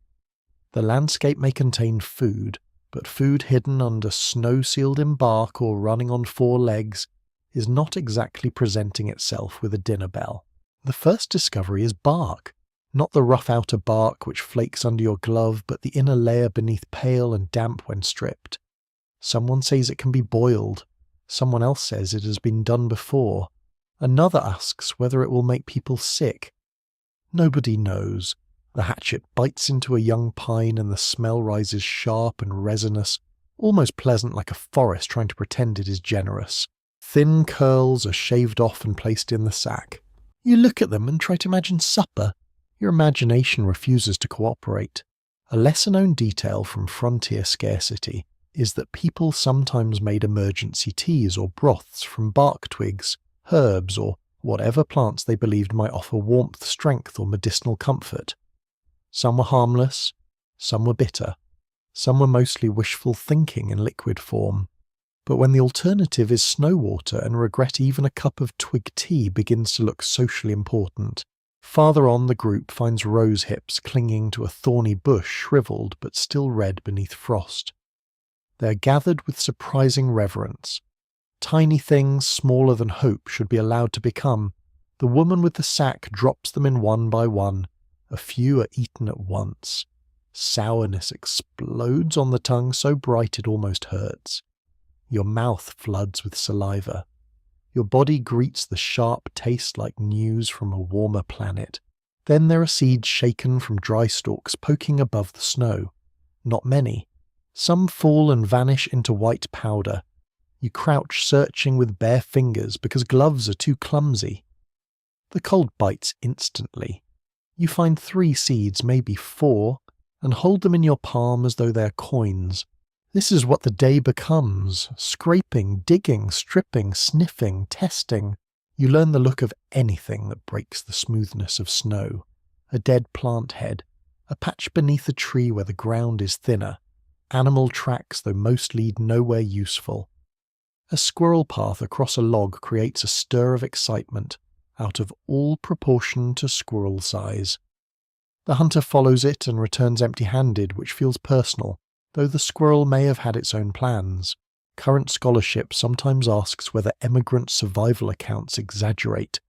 The landscape may contain food, but food hidden under snow-sealed in bark or running on four legs is not exactly presenting itself with a dinner bell. The first discovery is bark, not the rough outer bark which flakes under your glove, but the inner layer beneath pale and damp when stripped. Someone says it can be boiled. Someone else says it has been done before. Another asks whether it will make people sick. Nobody knows. The hatchet bites into a young pine and the smell rises sharp and resinous, almost pleasant like a forest trying to pretend it is generous. Thin curls are shaved off and placed in the sack. You look at them and try to imagine supper. Your imagination refuses to cooperate. A lesser-known detail from frontier scarcity is that people sometimes made emergency teas or broths from bark twigs, herbs, or whatever plants they believed might offer warmth, strength, or medicinal comfort. Some were harmless, some were bitter, some were mostly wishful thinking in liquid form. But when the alternative is snow water and regret, even a cup of twig tea begins to look socially important. Farther on, the group finds rose hips clinging to a thorny bush, shriveled but still red beneath frost. They are gathered with surprising reverence. Tiny things smaller than hope should be allowed to become. The woman with the sack drops them in one by one. A few are eaten at once. Sourness explodes on the tongue so bright it almost hurts. Your mouth floods with saliva. Your body greets the sharp taste like news from a warmer planet. Then there are seeds shaken from dry stalks poking above the snow. Not many. Some fall and vanish into white powder. You crouch searching with bare fingers because gloves are too clumsy. The cold bites instantly. You find 3 seeds, maybe 4, and hold them in your palm as though they are coins. This is what the day becomes. Scraping, digging, stripping, sniffing, testing. You learn the look of anything that breaks the smoothness of snow. A dead plant head. A patch beneath a tree where the ground is thinner. Animal tracks, though most lead nowhere useful. A squirrel path across a log creates a stir of excitement, out of all proportion to squirrel size. The hunter follows it and returns empty-handed, which feels personal, though the squirrel may have had its own plans. Current scholarship sometimes asks whether emigrant survival accounts exaggerate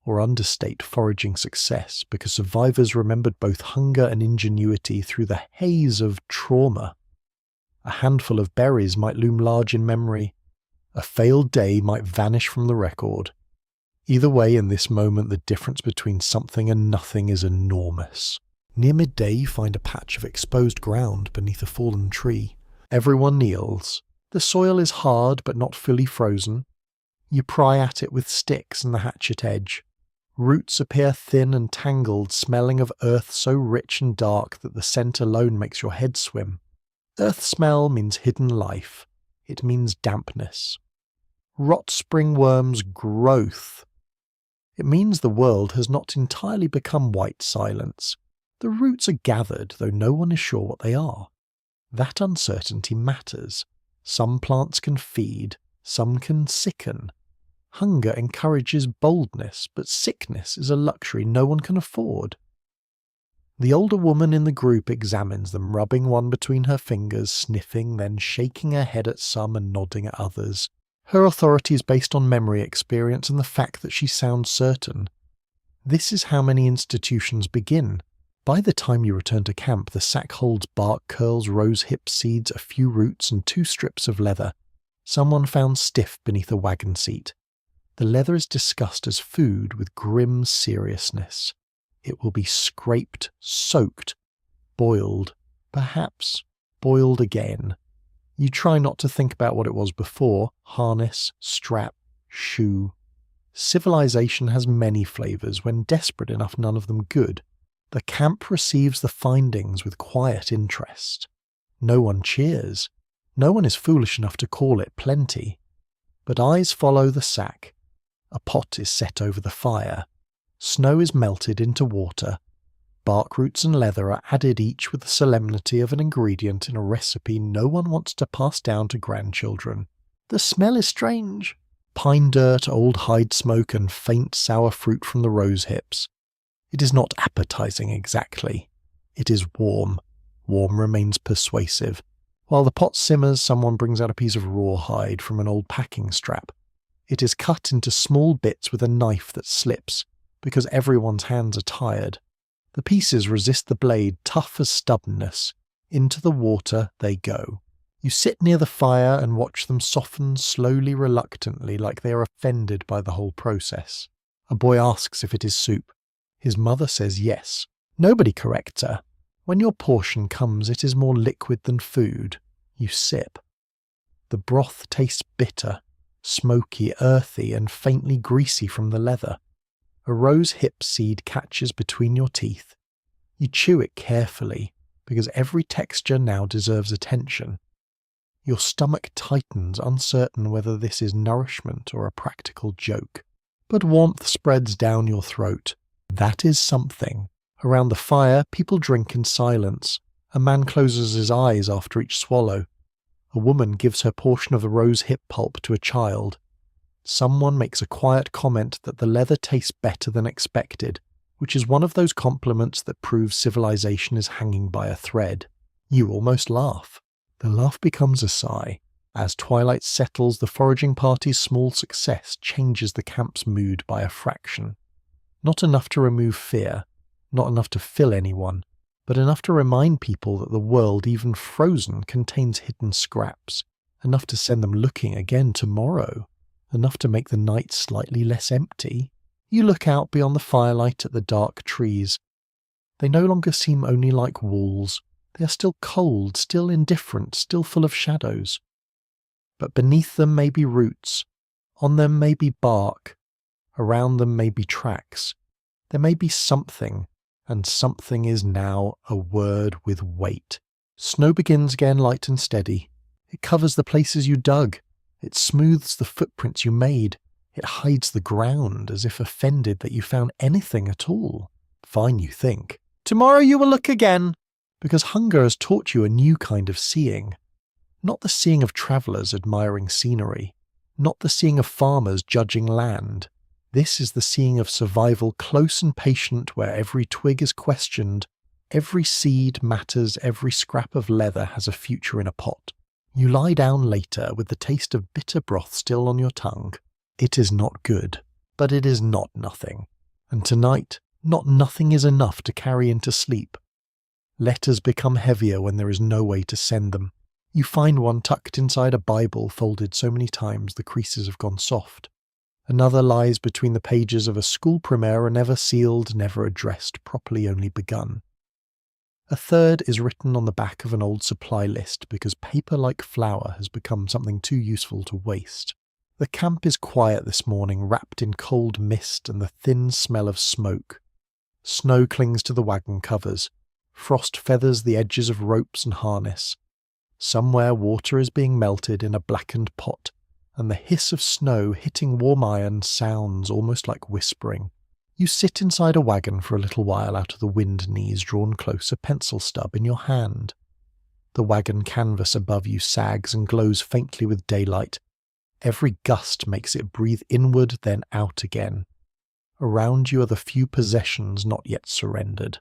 or understate foraging success because survivors remembered both hunger and ingenuity through the haze of trauma. A handful of berries might loom large in memory. A failed day might vanish from the record. Either way, in this moment, the difference between something and nothing is enormous. Near midday, you find a patch of exposed ground beneath a fallen tree. Everyone kneels. The soil is hard but not fully frozen. You pry at it with sticks and the hatchet edge. Roots appear thin and tangled, smelling of earth so rich and dark that the scent alone makes your head swim. Earth smell means hidden life. It means dampness. Rot spring worms' growth. It means the world has not entirely become white silence. The roots are gathered, though no one is sure what they are. That uncertainty matters. Some plants can feed, some can sicken. Hunger encourages boldness, but sickness is a luxury no one can afford. The older woman in the group examines them, rubbing one between her fingers, sniffing, then shaking her head at some and nodding at others. Her authority is based on memory experience and the fact that she sounds certain. This is how many institutions begin. By the time you return to camp, the sack holds bark curls, rose hip seeds, a few roots, and 2 strips of leather. Someone found stiff beneath a wagon seat. The leather is discussed as food with grim seriousness. It will be scraped, soaked, boiled, perhaps boiled again. You try not to think about what it was before: harness, strap, shoe. Civilization has many flavors. When desperate enough, none of them good. The camp receives the findings with quiet interest. No one cheers. No one is foolish enough to call it plenty. But eyes follow the sack. A pot is set over the fire. Snow is melted into water. Bark roots and leather are added, each with the solemnity of an ingredient in a recipe no one wants to pass down to grandchildren. The smell is strange. Pine dirt, old hide smoke, and faint sour fruit from the rose hips. It is not appetizing exactly. It is warm. Warm remains persuasive. While the pot simmers, someone brings out a piece of rawhide from an old packing strap. It is cut into small bits with a knife that slips, because everyone's hands are tired. The pieces resist the blade, tough as stubbornness. Into the water they go. You sit near the fire and watch them soften slowly, reluctantly, like they are offended by the whole process. A boy asks if it is soup. His mother says yes. Nobody corrects her. When your portion comes, it is more liquid than food. You sip. The broth tastes bitter, smoky, earthy, and faintly greasy from the leather. A rose hip seed catches between your teeth. You chew it carefully, because every texture now deserves attention. Your stomach tightens, uncertain whether this is nourishment or a practical joke. But warmth spreads down your throat. That is something. Around the fire, people drink in silence. A man closes his eyes after each swallow. A woman gives her portion of the rose hip pulp to a child. Someone makes a quiet comment that the leather tastes better than expected, which is one of those compliments that proves civilization is hanging by a thread. You almost laugh. The laugh becomes a sigh. As twilight settles, the foraging party's small success changes the camp's mood by a fraction. Not enough to remove fear, not enough to fill anyone, but enough to remind people that the world, even frozen, contains hidden scraps, enough to send them looking again tomorrow, enough to make the night slightly less empty. You look out beyond the firelight at the dark trees. They no longer seem only like walls. They are still cold, still indifferent, still full of shadows. But beneath them may be roots. On them may be bark. Around them may be tracks. There may be something, and something is now a word with weight. Snow begins again, light and steady. It covers the places you dug. It smooths the footprints you made. It hides the ground, as if offended that you found anything at all. Fine, you think. Tomorrow you will look again, because hunger has taught you a new kind of seeing. Not the seeing of travellers admiring scenery. Not the seeing of farmers judging land. This is the seeing of survival, close and patient, where every twig is questioned, every seed matters, every scrap of leather has a future in a pot. You lie down later with the taste of bitter broth still on your tongue. It is not good, but it is not nothing. And tonight, not nothing is enough to carry into sleep. Letters become heavier when there is no way to send them. You find one tucked inside a Bible folded so many times the creases have gone soft. Another lies between the pages of a school primaire, never sealed, never addressed, properly only begun. A third is written on the back of an old supply list because paper like flour has become something too useful to waste. The camp is quiet this morning, wrapped in cold mist and the thin smell of smoke. Snow clings to the wagon covers. Frost feathers the edges of ropes and harness. Somewhere water is being melted in a blackened pot, and the hiss of snow hitting warm iron sounds almost like whispering. You sit inside a wagon for a little while out of the wind knees drawn close, a pencil stub in your hand. The wagon canvas above you sags and glows faintly with daylight. Every gust makes it breathe inward, then out again. Around you are the few possessions not yet surrendered.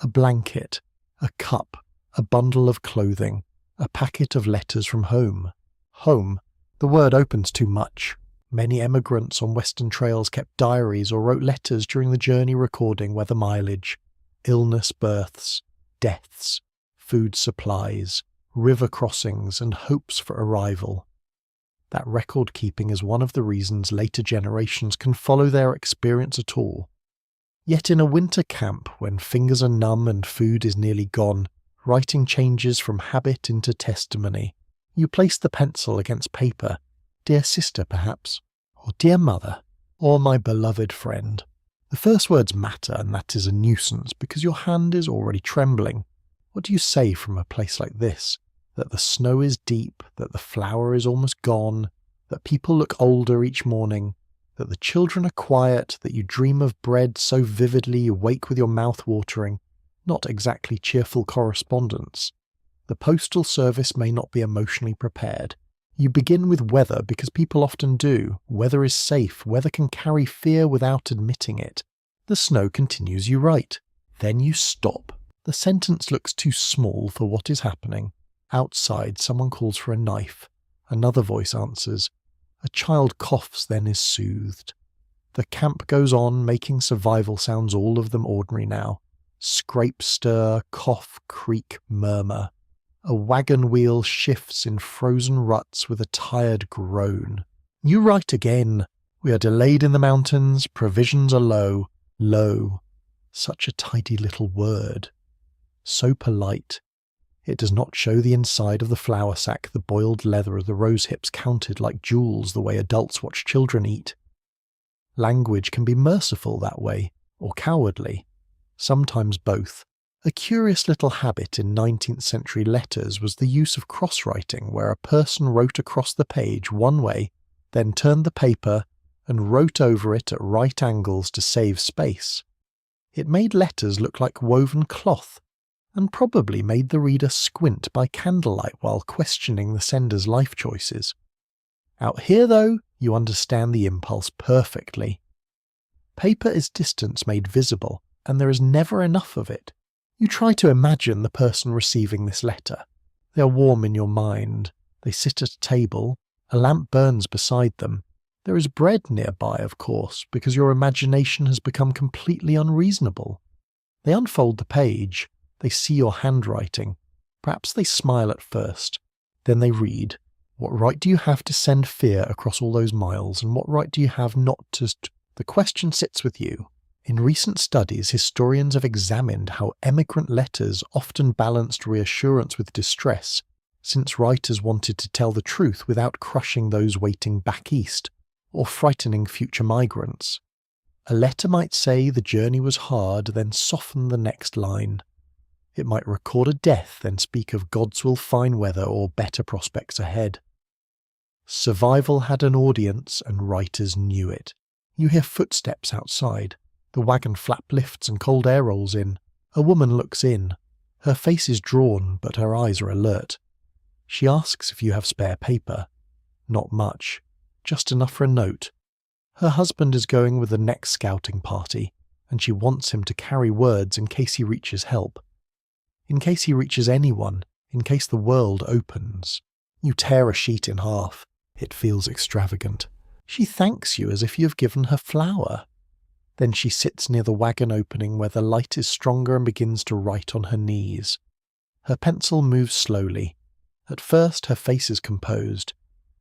A blanket, a cup, a bundle of clothing, a packet of letters from home. Home. The word opens too much. Many emigrants on Western trails kept diaries or wrote letters during the journey, recording weather mileage, illness, births, deaths, food supplies, river crossings, and hopes for arrival. That record keeping is one of the reasons later generations can follow their experience at all. Yet in a winter camp, when fingers are numb and food is nearly gone, writing changes from habit into testimony. You place the pencil against paper, dear sister perhaps, or dear mother, or my beloved friend. The first words matter, and that is a nuisance because your hand is already trembling. What do you say from a place like this? That the snow is deep, that the flour is almost gone, that people look older each morning, that the children are quiet, that you dream of bread so vividly you wake with your mouth watering. Not exactly cheerful correspondence. The postal service may not be emotionally prepared. You begin with weather because people often do. Weather is safe. Weather can carry fear without admitting it. The snow continues, you write. Then you stop. The sentence looks too small for what is happening. Outside, someone calls for a knife. Another voice answers. A child coughs, then is soothed. The camp goes on, making survival sounds, all of them ordinary now. Scrape, stir, cough, creak, murmur. A wagon wheel shifts in frozen ruts with a tired groan. You write again. We are delayed in the mountains, provisions are low. Low. Such a tidy little word. So polite. It does not show the inside of the flour sack, the boiled leather of the rose hips counted like jewels the way adults watch children eat. Language can be merciful that way, or cowardly. Sometimes both. A curious little habit in 19th century letters was the use of cross-writing, where a person wrote across the page one way, then turned the paper and wrote over it at right angles to save space. It made letters look like woven cloth, and probably made the reader squint by candlelight while questioning the sender's life choices. Out here, though, you understand the impulse perfectly. Paper is distance made visible, and there is never enough of it. You try to imagine the person receiving this letter. They are warm in your mind. They sit at a table. A lamp burns beside them. There is bread nearby, of course, because your imagination has become completely unreasonable. They unfold the page. They see your handwriting. Perhaps they smile at first. Then they read. What right do you have to send fear across all those miles, and what right do you have not to... The question sits with you. In recent studies, historians have examined how emigrant letters often balanced reassurance with distress, since writers wanted to tell the truth without crushing those waiting back east, or frightening future migrants. A letter might say the journey was hard, then soften the next line. It might record a death, then speak of God's will fine weather or better prospects ahead. Survival had an audience, and writers knew it. You hear footsteps outside. The wagon flap lifts and cold air rolls in. A woman looks in. Her face is drawn, but her eyes are alert. She asks if you have spare paper. Not much. Just enough for a note. Her husband is going with the next scouting party, and she wants him to carry words in case he reaches help. In case he reaches anyone, in case the world opens. You tear a sheet in half. It feels extravagant. She thanks you as if you have given her flour. Then she sits near the wagon opening where the light is stronger and begins to write on her knees. Her pencil moves slowly. At first her face is composed.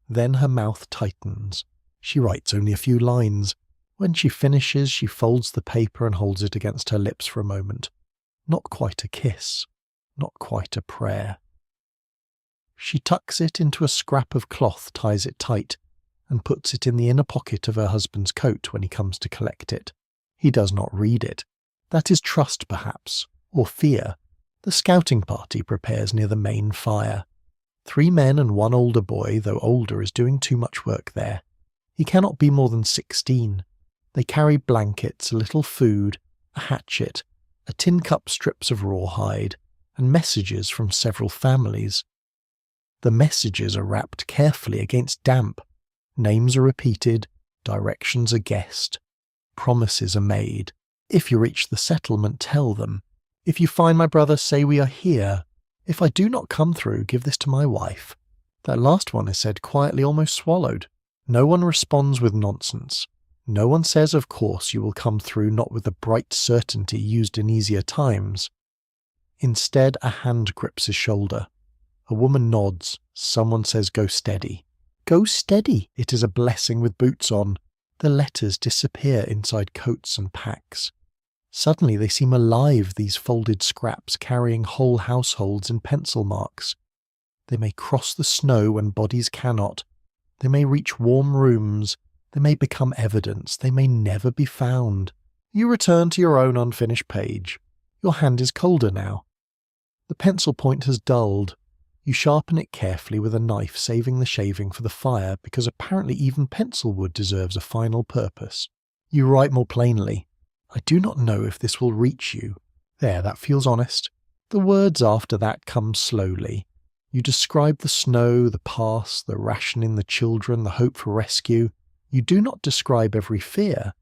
Then her mouth tightens. She writes only a few lines. When she finishes, she folds the paper and holds it against her lips for a moment. Not quite a kiss. Not quite a prayer. She tucks it into a scrap of cloth, ties it tight, and puts it in the inner pocket of her husband's coat when he comes to collect it. He does not read it. That is trust, perhaps, or fear. The scouting party prepares near the main fire. 3 men and 1 older boy, though older, is doing too much work there. He cannot be more than 16. They carry blankets, a little food, a hatchet, a tin cup, strips of rawhide, and messages from several families. The messages are wrapped carefully against damp. Names are repeated, directions are guessed. Promises are made. If you reach the settlement, tell them. If you find my brother, say we are here. If I do not come through, give this to my wife. That last one is said quietly, almost swallowed. No one responds with nonsense. No one says, of course, you will come through, not with the bright certainty used in easier times. Instead, a hand grips his shoulder. A woman nods. Someone says, go steady. Go steady. It is a blessing with boots on. The letters disappear inside coats and packs. Suddenly they seem alive, these folded scraps carrying whole households in pencil marks. They may cross the snow when bodies cannot. They may reach warm rooms. They may become evidence. They may never be found. You return to your own unfinished page. Your hand is colder now. The pencil point has dulled. You sharpen it carefully with a knife, saving the shaving for the fire, because apparently even pencil wood deserves a final purpose. You write more plainly. I do not know if this will reach you. There, that feels honest. The words after that come slowly. You describe the snow, the past, the rationing, the children, the hope for rescue. You do not describe every fear.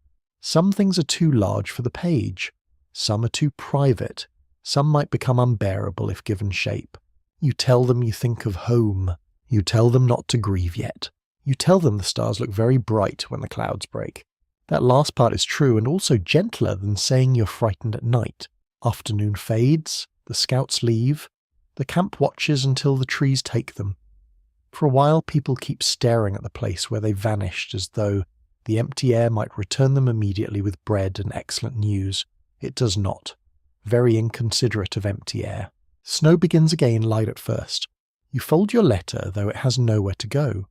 Some things are too large for the page. Some are too private. Some might become unbearable if given shape. You tell them you think of home. You tell them not to grieve yet. You tell them the stars look very bright when the clouds break. That last part is true and also gentler than saying you're frightened at night. Afternoon fades, the scouts leave, the camp watches until the trees take them. For a while people keep staring at the place where they vanished, as though the empty air might return them immediately with bread and excellent news. It does not. Very inconsiderate of empty air. Snow begins again light at first. You fold your letter, though it has nowhere to go.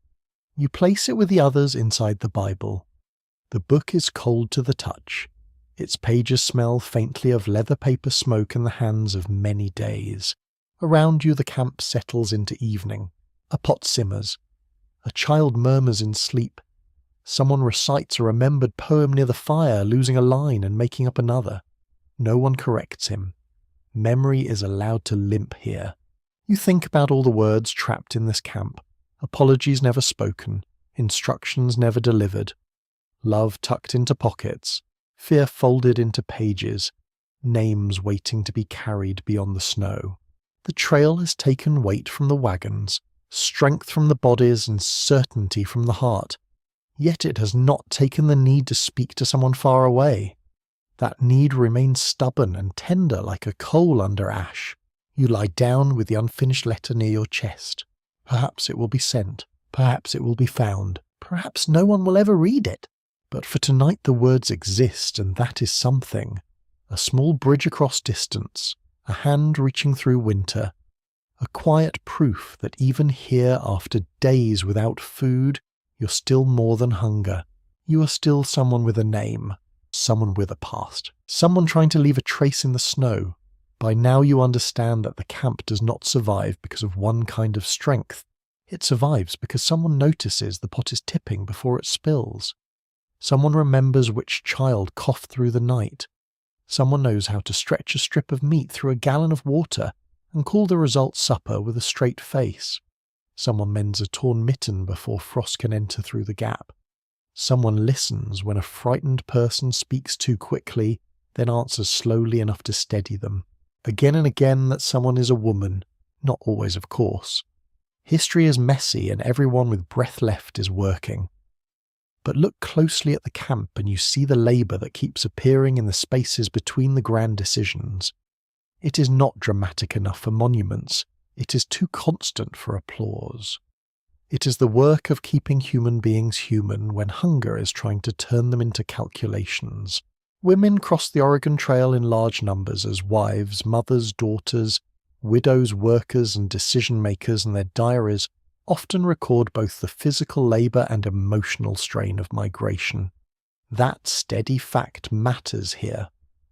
You place it with the others inside the Bible. The book is cold to the touch. Its pages smell faintly of leather paper smoke in the hands of many days. Around you the camp settles into evening. A pot simmers. A child murmurs in sleep. Someone recites a remembered poem near the fire, losing a line and making up another. No one corrects him. Memory is allowed to limp here. You think about all the words trapped in this camp. Apologies never spoken. Instructions never delivered. Love tucked into pockets. Fear folded into pages. Names waiting to be carried beyond the snow. The trail has taken weight from the wagons, strength from the bodies and certainty from the heart. Yet it has not taken the need to speak to someone far away. That need remains stubborn and tender like a coal under ash. You lie down with the unfinished letter near your chest. Perhaps it will be sent. Perhaps it will be found. Perhaps no one will ever read it. But for tonight the words exist, and that is something. A small bridge across distance, a hand reaching through winter, a quiet proof that even here, after days without food, you're still more than hunger. You are still someone with a name. Someone with a past. Someone trying to leave a trace in the snow. By now you understand that the camp does not survive because of one kind of strength. It survives because someone notices the pot is tipping before it spills. Someone remembers which child coughed through the night. Someone knows how to stretch a strip of meat through a gallon of water and call the result supper with a straight face. Someone mends a torn mitten before frost can enter through the gap. Someone listens when a frightened person speaks too quickly, then answers slowly enough to steady them. Again and again that someone is a woman, not always of course. History is messy and everyone with breath left is working. But look closely at the camp and you see the labour that keeps appearing in the spaces between the grand decisions. It is not dramatic enough for monuments, it is too constant for applause. It is the work of keeping human beings human when hunger is trying to turn them into calculations. Women cross the Oregon Trail in large numbers as wives, mothers, daughters, widows, workers and decision-makers, and their diaries often record both the physical labour and emotional strain of migration. That steady fact matters here,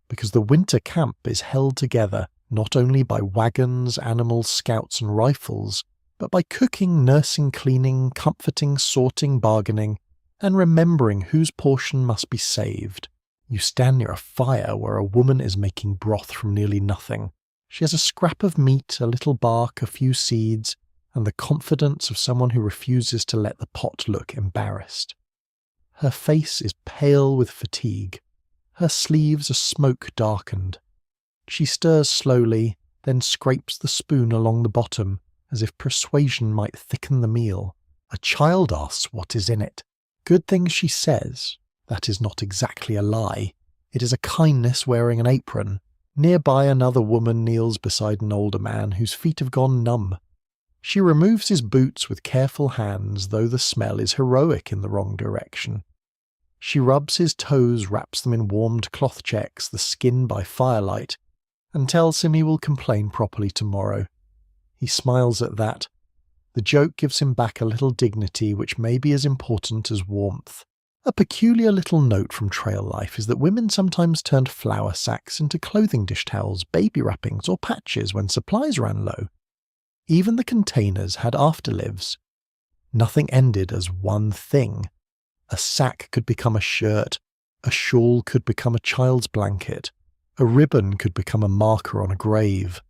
because the winter camp is held together not only by wagons, animals, scouts and rifles, but by cooking, nursing, cleaning, comforting, sorting, bargaining, and remembering whose portion must be saved. You stand near a fire where a woman is making broth from nearly nothing. She has a scrap of meat, a little bark, a few seeds, and the confidence of someone who refuses to let the pot look embarrassed. Her face is pale with fatigue. Her sleeves are smoke-darkened. She stirs slowly, then scrapes the spoon along the bottom, as if persuasion might thicken the meal. A child asks what is in it. Good things she says. That is not exactly a lie. It is a kindness wearing an apron. Nearby another woman kneels beside an older man whose feet have gone numb. She removes his boots with careful hands, though the smell is heroic in the wrong direction. She rubs his toes, wraps them in warmed cloth checks, the skin by firelight, and tells him he will complain properly tomorrow. He smiles at that. The joke gives him back a little dignity which may be as important as warmth. A peculiar little note from trail life is that women sometimes turned flour sacks into clothing dish towels, baby wrappings, or patches when supplies ran low. Even the containers had afterlives. Nothing ended as one thing. A sack could become a shirt, a shawl could become a child's blanket, a ribbon could become a marker on a grave.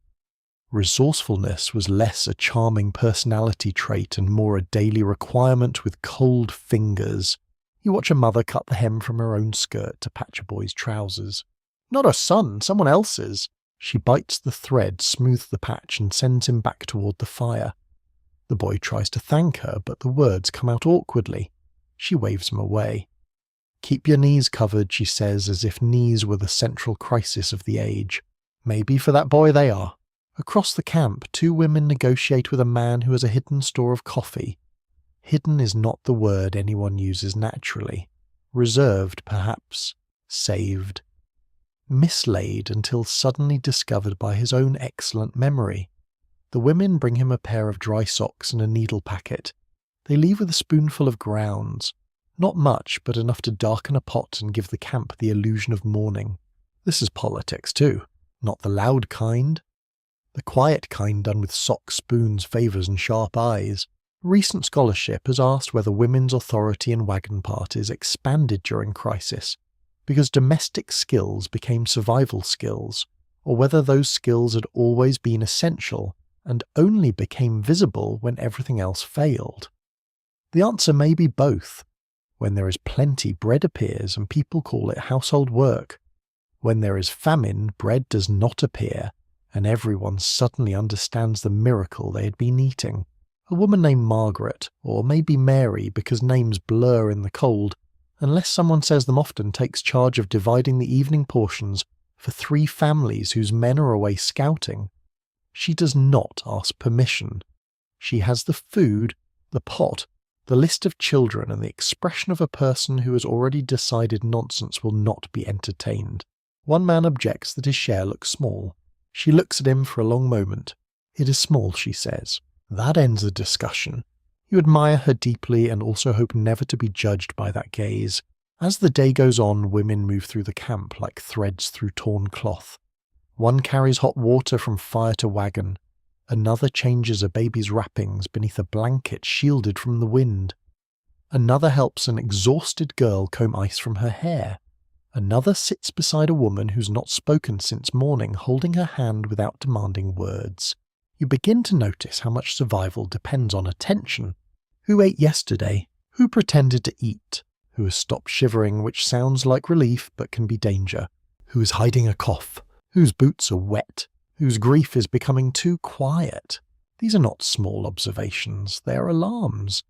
Resourcefulness was less a charming personality trait and more a daily requirement with cold fingers. You watch a mother cut the hem from her own skirt to patch a boy's trousers. Not her son, someone else's. She bites the thread, smooths the patch, and sends him back toward the fire. The boy tries to thank her, but the words come out awkwardly. She waves him away. Keep your knees covered, she says, as if knees were the central crisis of the age. Maybe for that boy they are. Across the camp, 2 women negotiate with a man who has a hidden store of coffee. Hidden is not the word anyone uses naturally. Reserved, perhaps. Saved. Mislaid until suddenly discovered by his own excellent memory. The women bring him a pair of dry socks and a needle packet. They leave with a spoonful of grounds. Not much, but enough to darken a pot and give the camp the illusion of mourning. This is politics too. Not the loud kind. The quiet kind done with socks, spoons, favours and sharp eyes. Recent scholarship has asked whether women's authority in wagon parties expanded during crisis, because domestic skills became survival skills, or whether those skills had always been essential and only became visible when everything else failed. The answer may be both. When there is plenty, bread appears and people call it household work. When there is famine, bread does not appear, and everyone suddenly understands the miracle they had been eating. A woman named Margaret, or maybe Mary because names blur in the cold, unless someone says them often, takes charge of dividing the evening portions for 3 families whose men are away scouting. She does not ask permission. She has the food, the pot, the list of children and the expression of a person who has already decided nonsense will not be entertained. One man objects that his share looks small. She looks at him for a long moment. It is small, she says. That ends the discussion. You admire her deeply and also hope never to be judged by that gaze. As the day goes on, women move through the camp like threads through torn cloth. One carries hot water from fire to wagon. Another changes a baby's wrappings beneath a blanket shielded from the wind. Another helps an exhausted girl comb ice from her hair. Another sits beside a woman who's not spoken since morning, holding her hand without demanding words. You begin to notice how much survival depends on attention. Who ate yesterday? Who pretended to eat? Who has stopped shivering, which sounds like relief but can be danger? Who is hiding a cough? Whose boots are wet? Whose grief is becoming too quiet? These are not small observations, they are alarms.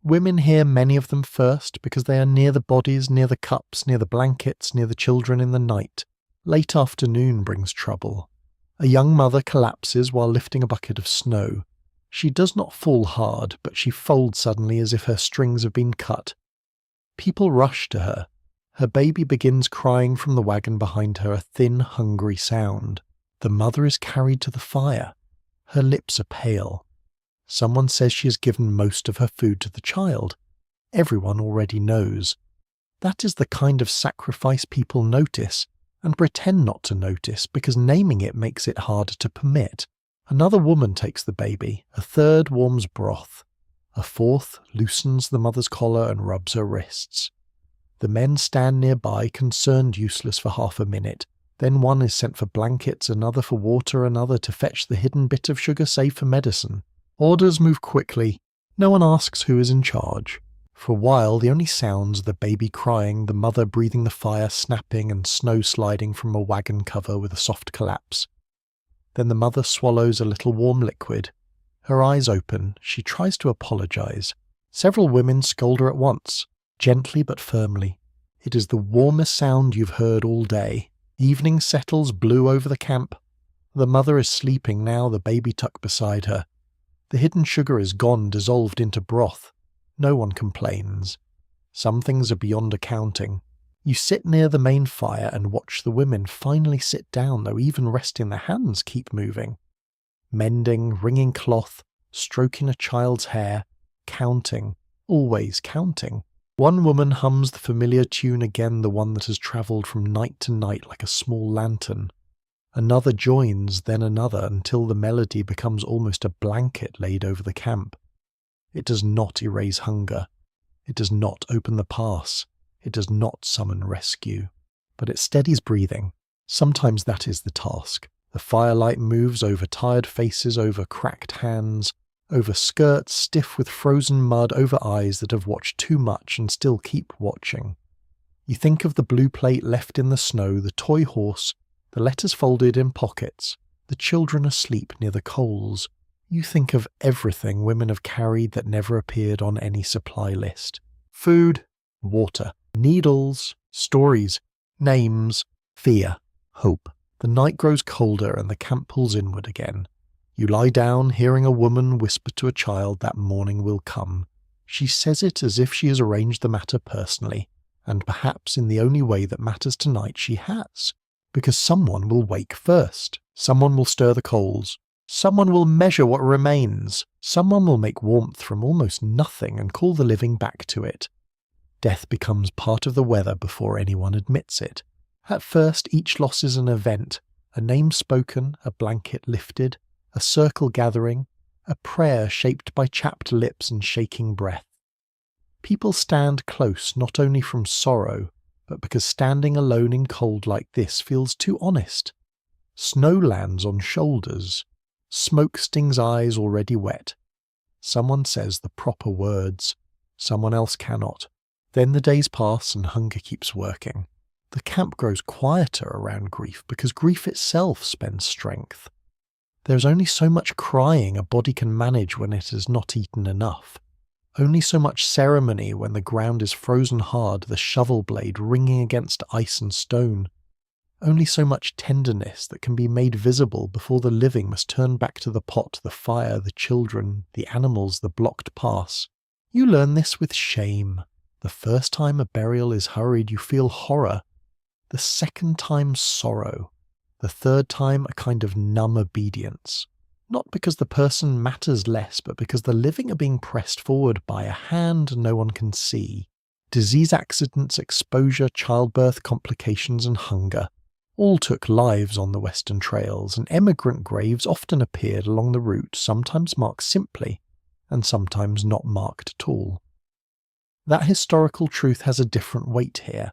Women hear many of them first because they are near the bodies, near the cups, near the blankets, near the children in the night. Late afternoon brings trouble. A young mother collapses while lifting a bucket of snow. She does not fall hard, but she folds suddenly as if her strings have been cut. People rush to her. Her baby begins crying from the wagon behind her, a thin, hungry sound. The mother is carried to the fire. Her lips are pale. Someone says she has given most of her food to the child. Everyone already knows. That is the kind of sacrifice people notice, and pretend not to notice because naming it makes it harder to permit. Another woman takes the baby, a third warms broth. A fourth loosens the mother's collar and rubs her wrists. The men stand nearby, concerned useless for half a minute. Then one is sent for blankets, another for water, another to fetch the hidden bit of sugar saved for medicine. Orders move quickly. No one asks who is in charge. For a while, the only sounds are the baby crying, the mother breathing the fire snapping, and snow sliding from a wagon cover with a soft collapse. Then the mother swallows a little warm liquid. Her eyes open. She tries to apologize. Several women scold her at once, gently but firmly. It is the warmest sound you've heard all day. Evening settles blue over the camp. The mother is sleeping now, the baby tucked beside her. The hidden sugar is gone, dissolved into broth. No one complains. Some things are beyond accounting. You sit near the main fire and watch the women finally sit down, though even resting their hands keep moving. Mending, wringing cloth, stroking a child's hair, counting, always counting. One woman hums the familiar tune again, the one that has travelled from night to night like a small lantern. Another joins, then another, until the melody becomes almost a blanket laid over the camp. It does not erase hunger. It does not open the pass. It does not summon rescue. But it steadies breathing. Sometimes that is the task. The firelight moves over tired faces, over cracked hands, over skirts stiff with frozen mud, over eyes that have watched too much and still keep watching. You think of the blue plate left in the snow, the toy horse, the letters folded in pockets, the children asleep near the coals. You think of everything women have carried that never appeared on any supply list. Food, water, needles, stories, names, fear, hope. The night grows colder and the camp pulls inward again. You lie down, hearing a woman whisper to a child that morning will come. She says it as if she has arranged the matter personally, and perhaps in the only way that matters tonight she has. Because someone will wake first. Someone will stir the coals. Someone will measure what remains. Someone will make warmth from almost nothing and call the living back to it. Death becomes part of the weather before anyone admits it. At first, each loss is an event, a name spoken, a blanket lifted, a circle gathering, a prayer shaped by chapped lips and shaking breath. People stand close not only from sorrow, but because standing alone in cold like this feels too honest. Snow lands on shoulders. Smoke stings eyes already wet. Someone says the proper words. Someone else cannot. Then the days pass and hunger keeps working. The camp grows quieter around grief because grief itself spends strength. There's only so much crying a body can manage when it has not eaten enough. Only so much ceremony when the ground is frozen hard, the shovel blade ringing against ice and stone. Only so much tenderness that can be made visible before the living must turn back to the pot, the fire, the children, the animals, the blocked pass. You learn this with shame. The first time a burial is hurried, you feel horror. The second time, sorrow. The third time, a kind of numb obedience. Not because the person matters less, but because the living are being pressed forward by a hand no one can see. Disease accidents, exposure, childbirth, complications and hunger all took lives on the western trails, and emigrant graves often appeared along the route, sometimes marked simply, and sometimes not marked at all. That historical truth has a different weight here.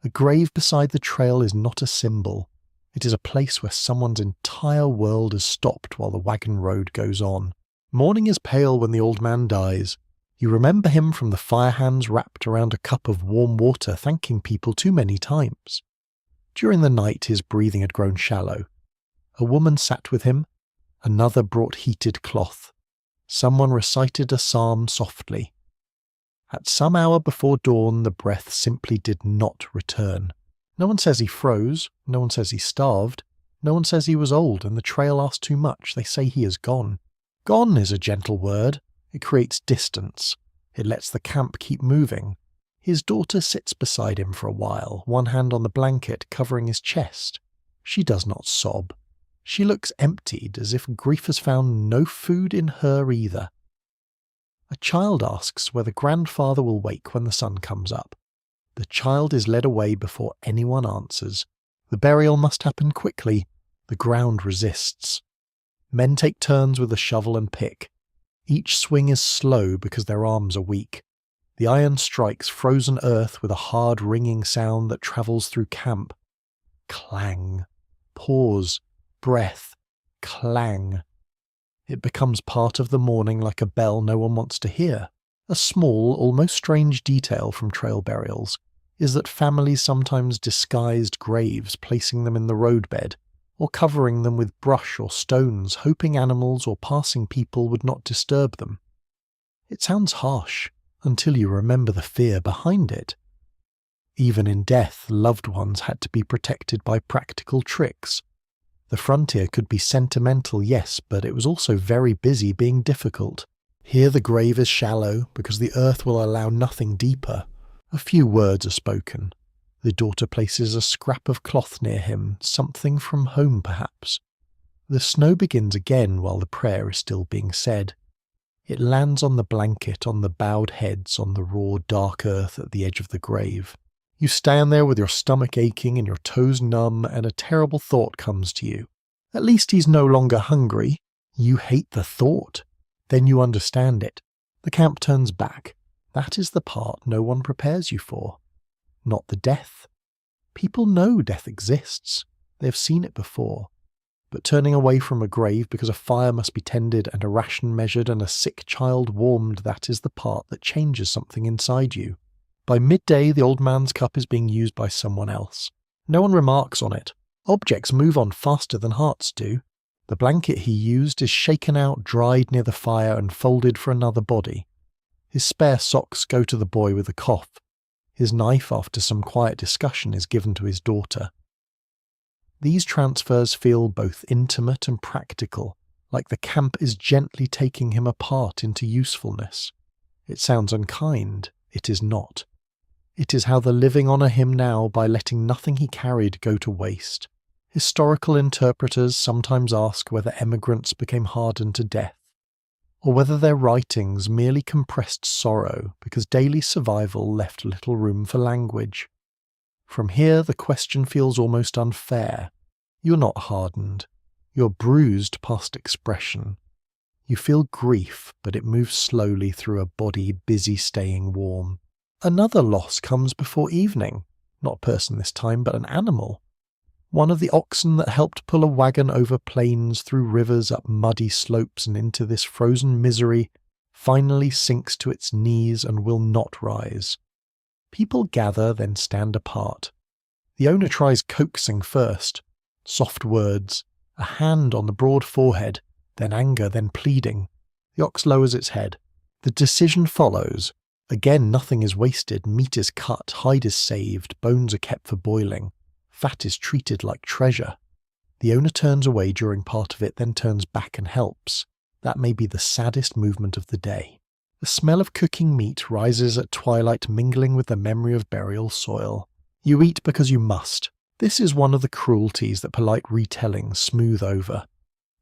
A grave beside the trail is not a symbol. It is a place where someone's entire world is stopped while the wagon road goes on. Morning is pale when the old man dies. You remember him from the fire hands wrapped around a cup of warm water, thanking people too many times. During the night his breathing had grown shallow. A woman sat with him. Another brought heated cloth. Someone recited a psalm softly. At some hour before dawn the breath simply did not return. No one says he froze, no one says he starved, no one says he was old and the trail asked too much, they say he is gone. Gone is a gentle word. It creates distance. It lets the camp keep moving. His daughter sits beside him for a while, one hand on the blanket covering his chest. She does not sob. She looks emptied, as if grief has found no food in her either. A child asks whether grandfather will wake when the sun comes up. The child is led away before anyone answers. The burial must happen quickly. The ground resists. Men take turns with a shovel and pick. Each swing is slow because their arms are weak. The iron strikes frozen earth with a hard ringing sound that travels through camp. Clang. Pause. Breath. Clang. It becomes part of the morning like a bell no one wants to hear. A small, almost strange detail from trail burials is that families sometimes disguised graves, placing them in the roadbed, or covering them with brush or stones, hoping animals or passing people would not disturb them. It sounds harsh, until you remember the fear behind it. Even in death, loved ones had to be protected by practical tricks. The frontier could be sentimental, yes, but it was also very busy being difficult. Here the grave is shallow, because the earth will allow nothing deeper. A few words are spoken. The daughter places a scrap of cloth near him, something from home perhaps. The snow begins again while the prayer is still being said. It lands on the blanket, on the bowed heads, on the raw, dark earth at the edge of the grave. You stand there with your stomach aching and your toes numb, and a terrible thought comes to you. At least he's no longer hungry. You hate the thought. Then you understand it. The camp turns back. That is the part no one prepares you for. Not the death. People know death exists. They have seen it before. But turning away from a grave because a fire must be tended and a ration measured and a sick child warmed, that is the part that changes something inside you. By midday, the old man's cup is being used by someone else. No one remarks on it. Objects move on faster than hearts do. The blanket he used is shaken out, dried near the fire, and folded for another body. His spare socks go to the boy with a cough. His knife, after some quiet discussion, is given to his daughter. These transfers feel both intimate and practical, like the camp is gently taking him apart into usefulness. It sounds unkind. It is not. It is how the living honour him now by letting nothing he carried go to waste. Historical interpreters sometimes ask whether emigrants became hardened to death, or whether their writings merely compressed sorrow because daily survival left little room for language. From here the question feels almost unfair. You're not hardened. You're bruised past expression. You feel grief, but it moves slowly through a body busy staying warm. Another loss comes before evening. Not a person this time, but an animal. One of the oxen that helped pull a wagon over plains, through rivers, up muddy slopes and into this frozen misery, finally sinks to its knees and will not rise. People gather, then stand apart. The owner tries coaxing first. Soft words, a hand on the broad forehead, then anger, then pleading. The ox lowers its head. The decision follows. Again, nothing is wasted. Meat is cut, hide is saved, bones are kept for boiling. Fat is treated like treasure. The owner turns away during part of it, then turns back and helps. That may be the saddest movement of the day. The smell of cooking meat rises at twilight, mingling with the memory of burial soil. You eat because you must. This is one of the cruelties that polite retellings smooth over.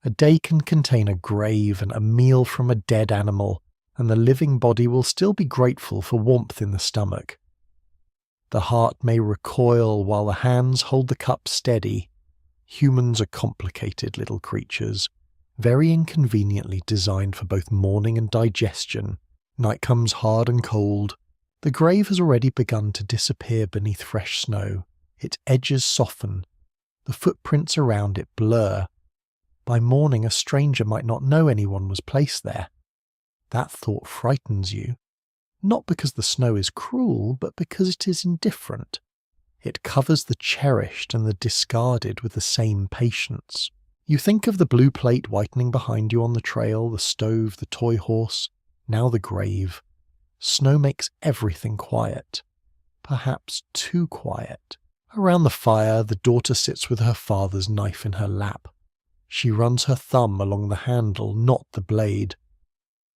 A day can contain a grave and a meal from a dead animal, and the living body will still be grateful for warmth in the stomach. The heart may recoil while the hands hold the cup steady. Humans are complicated little creatures, very inconveniently designed for both mourning and digestion. Night comes hard and cold. The grave has already begun to disappear beneath fresh snow. Its edges soften. The footprints around it blur. By morning a stranger might not know anyone was placed there. That thought frightens you. Not because the snow is cruel, but because it is indifferent. It covers the cherished and the discarded with the same patience. You think of the blue plate whitening behind you on the trail, the stove, the toy horse, now the grave. Snow makes everything quiet. Perhaps too quiet. Around the fire, the daughter sits with her father's knife in her lap. She runs her thumb along the handle, not the blade.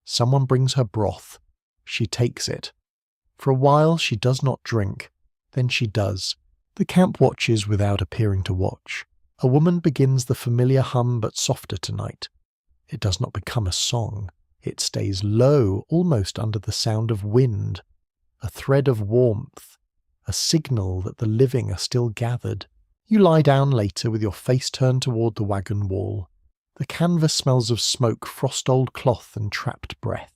Someone brings her broth. She takes it. For a while she does not drink. Then she does. The camp watches without appearing to watch. A woman begins the familiar hum but softer tonight. It does not become a song. It stays low, almost under the sound of wind. A thread of warmth. A signal that the living are still gathered. You lie down later with your face turned toward the wagon wall. The canvas smells of smoke, frost-old cloth and trapped breath.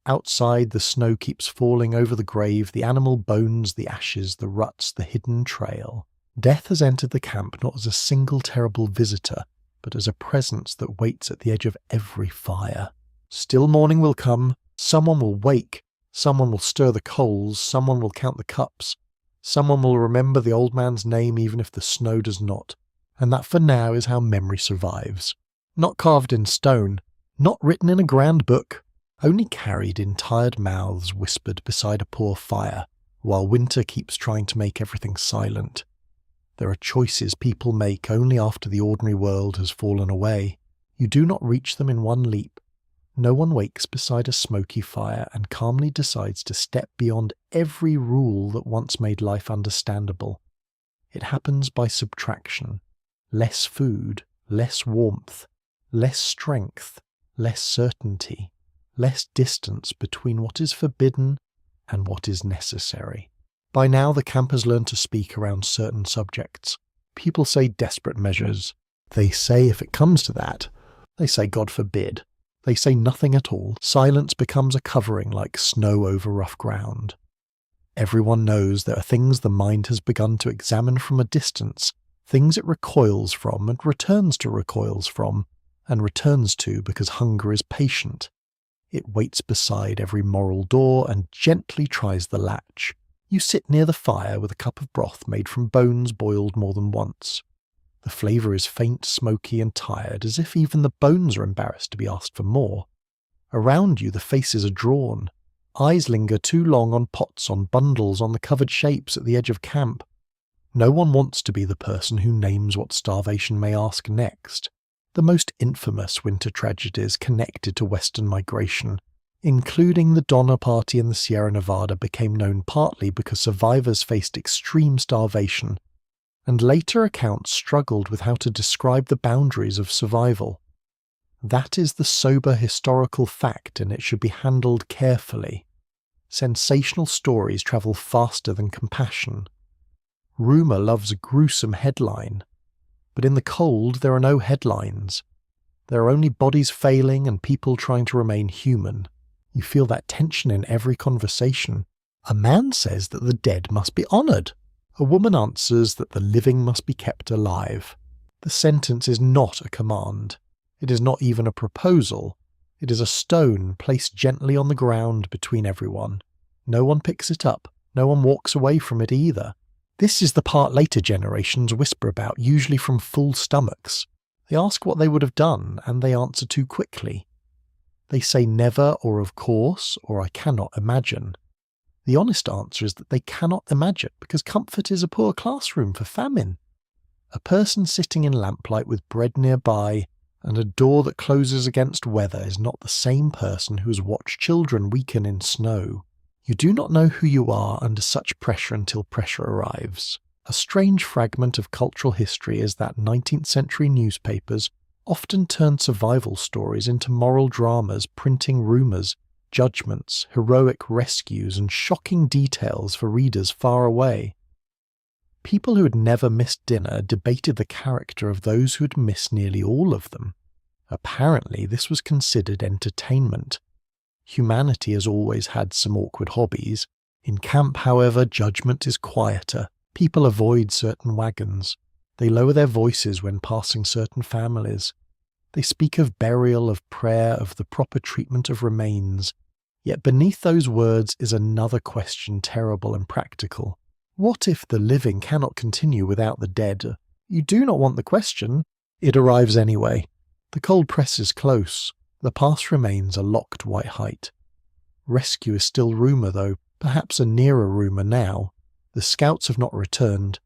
Outside, the snow keeps falling over the grave, the animal bones, the ashes, the ruts, the hidden trail. Death has entered the camp not as a single terrible visitor, but as a presence that waits at the edge of every fire. Still morning will come, someone will wake, someone will stir the coals, someone will count the cups, someone will remember the old man's name even if the snow does not, and that for now is how memory survives. Not carved in stone, not written in a grand book, only carried in tired mouths whispered beside a poor fire, while winter keeps trying to make everything silent. There are choices people make only after the ordinary world has fallen away. You do not reach them in one leap. No one wakes beside a smoky fire and calmly decides to step beyond every rule that once made life understandable. It happens by subtraction. Less food, less warmth, less strength, less certainty. less distance between what is forbidden and what is necessary. By now, the campers learn to speak around certain subjects. People say desperate measures. They say if it comes to that. They say God forbid. They say nothing at all. Silence becomes a covering like snow over rough ground. Everyone knows there are things the mind has begun to examine from a distance, things it recoils from and returns to recoils from, and returns to because hunger is patient. It waits beside every moral door and gently tries the latch. You sit near the fire with a cup of broth made from bones boiled more than once. The flavour is faint, smoky and tired, as if even the bones are embarrassed to be asked for more. Around you the faces are drawn. Eyes linger too long on pots, on bundles, on the covered shapes at the edge of camp. No one wants to be the person who names what starvation may ask next. The most infamous winter tragedies connected to Western migration, including the Donner Party in the Sierra Nevada, became known partly because survivors faced extreme starvation, and later accounts struggled with how to describe the boundaries of survival. That is the sober historical fact, and it should be handled carefully. Sensational stories travel faster than compassion. Rumour loves a gruesome headline, but in the cold there are no headlines. There are only bodies failing and people trying to remain human. You feel that tension in every conversation. A man says that the dead must be honoured. A woman answers that the living must be kept alive. The sentence is not a command. It is not even a proposal. It is a stone placed gently on the ground between everyone. No one picks it up. No one walks away from it either. This is the part later generations whisper about, usually from full stomachs. They ask what they would have done, and they answer too quickly. They say never, or of course, or I cannot imagine. The honest answer is that they cannot imagine, because comfort is a poor classroom for famine. A person sitting in lamplight with bread nearby and a door that closes against weather is not the same person who has watched children weaken in snow. You do not know who you are under such pressure until pressure arrives. A strange fragment of cultural history is that 19th century newspapers often turned survival stories into moral dramas, printing rumours, judgments, heroic rescues, and shocking details for readers far away. People who had never missed dinner debated the character of those who had missed nearly all of them. Apparently, this was considered entertainment. Humanity has always had some awkward hobbies. In camp, however, judgment is quieter. People avoid certain wagons. They lower their voices when passing certain families. They speak of burial, of prayer, of the proper treatment of remains. Yet beneath those words is another question, terrible and practical. What if the living cannot continue without the dead? You do not want the question. It arrives anyway. The cold presses close. The past remains a locked white height. Rescue is still rumour, though, perhaps a nearer rumour now. The scouts have not returned.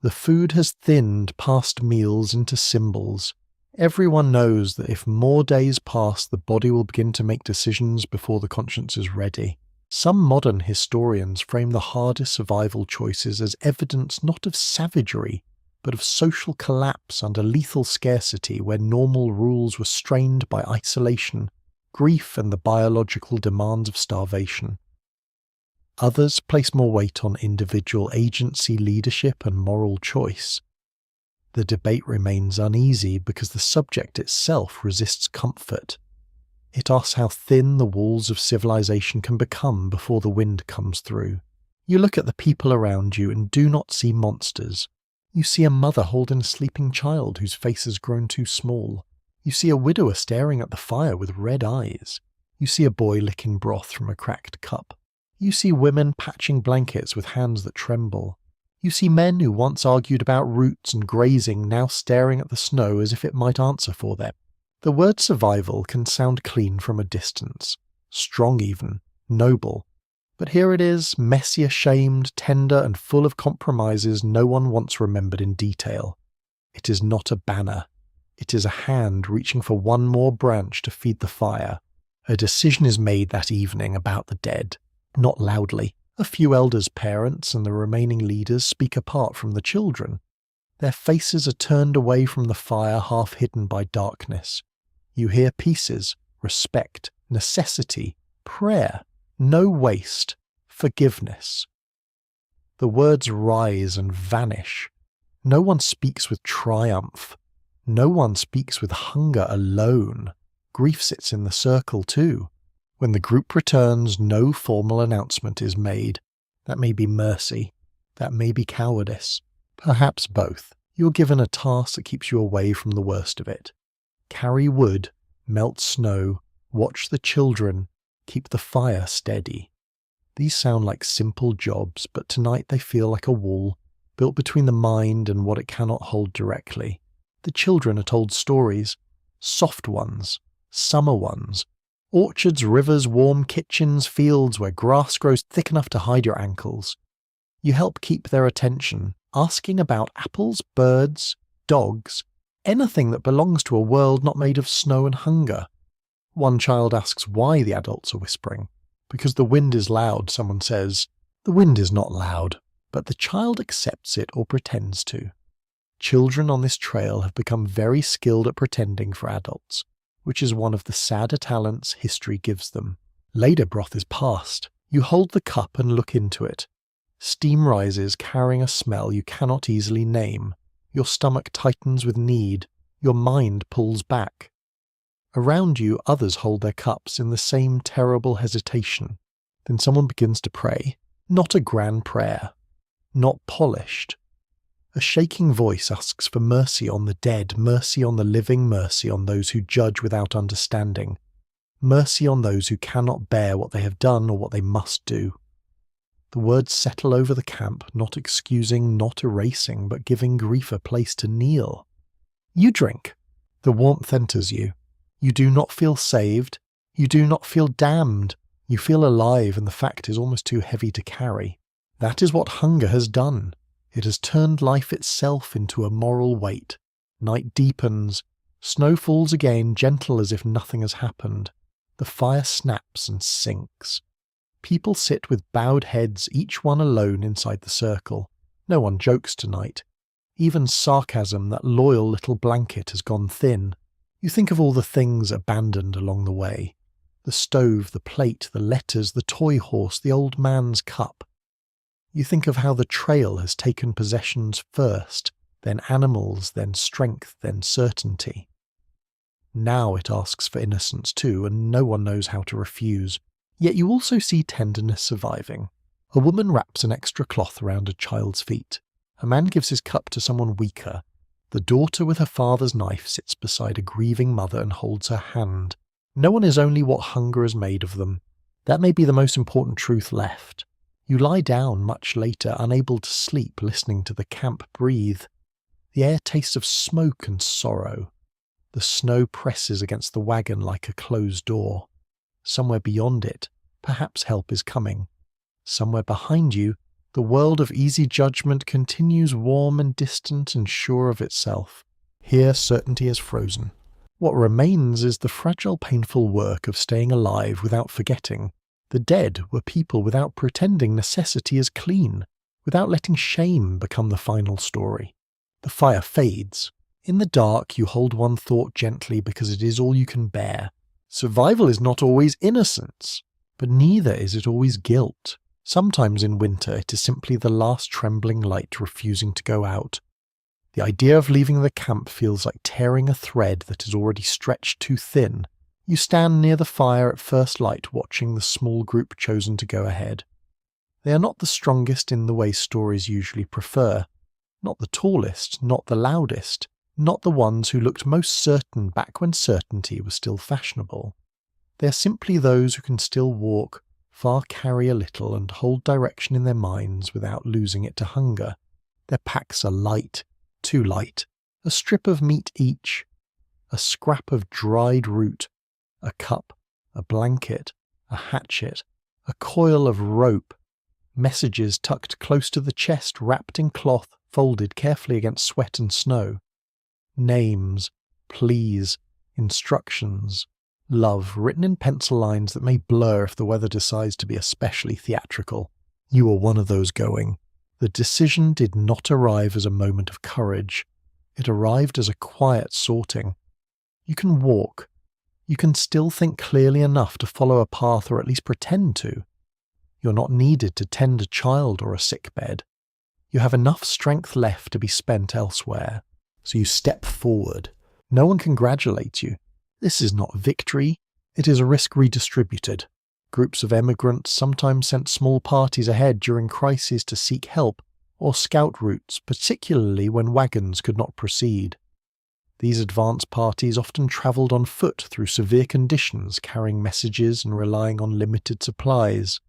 The food has thinned past meals into symbols. Everyone knows that if more days pass, the body will begin to make decisions before the conscience is ready. Some modern historians frame the hardest survival choices as evidence not of savagery, but of social collapse under lethal scarcity where normal rules were strained by isolation, grief and the biological demands of starvation. Others place more weight on individual agency, leadership and moral choice. The debate remains uneasy because the subject itself resists comfort. It asks how thin the walls of civilization can become before the wind comes through. You look at the people around you and do not see monsters. You see a mother holding a sleeping child whose face has grown too small. You see a widower staring at the fire with red eyes. You see a boy licking broth from a cracked cup. You see women patching blankets with hands that tremble. You see men who once argued about roots and grazing now staring at the snow as if it might answer for them. The word survival can sound clean from a distance, strong even, noble. But here it is, messy, ashamed, tender and full of compromises no one once remembered in detail. It is not a banner. It is a hand reaching for one more branch to feed the fire. A decision is made that evening about the dead, not loudly. A few elders, parents, and the remaining leaders speak apart from the children. Their faces are turned away from the fire, half hidden by darkness. You hear pieces, respect, necessity, prayer, no waste, forgiveness. The words rise and vanish. No one speaks with triumph. No one speaks with hunger alone. Grief sits in the circle too. When the group returns, no formal announcement is made. That may be mercy. That may be cowardice. Perhaps both. You're given a task that keeps you away from the worst of it. Carry wood, melt snow, watch the children, keep the fire steady. These sound like simple jobs, but tonight they feel like a wall, built between the mind and what it cannot hold directly. The children are told stories, soft ones, summer ones, orchards, rivers, warm kitchens, fields where grass grows thick enough to hide your ankles. You help keep their attention, asking about apples, birds, dogs, anything that belongs to a world not made of snow and hunger. One child asks why the adults are whispering. Because the wind is loud, someone says. The wind is not loud, but the child accepts it or pretends to. Children on this trail have become very skilled at pretending for adults, which is one of the sadder talents history gives them. Later broth is past. You hold the cup and look into it. Steam rises, carrying a smell you cannot easily name. Your stomach tightens with need. Your mind pulls back. Around you, others hold their cups in the same terrible hesitation. Then someone begins to pray. Not a grand prayer. Not polished. A shaking voice asks for mercy on the dead, mercy on the living, mercy on those who judge without understanding, mercy on those who cannot bear what they have done or what they must do. The words settle over the camp, not excusing, not erasing, but giving grief a place to kneel. You drink. The warmth enters you. You do not feel saved. You do not feel damned. You feel alive, and the fact is almost too heavy to carry. That is what hunger has done. It has turned life itself into a moral weight. Night deepens. Snow falls again, gentle as if nothing has happened. The fire snaps and sinks. People sit with bowed heads, each one alone inside the circle. No one jokes tonight. Even sarcasm, that loyal little blanket, has gone thin. You think of all the things abandoned along the way. The stove, the plate, the letters, the toy horse, the old man's cup. You think of how the trail has taken possessions first, then animals, then strength, then certainty. Now it asks for innocence too, and no one knows how to refuse. Yet you also see tenderness surviving. A woman wraps an extra cloth around a child's feet. A man gives his cup to someone weaker. The daughter with her father's knife sits beside a grieving mother and holds her hand. No one is only what hunger has made of them. That may be the most important truth left. You lie down much later, unable to sleep, listening to the camp breathe. The air tastes of smoke and sorrow. The snow presses against the wagon like a closed door. Somewhere beyond it, perhaps help is coming. Somewhere behind you, the world of easy judgment continues warm and distant and sure of itself. Here certainty is frozen. What remains is the fragile, painful work of staying alive without forgetting. The dead were people without pretending necessity is clean, without letting shame become the final story. The fire fades. In the dark, you hold one thought gently because it is all you can bear. Survival is not always innocence, but neither is it always guilt. Sometimes in winter it is simply the last trembling light refusing to go out. The idea of leaving the camp feels like tearing a thread that is already stretched too thin. You stand near the fire at first light, watching the small group chosen to go ahead. They are not the strongest in the way stories usually prefer. Not the tallest, not the loudest, not the ones who looked most certain back when certainty was still fashionable. They are simply those who can still walk, far carry a little, and hold direction in their minds without losing it to hunger. Their packs are light, too light. A strip of meat each, a scrap of dried root, a cup, a blanket, a hatchet, a coil of rope, messages tucked close to the chest, wrapped in cloth, folded carefully against sweat and snow. Names, pleas, instructions, love, written in pencil lines that may blur if the weather decides to be especially theatrical. You were one of those going. The decision did not arrive as a moment of courage. It arrived as a quiet sorting. You can walk. You can still think clearly enough to follow a path or at least pretend to. You're not needed to tend a child or a sick bed. You have enough strength left to be spent elsewhere. So you step forward. No one congratulates you. This is not victory. It is a risk redistributed. Groups of emigrants sometimes sent small parties ahead during crises to seek help, or scout routes, particularly when wagons could not proceed. These advance parties often travelled on foot through severe conditions, carrying messages and relying on limited supplies.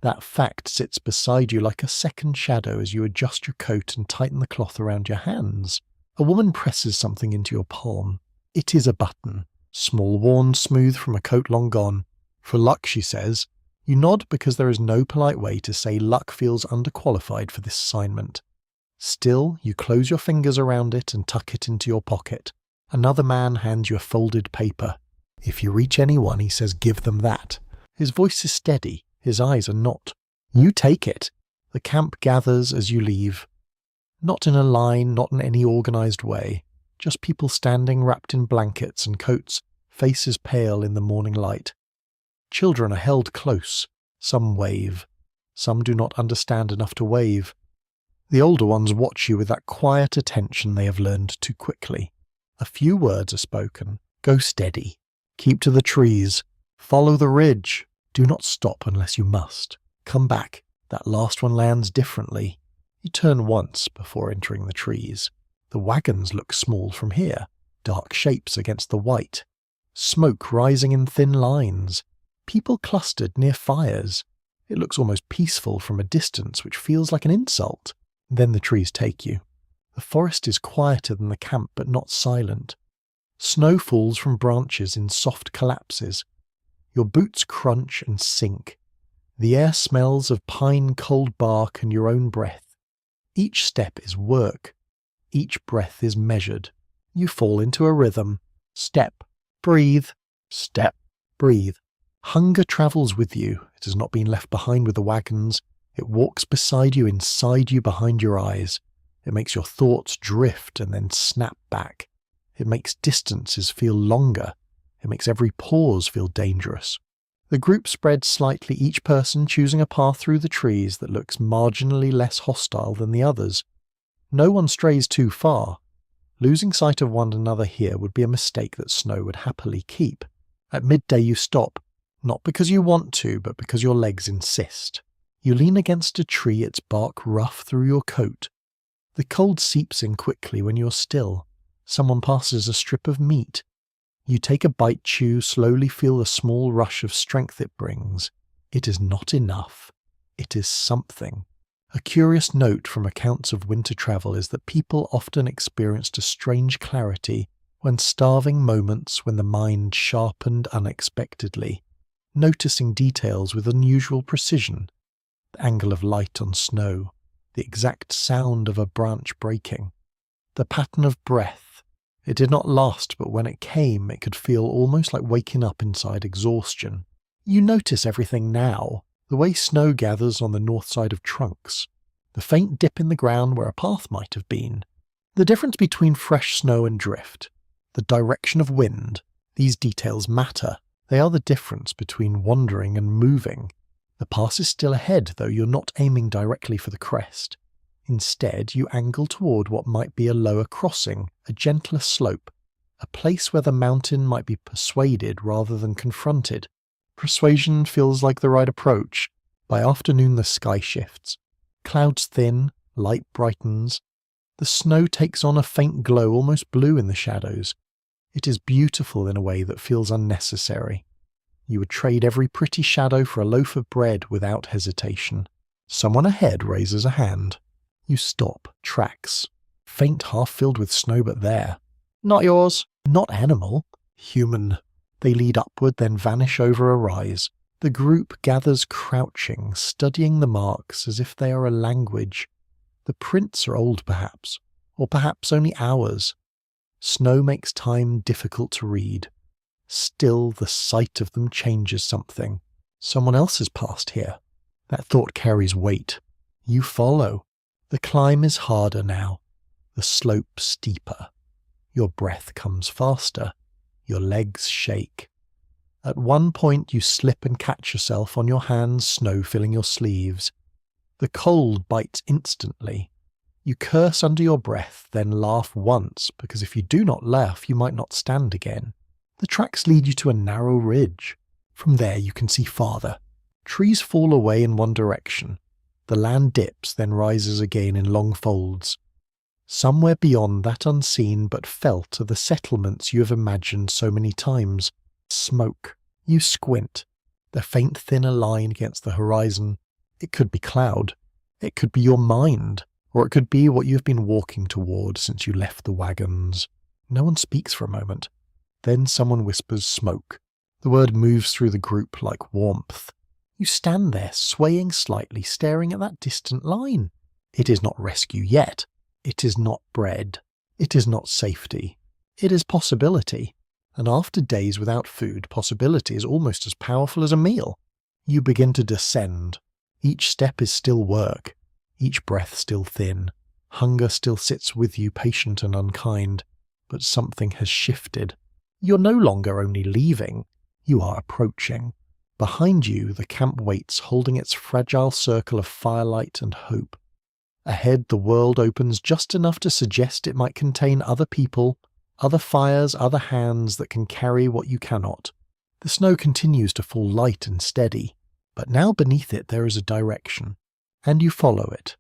That fact sits beside you like a second shadow as you adjust your coat and tighten the cloth around your hands. A woman presses something into your palm. It is a button, small, worn, smooth from a coat long gone. For luck, she says. You nod because there is no polite way to say luck feels underqualified for this assignment. Still, you close your fingers around it and tuck it into your pocket. Another man hands you a folded paper. If you reach anyone, he says, give them that. His voice is steady. His eyes are not. You take it. The camp gathers as you leave. Not in a line, not in any organised way. Just people standing wrapped in blankets and coats, faces pale in the morning light. Children are held close. Some wave. Some do not understand enough to wave. The older ones watch you with that quiet attention they have learned too quickly. A few words are spoken. Go steady. Keep to the trees. Follow the ridge. Do not stop unless you must. Come back. That last one lands differently. You turn once before entering the trees. The wagons look small from here, dark shapes against the white. Smoke rising in thin lines. People clustered near fires. It looks almost peaceful from a distance, which feels like an insult. Then the trees take you. The forest is quieter than the camp, but not silent. Snow falls from branches in soft collapses. Your boots crunch and sink. The air smells of pine cold bark and your own breath. Each step is work. Each breath is measured. You fall into a rhythm. Step, breathe, step, breathe. Hunger travels with you. It has not been left behind with the wagons. It walks beside you, inside you, behind your eyes. It makes your thoughts drift and then snap back. It makes distances feel longer. It makes every pause feel dangerous. The group spreads slightly, each person choosing a path through the trees that looks marginally less hostile than the others. No one strays too far. Losing sight of one another here would be a mistake that Snow would happily keep. At midday you stop, not because you want to, but because your legs insist. You lean against a tree, its bark rough through your coat. The cold seeps in quickly when you're still. Someone passes a strip of meat. You take a bite, chew, slowly feel the small rush of strength it brings. It is not enough. It is something. A curious note from accounts of winter travel is that people often experienced a strange clarity when starving moments when the mind sharpened unexpectedly, noticing details with unusual precision, the angle of light on snow, the exact sound of a branch breaking, the pattern of breath. It did not last, but when it came, it could feel almost like waking up inside exhaustion. You notice everything now, the way snow gathers on the north side of trunks, the faint dip in the ground where a path might have been, the difference between fresh snow and drift, the direction of wind. These details matter. They are the difference between wandering and moving. The pass is still ahead, though you're not aiming directly for the crest. Instead, you angle toward what might be a lower crossing, a gentler slope, a place where the mountain might be persuaded rather than confronted. Persuasion feels like the right approach. By afternoon the sky shifts. Clouds thin, light brightens. The snow takes on a faint glow, almost blue in the shadows. It is beautiful in a way that feels unnecessary. You would trade every pretty shadow for a loaf of bread without hesitation. Someone ahead raises a hand. You stop, tracks. Faint, half filled with snow, but there. Not yours. Not animal. Human. They lead upward, then vanish over a rise. The group gathers crouching, studying the marks as if they are a language. The prints are old perhaps, or perhaps only hours. Snow makes time difficult to read. Still, the sight of them changes something. Someone else has passed here. That thought carries weight. You follow. The climb is harder now, the slope steeper. Your breath comes faster. Your legs shake. At one point you slip and catch yourself on your hands, snow filling your sleeves. The cold bites instantly. You curse under your breath, then laugh once, because if you do not laugh, you might not stand again. The tracks lead you to a narrow ridge. From there you can see farther. Trees fall away in one direction. The land dips, then rises again in long folds. Somewhere beyond that unseen but felt are the settlements you have imagined so many times. Smoke. You squint. The faint thinner line against the horizon. It could be cloud. It could be your mind. Or it could be what you've been walking toward since you left the wagons. No one speaks for a moment. Then someone whispers smoke. The word moves through the group like warmth. You stand there, swaying slightly, staring at that distant line. It is not rescue yet. It is not bread. It is not safety. It is possibility. And after days without food, possibility is almost as powerful as a meal. You begin to descend. Each step is still work. Each breath still thin. Hunger still sits with you, patient and unkind. But something has shifted. You're no longer only leaving. You are approaching. Behind you, the camp waits, holding its fragile circle of firelight and hope. Ahead, the world opens just enough to suggest it might contain other people, other fires, other hands that can carry what you cannot. The snow continues to fall light and steady, but now beneath it there is a direction, and you follow it.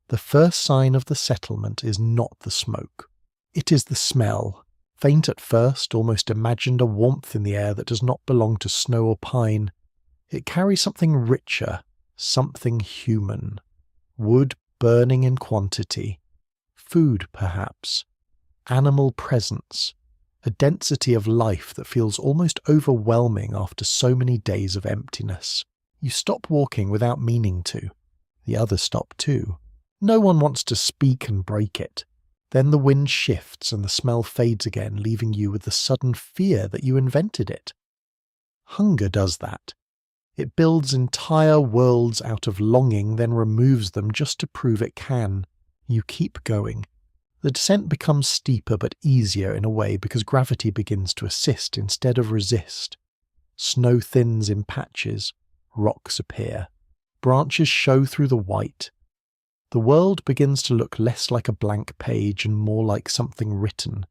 The first sign of the settlement is not the smoke. It is the smell. Faint at first, almost imagined a warmth in the air that does not belong to snow or pine. It carries something richer, something human. Wood burning in quantity. Food, perhaps. Animal presence. A density of life that feels almost overwhelming after so many days of emptiness. You stop walking without meaning to. The others stop too. No one wants to speak and break it. Then the wind shifts and the smell fades again, leaving you with the sudden fear that you invented it. Hunger does that. It builds entire worlds out of longing, then removes them just to prove it can. You keep going. The descent becomes steeper but easier in a way because gravity begins to assist instead of resist. Snow thins in patches. Rocks appear. Branches show through the white. The world begins to look less like a blank page and more like something written,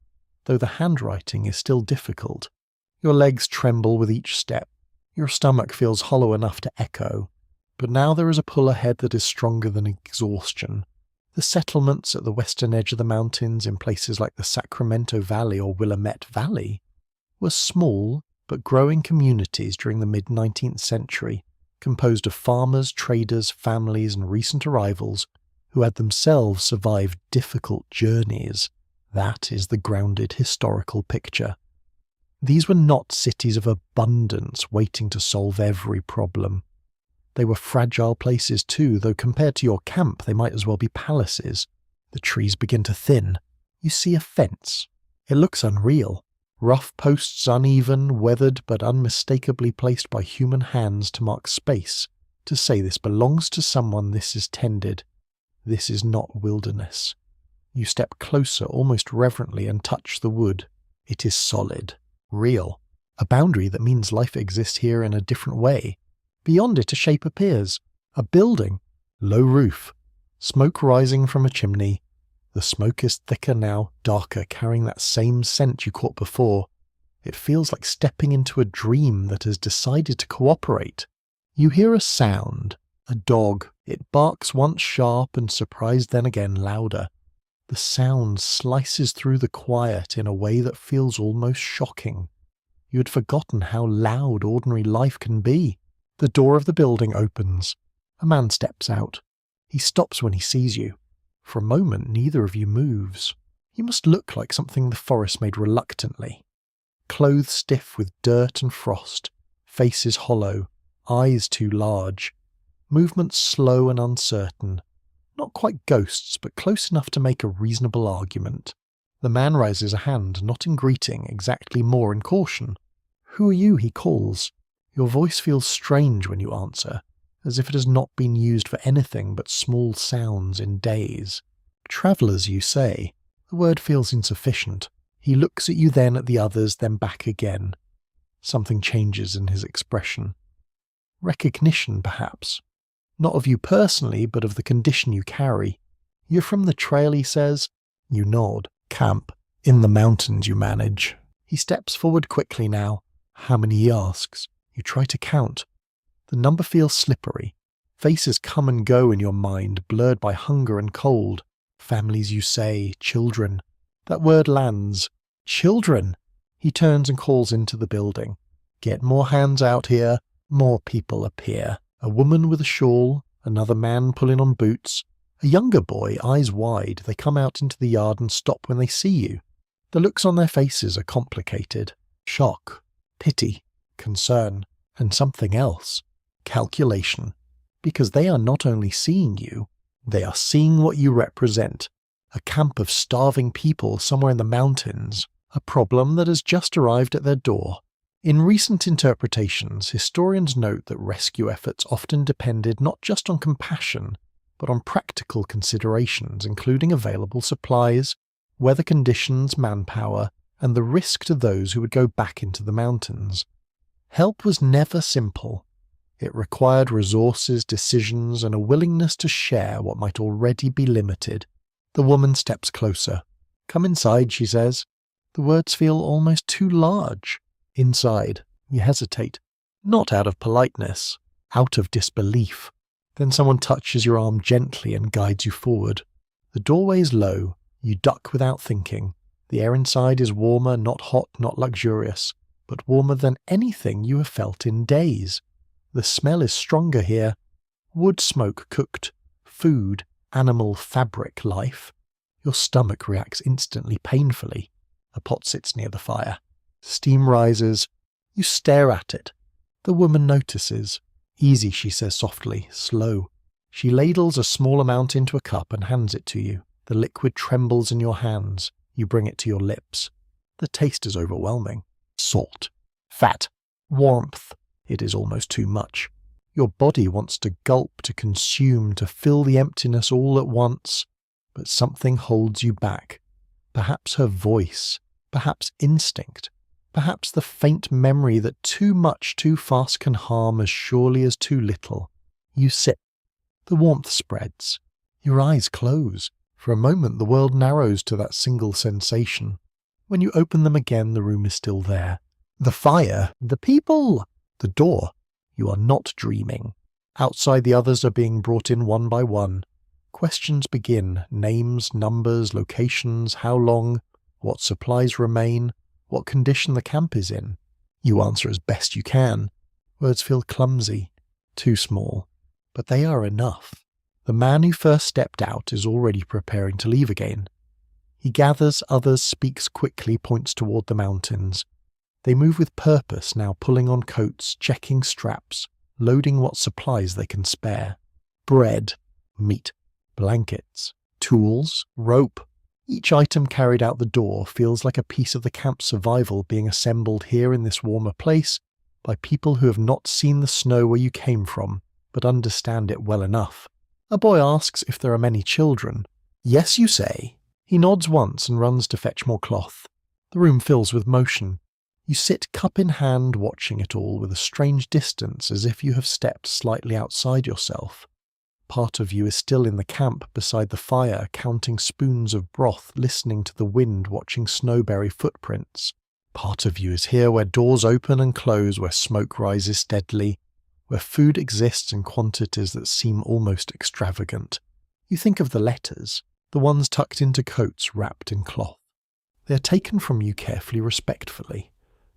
though the handwriting is still difficult. Your legs tremble with each step. Your stomach feels hollow enough to echo. But now there is a pull ahead that is stronger than exhaustion. The settlements at the western edge of the mountains in places like the Sacramento Valley or Willamette Valley were small but growing communities during the mid-19th century, composed of farmers, traders, families and recent arrivals who had themselves survived difficult journeys. That is the grounded historical picture. These were not cities of abundance waiting to solve every problem. They were fragile places too, though compared to your camp they might as well be palaces. The trees begin to thin. You see a fence. It looks unreal. Rough posts, uneven, weathered but unmistakably placed by human hands to mark space, to say this belongs to someone, this is tended. This is not wilderness. You step closer, almost reverently, and touch the wood. It is solid, real, a boundary that means life exists here in a different way. Beyond it a shape appears, a building, low roof, smoke rising from a chimney. The smoke is thicker now, darker, carrying that same scent you caught before. It feels like stepping into a dream that has decided to cooperate. You hear a sound. A dog. It barks once sharp and surprised then again louder. The sound slices through the quiet in a way that feels almost shocking. You had forgotten how loud ordinary life can be. The door of the building opens. A man steps out. He stops when he sees you. For a moment neither of you moves. You must look like something the forest made reluctantly. Clothes stiff with dirt and frost. Faces hollow. Eyes too large. Movements slow and uncertain. Not quite ghosts, but close enough to make a reasonable argument. The man raises a hand, not in greeting, exactly more in caution. "Who are you?" he calls. Your voice feels strange when you answer, as if it has not been used for anything but small sounds in days. "Travellers, you say." The word feels insufficient. He looks at you, then at the others, then back again. Something changes in his expression. Recognition, perhaps. Not of you personally, but of the condition you carry. You're from the trail, he says. You nod. Camp. In the mountains you manage. He steps forward quickly now. How many, he asks. You try to count. The number feels slippery. Faces come and go in your mind, blurred by hunger and cold. Families, you say. Children. That word lands. Children! He turns and calls into the building. Get more hands out here. More people appear. A woman with a shawl, another man pulling on boots, a younger boy, eyes wide. They come out into the yard and stop when they see you. The looks on their faces are complicated. Shock, pity, concern, and something else. Calculation. Because they are not only seeing you, they are seeing what you represent. A camp of starving people somewhere in the mountains. A problem that has just arrived at their door. In recent interpretations, historians note that rescue efforts often depended not just on compassion, but on practical considerations including available supplies, weather conditions, manpower, and the risk to those who would go back into the mountains. Help was never simple. It required resources, decisions, and a willingness to share what might already be limited. The woman steps closer. Come inside, she says. The words feel almost too large. Inside, you hesitate. Not out of politeness, out of disbelief. Then someone touches your arm gently and guides you forward. The doorway is low. You duck without thinking. The air inside is warmer, not hot, not luxurious, but warmer than anything you have felt in days. The smell is stronger here. Wood smoke cooked. Food, animal, fabric, life. Your stomach reacts instantly, painfully. A pot sits near the fire. Steam rises. You stare at it. The woman notices. Easy, she says softly, slow. She ladles a small amount into a cup and hands it to you. The liquid trembles in your hands. You bring it to your lips. The taste is overwhelming. Salt. Fat. Warmth. It is almost too much. Your body wants to gulp, to consume, to fill the emptiness all at once. But something holds you back. Perhaps her voice. Perhaps instinct. Perhaps the faint memory that too much too fast can harm as surely as too little. You sit. The warmth spreads. Your eyes close. For a moment the world narrows to that single sensation. When you open them again, the room is still there. The fire. The people. The door. You are not dreaming. Outside, the others are being brought in one by one. Questions begin. Names, numbers, locations, how long, what supplies remain, what condition the camp is in. You answer as best you can. Words feel clumsy, too small, but they are enough. The man who first stepped out is already preparing to leave again. He gathers others, speaks quickly, points toward the mountains. They move with purpose now, pulling on coats, checking straps, loading what supplies they can spare. Bread, meat, blankets, tools, rope. Each item carried out the door feels like a piece of the camp's survival being assembled here in this warmer place by people who have not seen the snow where you came from, but understand it well enough. A boy asks if there are many children. Yes, you say. He nods once and runs to fetch more cloth. The room fills with motion. You sit cup in hand watching it all with a strange distance as if you have stepped slightly outside yourself. Part of you is still in the camp beside the fire, counting spoons of broth, listening to the wind, watching snowberry footprints. Part of you is here where doors open and close, where smoke rises steadily, where food exists in quantities that seem almost extravagant. You think of the letters, the ones tucked into coats wrapped in cloth. They are taken from you carefully, respectfully.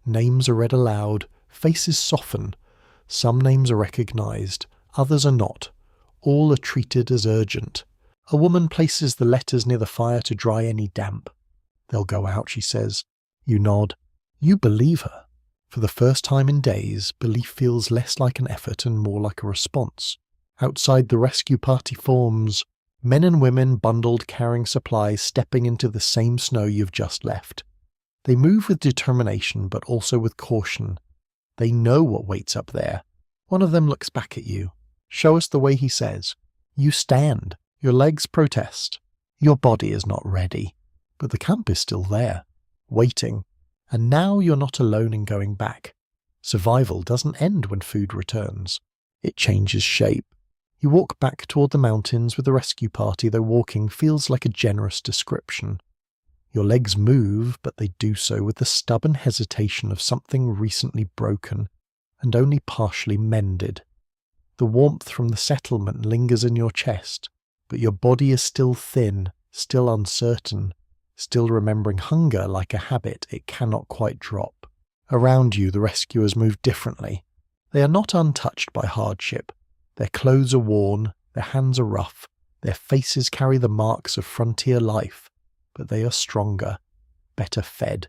Names are read aloud, faces soften. Some names are recognized, others are not. All are treated as urgent. A woman places the letters near the fire to dry any damp. They'll go out, she says. You nod. You believe her. For the first time in days, belief feels less like an effort and more like a response. Outside, the rescue party forms. Men and women bundled carrying supplies, stepping into the same snow you've just left. They move with determination, but also with caution. They know what waits up there. One of them looks back at you. Show us the way, he says. You stand. Your legs protest. Your body is not ready. But the camp is still there. waiting. And now you're not alone in going back. Survival doesn't end when food returns. It changes shape. You walk back toward the mountains with the rescue party, though walking feels like a generous description. Your legs move, but they do so with the stubborn hesitation of something recently broken and only partially mended. The warmth from the settlement lingers in your chest, but your body is still thin, still uncertain, still remembering hunger like a habit it cannot quite drop. Around you, the rescuers move differently. They are not untouched by hardship. Their clothes are worn, their hands are rough, their faces carry the marks of frontier life, but they are stronger, better fed.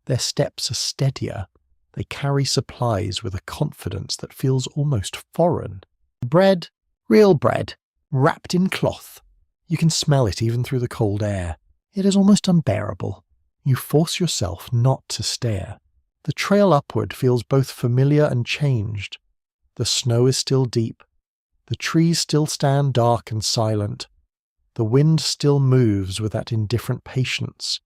Their steps are steadier. They carry supplies with a confidence that feels almost foreign. Bread, real bread, wrapped in cloth. You can smell it even through the cold air. It is almost unbearable. You force yourself not to stare. The trail upward feels both familiar and changed. The snow is still deep. The trees still stand dark and silent. The wind still moves with that indifferent patience.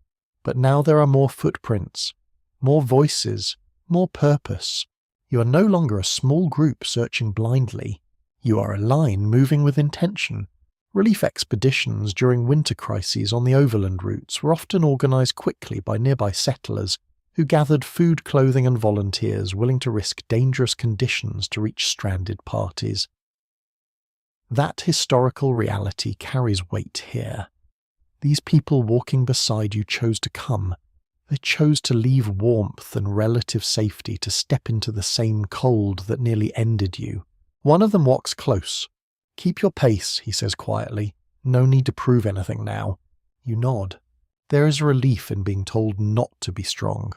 But now there are more footprints, more voices, more purpose. You are no longer a small group searching blindly. You are a line moving with intention. Relief expeditions during winter crises on the overland routes were often organised quickly by nearby settlers who gathered food, clothing and volunteers willing to risk dangerous conditions to reach stranded parties. That historical reality carries weight here. These people walking beside you chose to come. They chose to leave warmth and relative safety to step into the same cold that nearly ended you. One of them walks close. "Keep your pace," he says quietly. "No need to prove anything now." You nod. There is relief in being told not to be strong.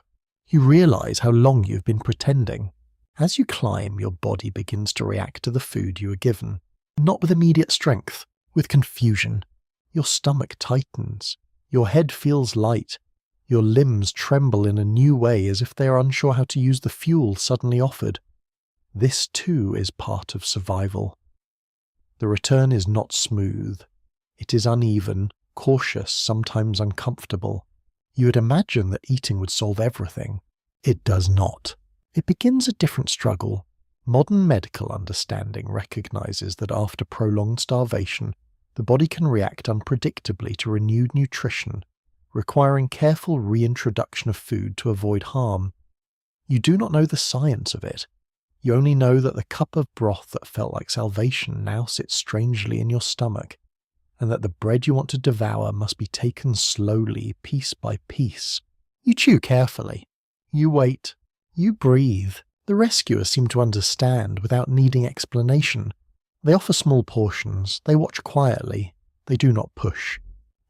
You realise how long you've been pretending. As you climb, your body begins to react to the food you are given. Not with immediate strength, with confusion. Your stomach tightens. Your head feels light. Your limbs tremble in a new way as if they are unsure how to use the fuel suddenly offered. This too is part of survival. The return is not smooth. It is uneven, cautious, sometimes uncomfortable. You would imagine that eating would solve everything. It does not. It begins a different struggle. Modern medical understanding recognizes that after prolonged starvation, the body can react unpredictably to renewed nutrition, requiring careful reintroduction of food to avoid harm. You do not know the science of it. You only know that the cup of broth that felt like salvation now sits strangely in your stomach, and that the bread you want to devour must be taken slowly, piece by piece. You chew carefully. You wait. You breathe. The rescuers seem to understand without needing explanation. They offer small portions. They watch quietly. They do not push.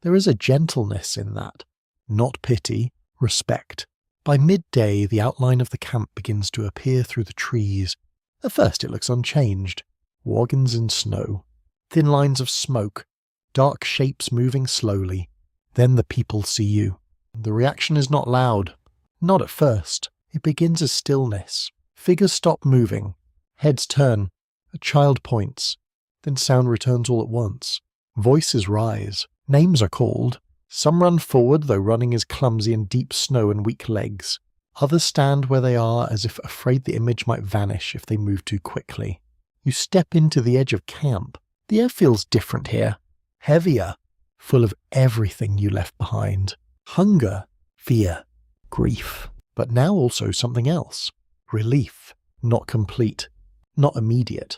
There is a gentleness in that. Not pity, respect. By midday, the outline of the camp begins to appear through the trees. At first it looks unchanged. Wagons in snow. Thin lines of smoke. Dark shapes moving slowly. Then the people see you. The reaction is not loud. Not at first. It begins as stillness. Figures stop moving. Heads turn. A child points. Then sound returns all at once. Voices rise. Names are called. Some run forward, though running is clumsy in deep snow and weak legs. Others stand where they are as if afraid the image might vanish if they move too quickly. You step into the edge of camp. The air feels different here. Heavier. Full of everything you left behind. Hunger. Fear. Grief. But now also something else. Relief. Not complete. Not immediate.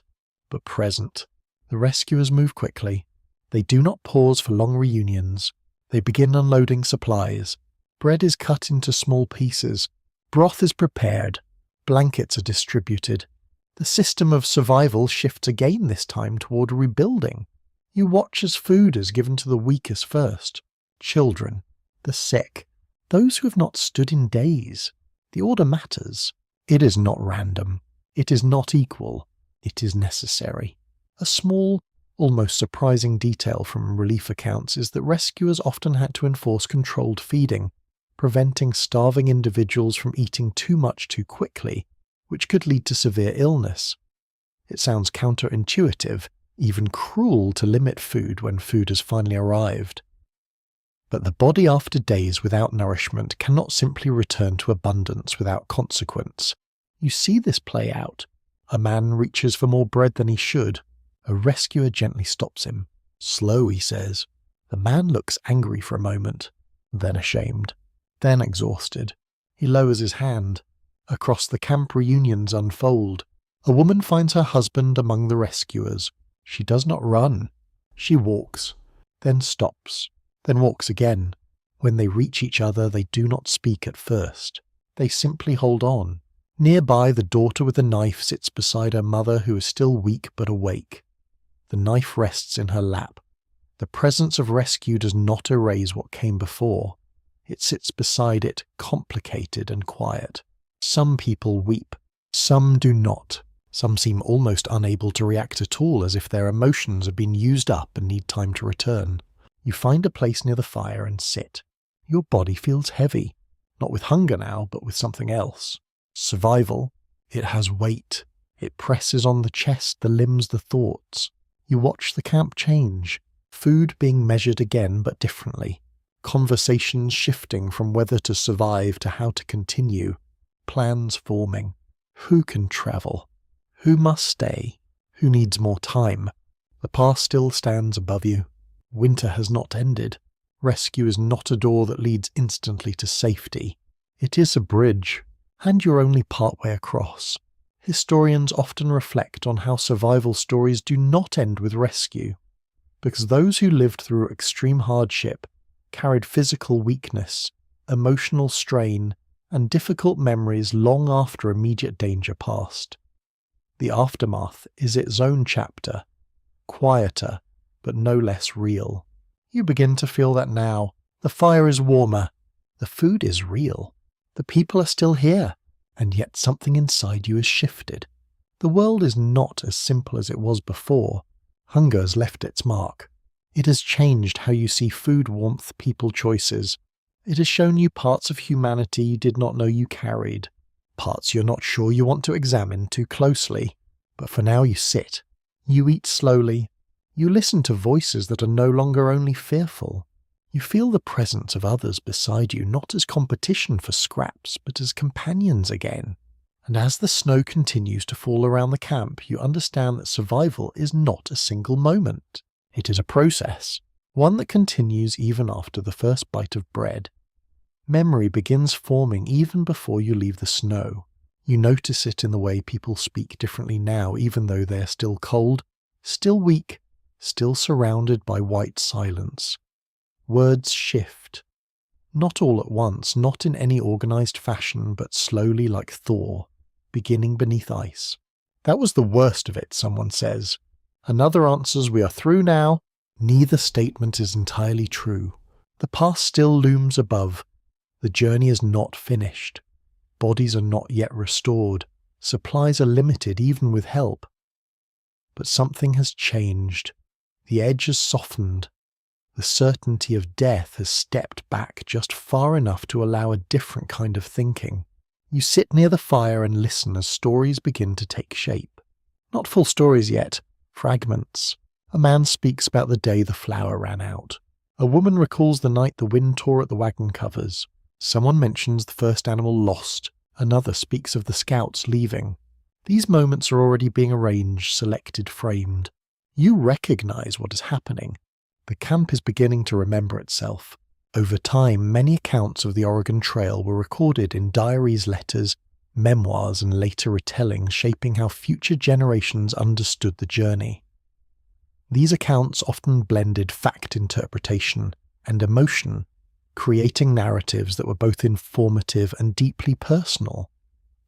But present. The rescuers move quickly. They do not pause for long reunions. They begin unloading supplies. Bread is cut into small pieces. Broth is prepared. Blankets are distributed. The system of survival shifts again this time toward rebuilding. You watch as food is given to the weakest first. Children. The sick. Those who have not stood in days. The order matters. It is not random. It is not equal. It is necessary. A small, almost surprising detail from relief accounts is that rescuers often had to enforce controlled feeding, preventing starving individuals from eating too much too quickly, which could lead to severe illness. It sounds counterintuitive, even cruel to limit food when food has finally arrived. But the body after days without nourishment cannot simply return to abundance without consequence. You see this play out. A man reaches for more bread than he should. A rescuer gently stops him. "Slow," he says. The man looks angry for a moment, then ashamed, then exhausted. He lowers his hand. Across the camp reunions unfold. A woman finds her husband among the rescuers. She does not run. She walks, then stops, then walks again. When they reach each other, they do not speak at first. They simply hold on. Nearby, the daughter with the knife sits beside her mother, who is still weak but awake. The knife rests in her lap. The presence of rescue does not erase what came before. It sits beside it, complicated and quiet. Some people weep. Some do not. Some seem almost unable to react at all, as if their emotions have been used up and need time to return. You find a place near the fire and sit. Your body feels heavy. Not with hunger now, but with something else. Survival. It has weight. It presses on the chest, the limbs, the thoughts. You watch the camp change. Food being measured again, but differently. Conversations shifting from whether to survive to how to continue. Plans forming. Who can travel? Who must stay? Who needs more time? The past still stands above you. Winter has not ended. Rescue is not a door that leads instantly to safety. It is a bridge, and you're only partway across. Historians often reflect on how survival stories do not end with rescue, because those who lived through extreme hardship carried physical weakness, emotional strain, and difficult memories long after immediate danger passed. The aftermath is its own chapter, quieter, but no less real. You begin to feel that now. The fire is warmer. The food is real. The people are still here, and yet something inside you has shifted. The world is not as simple as it was before. Hunger has left its mark. It has changed how you see food, warmth, people choices. It has shown you parts of humanity you did not know you carried, parts you're not sure you want to examine too closely. But for now you sit. You eat slowly. You listen to voices that are no longer only fearful. You feel the presence of others beside you, not as competition for scraps, but as companions again. And as the snow continues to fall around the camp, you understand that survival is not a single moment. It is a process, one that continues even after the first bite of bread. Memory begins forming even before you leave the snow. You notice it in the way people speak differently now, even though they are still cold, still weak, still surrounded by white silence. Words shift. Not all at once, not in any organized fashion, but slowly like thaw, beginning beneath ice. That was the worst of it, someone says. Another answers, we are through now. Neither statement is entirely true. The past still looms above. The journey is not finished. Bodies are not yet restored. Supplies are limited even with help. But something has changed. The edge has softened. The certainty of death has stepped back just far enough to allow a different kind of thinking. You sit near the fire and listen as stories begin to take shape. Not full stories yet, fragments. A man speaks about the day the flour ran out. A woman recalls the night the wind tore at the wagon covers. Someone mentions the first animal lost. Another speaks of the scouts leaving. These moments are already being arranged, selected, framed. You recognize what is happening. The camp is beginning to remember itself. Over time, many accounts of the Oregon Trail were recorded in diaries, letters, memoirs, and later retellings, shaping how future generations understood the journey. These accounts often blended fact interpretation and emotion, creating narratives that were both informative and deeply personal.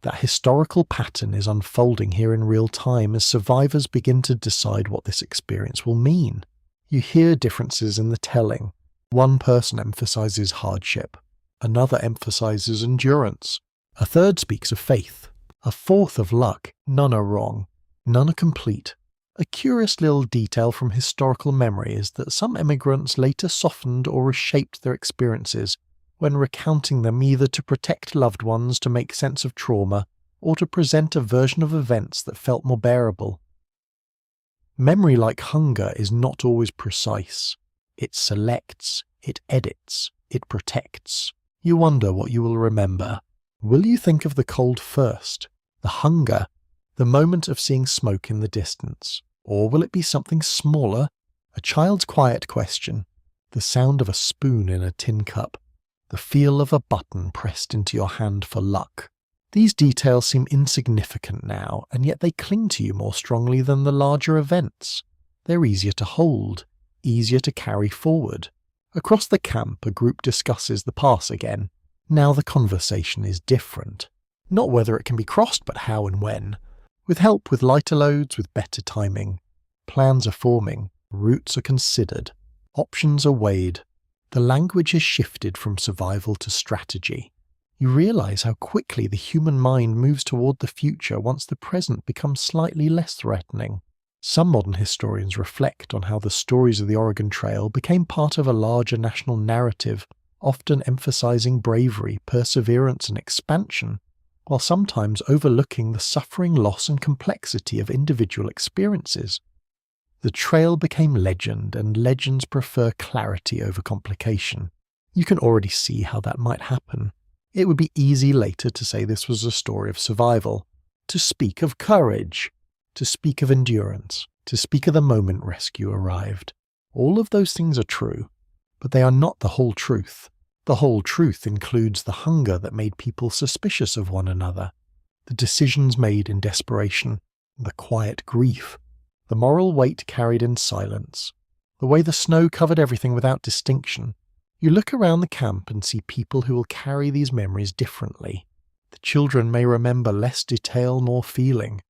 That historical pattern is unfolding here in real time as survivors begin to decide what this experience will mean. You hear differences in the telling. One person emphasizes hardship. Another emphasizes endurance. A third speaks of faith. A fourth of luck. None are wrong. None are complete. A curious little detail from historical memory is that some immigrants later softened or reshaped their experiences when recounting them, either to protect loved ones, to make sense of trauma, or to present a version of events that felt more bearable. Memory, like hunger, is not always precise. It selects, it edits, it protects. You wonder what you will remember. Will you think of the cold first, the hunger, the moment of seeing smoke in the distance? Or will it be something smaller, a child's quiet question, the sound of a spoon in a tin cup, the feel of a button pressed into your hand for luck? These details seem insignificant now, and yet they cling to you more strongly than the larger events. They're easier to hold, easier to carry forward. Across the camp, a group discusses the pass again. Now the conversation is different. Not whether it can be crossed, but how and when. With help with lighter loads, with better timing. Plans are forming, routes are considered, options are weighed. The language has shifted from survival to strategy. You realise how quickly the human mind moves toward the future once the present becomes slightly less threatening. Some modern historians reflect on how the stories of the Oregon Trail became part of a larger national narrative, often emphasising bravery, perseverance and expansion, while sometimes overlooking the suffering, loss and complexity of individual experiences. The trail became legend, and legends prefer clarity over complication. You can already see how that might happen. It would be easy later to say this was a story of survival, to speak of courage, to speak of endurance, to speak of the moment rescue arrived. All of those things are true, but they are not the whole truth. The whole truth includes the hunger that made people suspicious of one another, the decisions made in desperation, the quiet grief, the moral weight carried in silence, the way the snow covered everything without distinction. You look around the camp and see people who will carry these memories differently. The children may remember less detail, more feeling.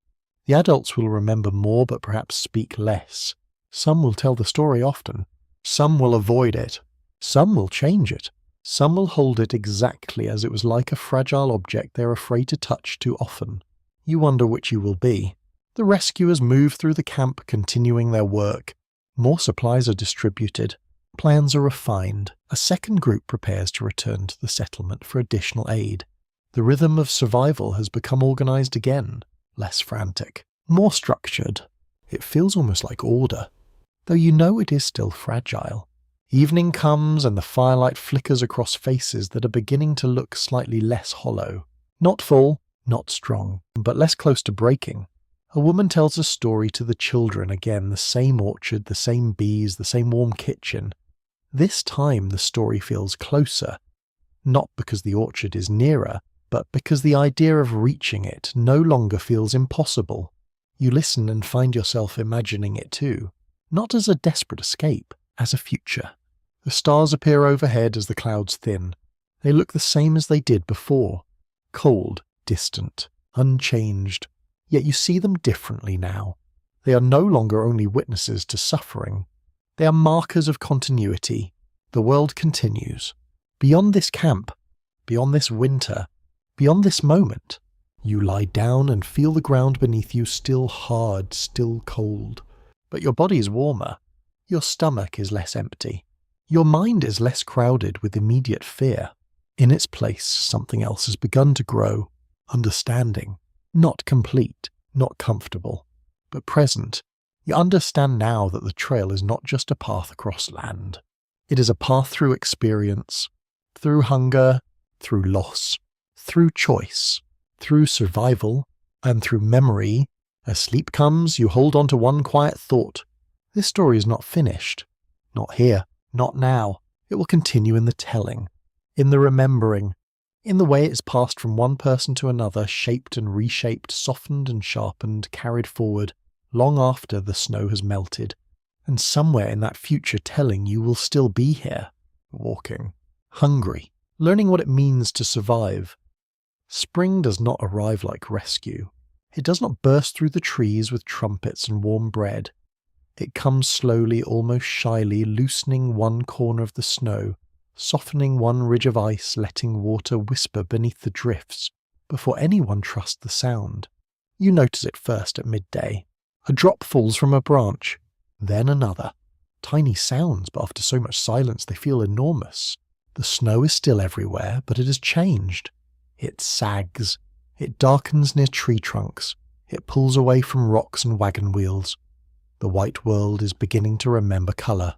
The adults will remember more but perhaps speak less. Some will tell the story often. Some will avoid it. Some will change it. Some will hold it exactly as it was, like a fragile object they're afraid to touch too often. You wonder which you will be. The rescuers move through the camp, continuing their work. More supplies are distributed. Plans are refined. A second group prepares to return to the settlement for additional aid. The rhythm of survival has become organised again, less frantic, more structured. It feels almost like order, though you know it is still fragile. Evening comes and the firelight flickers across faces that are beginning to look slightly less hollow. Not full, not strong, but less close to breaking. A woman tells a story to the children again, the same orchard, the same bees, the same warm kitchen. This time the story feels closer, not because the orchard is nearer, but because the idea of reaching it no longer feels impossible. You listen and find yourself imagining it too, not as a desperate escape, as a future. The stars appear overhead as the clouds thin. They look the same as they did before, cold, distant, unchanged, yet you see them differently now. They are no longer only witnesses to suffering. They are markers of continuity. The world continues. Beyond this camp, beyond this winter, beyond this moment, you lie down and feel the ground beneath you still hard, still cold. But your body is warmer. Your stomach is less empty. Your mind is less crowded with immediate fear. In its place, something else has begun to grow. Understanding. Not complete, not comfortable, but present. You understand now that the trail is not just a path across land. It is a path through experience, through hunger, through loss, through choice, through survival, and through memory. As sleep comes, you hold on to one quiet thought. This story is not finished. Not here, not now. It will continue in the telling, in the remembering, in the way it's passed from one person to another, shaped and reshaped, softened and sharpened, carried forward, long after the snow has melted. And somewhere in that future telling you will still be here, walking, hungry, learning what it means to survive. Spring does not arrive like rescue. It does not burst through the trees with trumpets and warm bread. It comes slowly, almost shyly, loosening one corner of the snow, softening one ridge of ice, letting water whisper beneath the drifts, before anyone trusts the sound. You notice it first at midday. A drop falls from a branch, then another. Tiny sounds, but after so much silence they feel enormous. The snow is still everywhere, but it has changed. It sags. It darkens near tree trunks. It pulls away from rocks and wagon wheels. The white world is beginning to remember colour.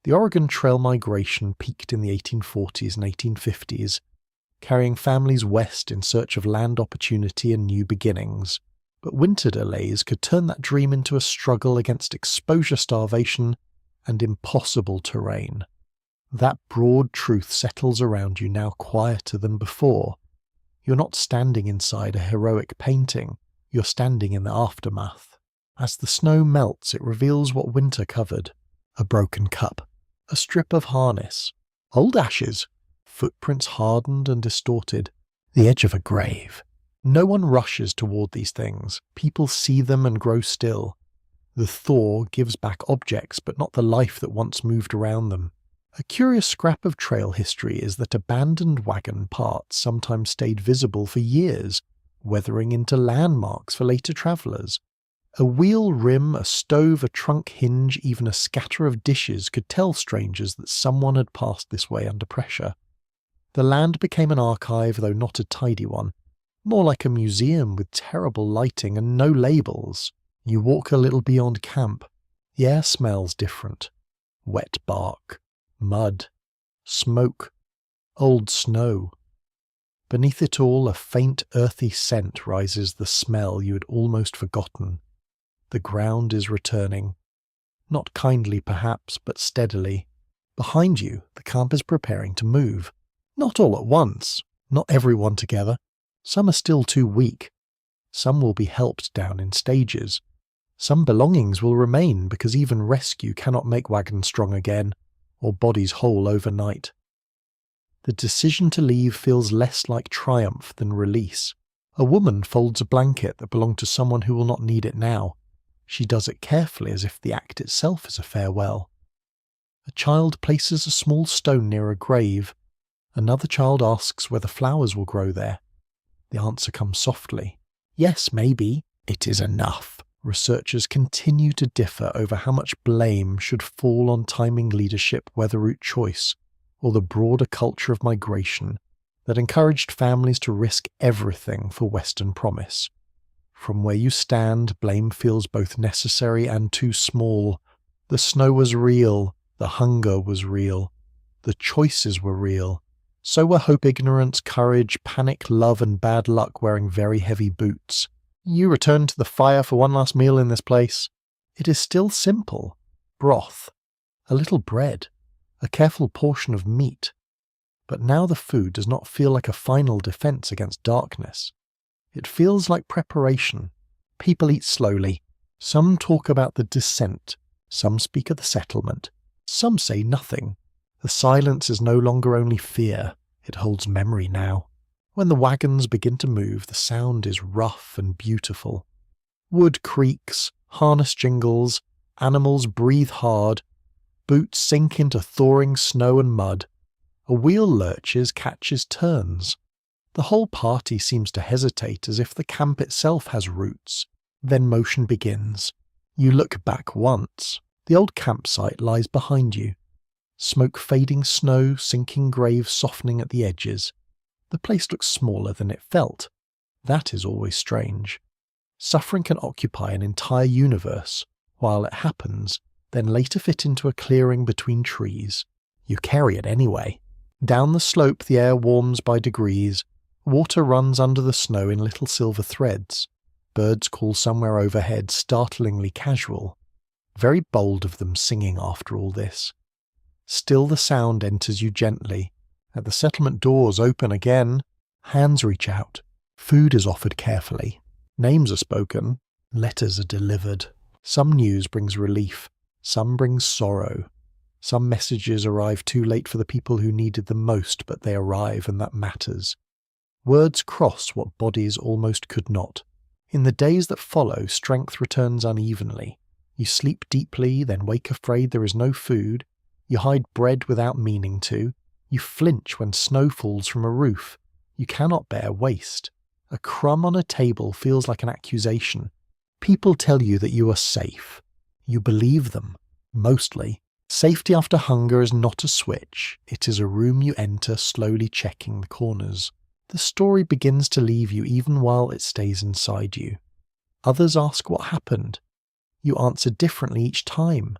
The Oregon Trail migration peaked in the 1840s and 1850s, carrying families west in search of land opportunity and new beginnings. But winter delays could turn that dream into a struggle against exposure starvation and impossible terrain. That broad truth settles around you now quieter than before. You're not standing inside a heroic painting, you're standing in the aftermath. As the snow melts, it reveals what winter covered. A broken cup, a strip of harness, old ashes, footprints hardened and distorted, the edge of a grave. No one rushes toward these things. People see them and grow still. The thaw gives back objects, but not the life that once moved around them. A curious scrap of trail history is that abandoned wagon parts sometimes stayed visible for years, weathering into landmarks for later travellers. A wheel rim, a stove, a trunk hinge, even a scatter of dishes could tell strangers that someone had passed this way under pressure. The land became an archive, though not a tidy one. More like a museum with terrible lighting and no labels. You walk a little beyond camp. The air smells different. Wet bark, mud, smoke, old snow. Beneath it all, a faint earthy scent rises, the smell you had almost forgotten. The ground is returning. Not kindly perhaps, but steadily. Behind you, the camp is preparing to move. Not all at once, not everyone together. Some are still too weak. Some will be helped down in stages. Some belongings will remain because even rescue cannot make wagons strong again, or bodies whole overnight. The decision to leave feels less like triumph than release. A woman folds a blanket that belonged to someone who will not need it now. She does it carefully as if the act itself is a farewell. A child places a small stone near a grave. Another child asks whether flowers will grow there. The answer comes softly. Yes, maybe. It is enough. Researchers continue to differ over how much blame should fall on timing leadership, weather route choice, or the broader culture of migration that encouraged families to risk everything for Western promise. From where you stand, blame feels both necessary and too small. The snow was real, the hunger was real, the choices were real. So were hope, ignorance, courage, panic, love, and bad luck wearing very heavy boots. You return to the fire for one last meal in this place. It is still simple. Broth, a little bread, a careful portion of meat. But now the food does not feel like a final defense against darkness. It feels like preparation. People eat slowly. Some talk about the descent. Some speak of the settlement. Some say nothing. The silence is no longer only fear. It holds memory now. When the wagons begin to move, the sound is rough and beautiful. Wood creaks, harness jingles, animals breathe hard, boots sink into thawing snow and mud. A wheel lurches, catches, turns. The whole party seems to hesitate as if the camp itself has roots. Then motion begins. You look back once. The old campsite lies behind you. Smoke, fading snow, sinking graves softening at the edges. The place looks smaller than it felt. That is always strange. Suffering can occupy an entire universe, while it happens, then later fit into a clearing between trees. You carry it anyway. Down the slope the air warms by degrees. Water runs under the snow in little silver threads. Birds call somewhere overhead, startlingly casual. Very bold of them singing after all this. Still the sound enters you gently. At the settlement doors open again. Hands reach out. Food is offered carefully. Names are spoken. Letters are delivered. Some news brings relief. Some brings sorrow. Some messages arrive too late for the people who needed them most, but they arrive, and that matters. Words cross what bodies almost could not. In the days that follow, strength returns unevenly. You sleep deeply, then wake afraid there is no food. You hide bread without meaning to. You flinch when snow falls from a roof. You cannot bear waste. A crumb on a table feels like an accusation. People tell you that you are safe. You believe them, mostly. Safety after hunger is not a switch. It is a room you enter, slowly checking the corners. The story begins to leave you even while it stays inside you. Others ask what happened. You answer differently each time.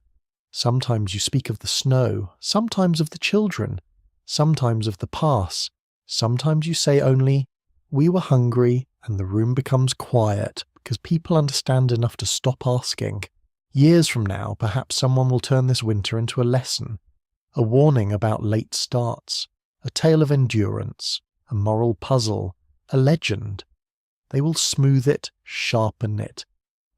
Sometimes you speak of the snow, sometimes of the children, sometimes of the past, sometimes you say only, "We were hungry," and the room becomes quiet because people understand enough to stop asking. Years from now, perhaps someone will turn this winter into a lesson, a warning about late starts, a tale of endurance, a moral puzzle, a legend. They will smooth it, sharpen it,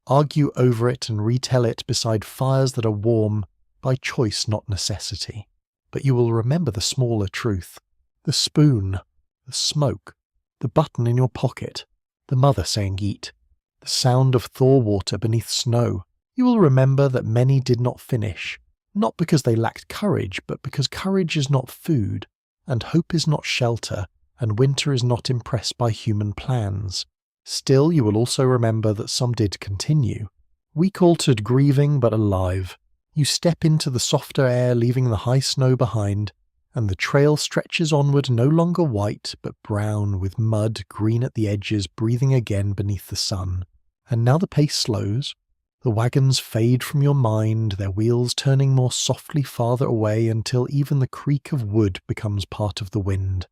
argue over it and retell it beside fires that are warm by choice, not necessity. But you will remember the smaller truth, the spoon, the smoke, the button in your pocket, the mother saying eat, the sound of thaw water beneath snow. You will remember that many did not finish, not because they lacked courage, but because courage is not food, and hope is not shelter, and winter is not impressed by human plans. Still, you will also remember that some did continue. Weak-altered, grieving, but alive. You step into the softer air, leaving the high snow behind, and the trail stretches onward no longer white, but brown, with mud green at the edges, breathing again beneath the sun. And now the pace slows. The wagons fade from your mind, their wheels turning more softly farther away until even the creak of wood becomes part of the wind.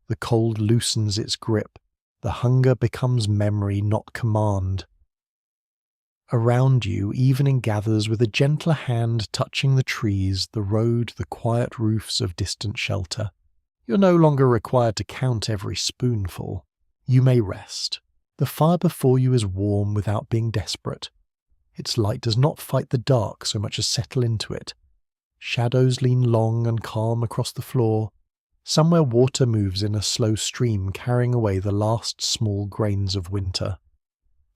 The cold loosens its grip. The hunger becomes memory, not command. Around you, evening gathers with a gentler hand touching the trees, the road, the quiet roofs of distant shelter. You're no longer required to count every spoonful. You may rest. The fire before you is warm without being desperate. Its light does not fight the dark so much as settle into it. Shadows lean long and calm across the floor. Somewhere water moves in a slow stream, carrying away the last small grains of winter.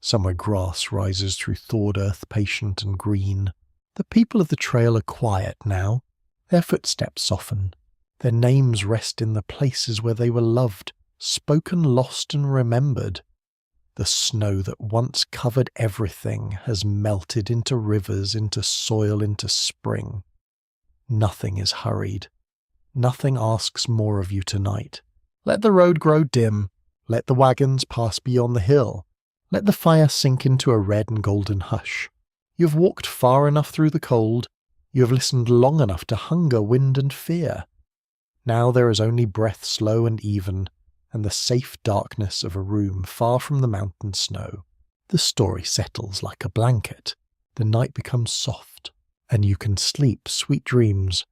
Somewhere grass rises through thawed earth, patient and green. The people of the trail are quiet now. Their footsteps soften. Their names rest in the places where they were loved, spoken, lost and remembered. The snow that once covered everything has melted into rivers, into soil, into spring. Nothing is hurried. Nothing asks more of you tonight. Let the road grow dim. Let the wagons pass beyond the hill. Let the fire sink into a red and golden hush. You have walked far enough through the cold. You have listened long enough to hunger, wind and fear. Now there is only breath slow and even, and the safe darkness of a room far from the mountain snow. The story settles like a blanket. The night becomes soft, and you can sleep sweet dreams